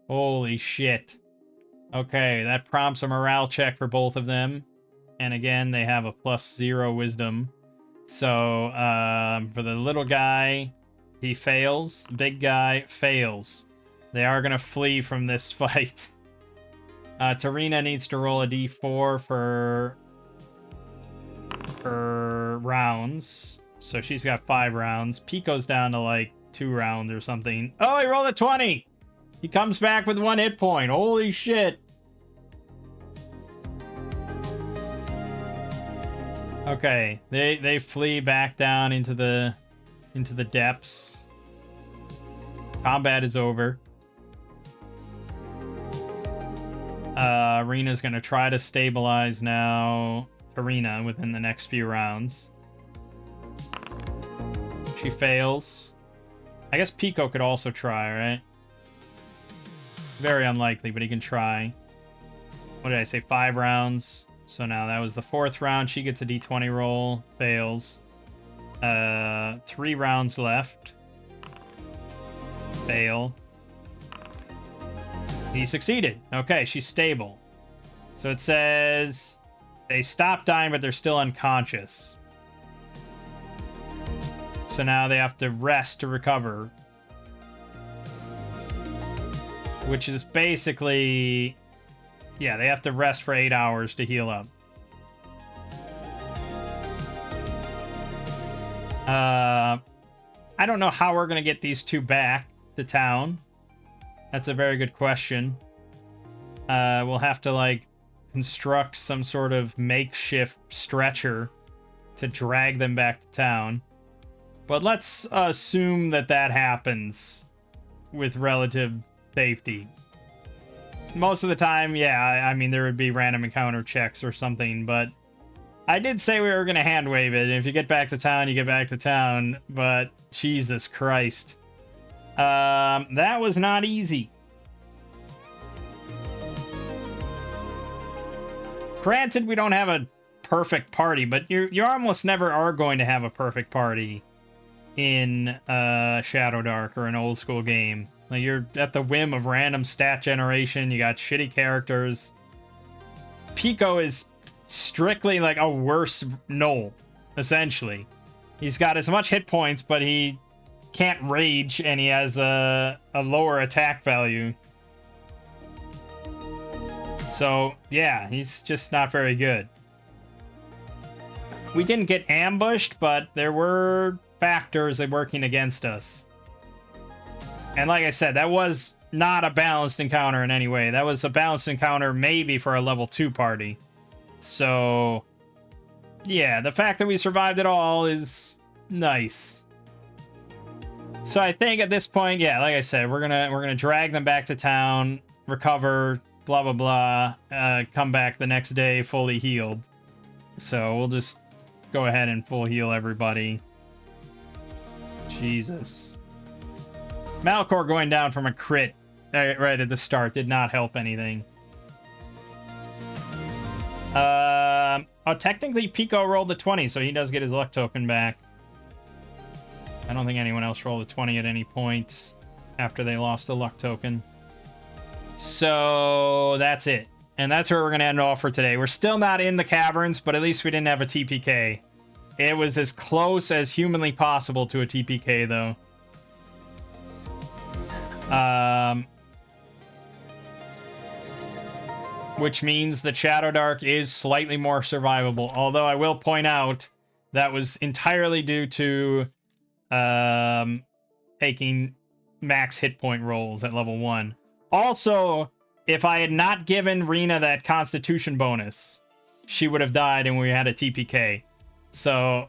Holy shit. Okay, that prompts a morale check for both of them. And again, they have a +0 wisdom. So, for the little guy, he fails. The big guy fails. They are going to flee from this fight. Thracia needs to roll a d4 for her rounds. So she's got 5 rounds. Pico's down to like 2 rounds or something. Oh, he rolled a 20! He comes back with 1 hit point. Holy shit. Okay, they flee back down into the depths. Combat is over. Rena's gonna try to stabilize now Thracia within the next few rounds. She fails. I guess Pico could also try, right? Very unlikely, but he can try. What did I say? 5 rounds. So now that was the 4th round. She gets a d20 roll. Fails. 3 rounds left. Fail. He succeeded. Okay, she's stable. So it says they stop dying, but they're still unconscious. So now they have to rest to recover. Which is basically... yeah, they have to rest for 8 hours to heal up. I don't know how we're going to get these 2 back to town. That's a very good question. We'll have to, like, construct some sort of makeshift stretcher to drag them back to town. But let's assume that that happens with relative safety. Most of the time, yeah, I mean, there would be random encounter checks or something, but I did say we were going to hand wave it. If you get back to town, you get back to town, but Jesus Christ. That was not easy. Granted, we don't have a perfect party, but you almost never are going to have a perfect party in Shadowdark or an old school game. Like, you're at the whim of random stat generation. You got shitty characters. Pico is strictly like a worse Knoll, essentially. He's got as much hit points, but he can't rage, and he has a lower attack value. So, yeah, he's just not very good. We didn't get ambushed, but there were factors that working against us. And like I said, that was not a balanced encounter in any way. That was a balanced encounter maybe for a level 2 party. So, yeah, the fact that we survived it all is nice. So I think at this point, yeah, like I said, we're gonna drag them back to town, recover, blah blah blah, come back the next day fully healed. So we'll just go ahead and full heal everybody. Jesus. Malcor going down from a crit right at the start did not help anything. Oh, technically Pico rolled the 20, so he does get his luck token back. I don't think anyone else rolled a 20 at any point after they lost the luck token. So that's it. And that's where we're going to end off for today. We're still not in the caverns, but at least we didn't have a TPK. It was as close as humanly possible to a TPK, though. Which means that Shadowdark is slightly more survivable. Although I will point out that was entirely due to taking max hit point rolls at level 1. Also, if I had not given Rena that Constitution bonus, she would have died and we had a TPK. So,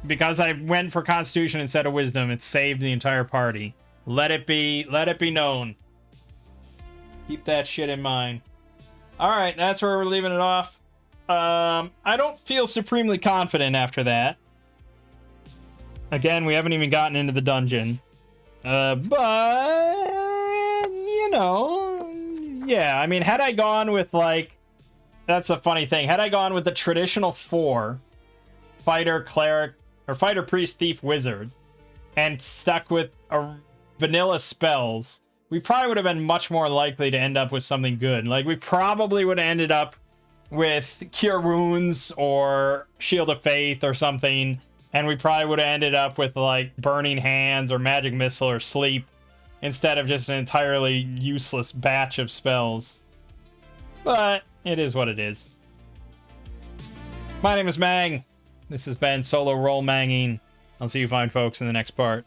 because I went for Constitution instead of Wisdom, it saved the entire party. Let it be known. Keep that shit in mind. Alright, that's where we're leaving it off. I don't feel supremely confident after that. Again, we haven't even gotten into the dungeon. But, you know, yeah, I mean, had I gone with, like, that's a funny thing. Had I gone with the traditional 4, fighter, cleric, or fighter, priest, thief, wizard, and stuck with a vanilla spells, we probably would have been much more likely to end up with something good. Like, we probably would have ended up with Cure Wounds or Shield of Faith or something, and we probably would have ended up with, like, Burning Hands or Magic Missile or Sleep instead of just an entirely useless batch of spells. But it is what it is. My name is Mang. This has been Solo Roll Manging. I'll see you fine folks in the next part.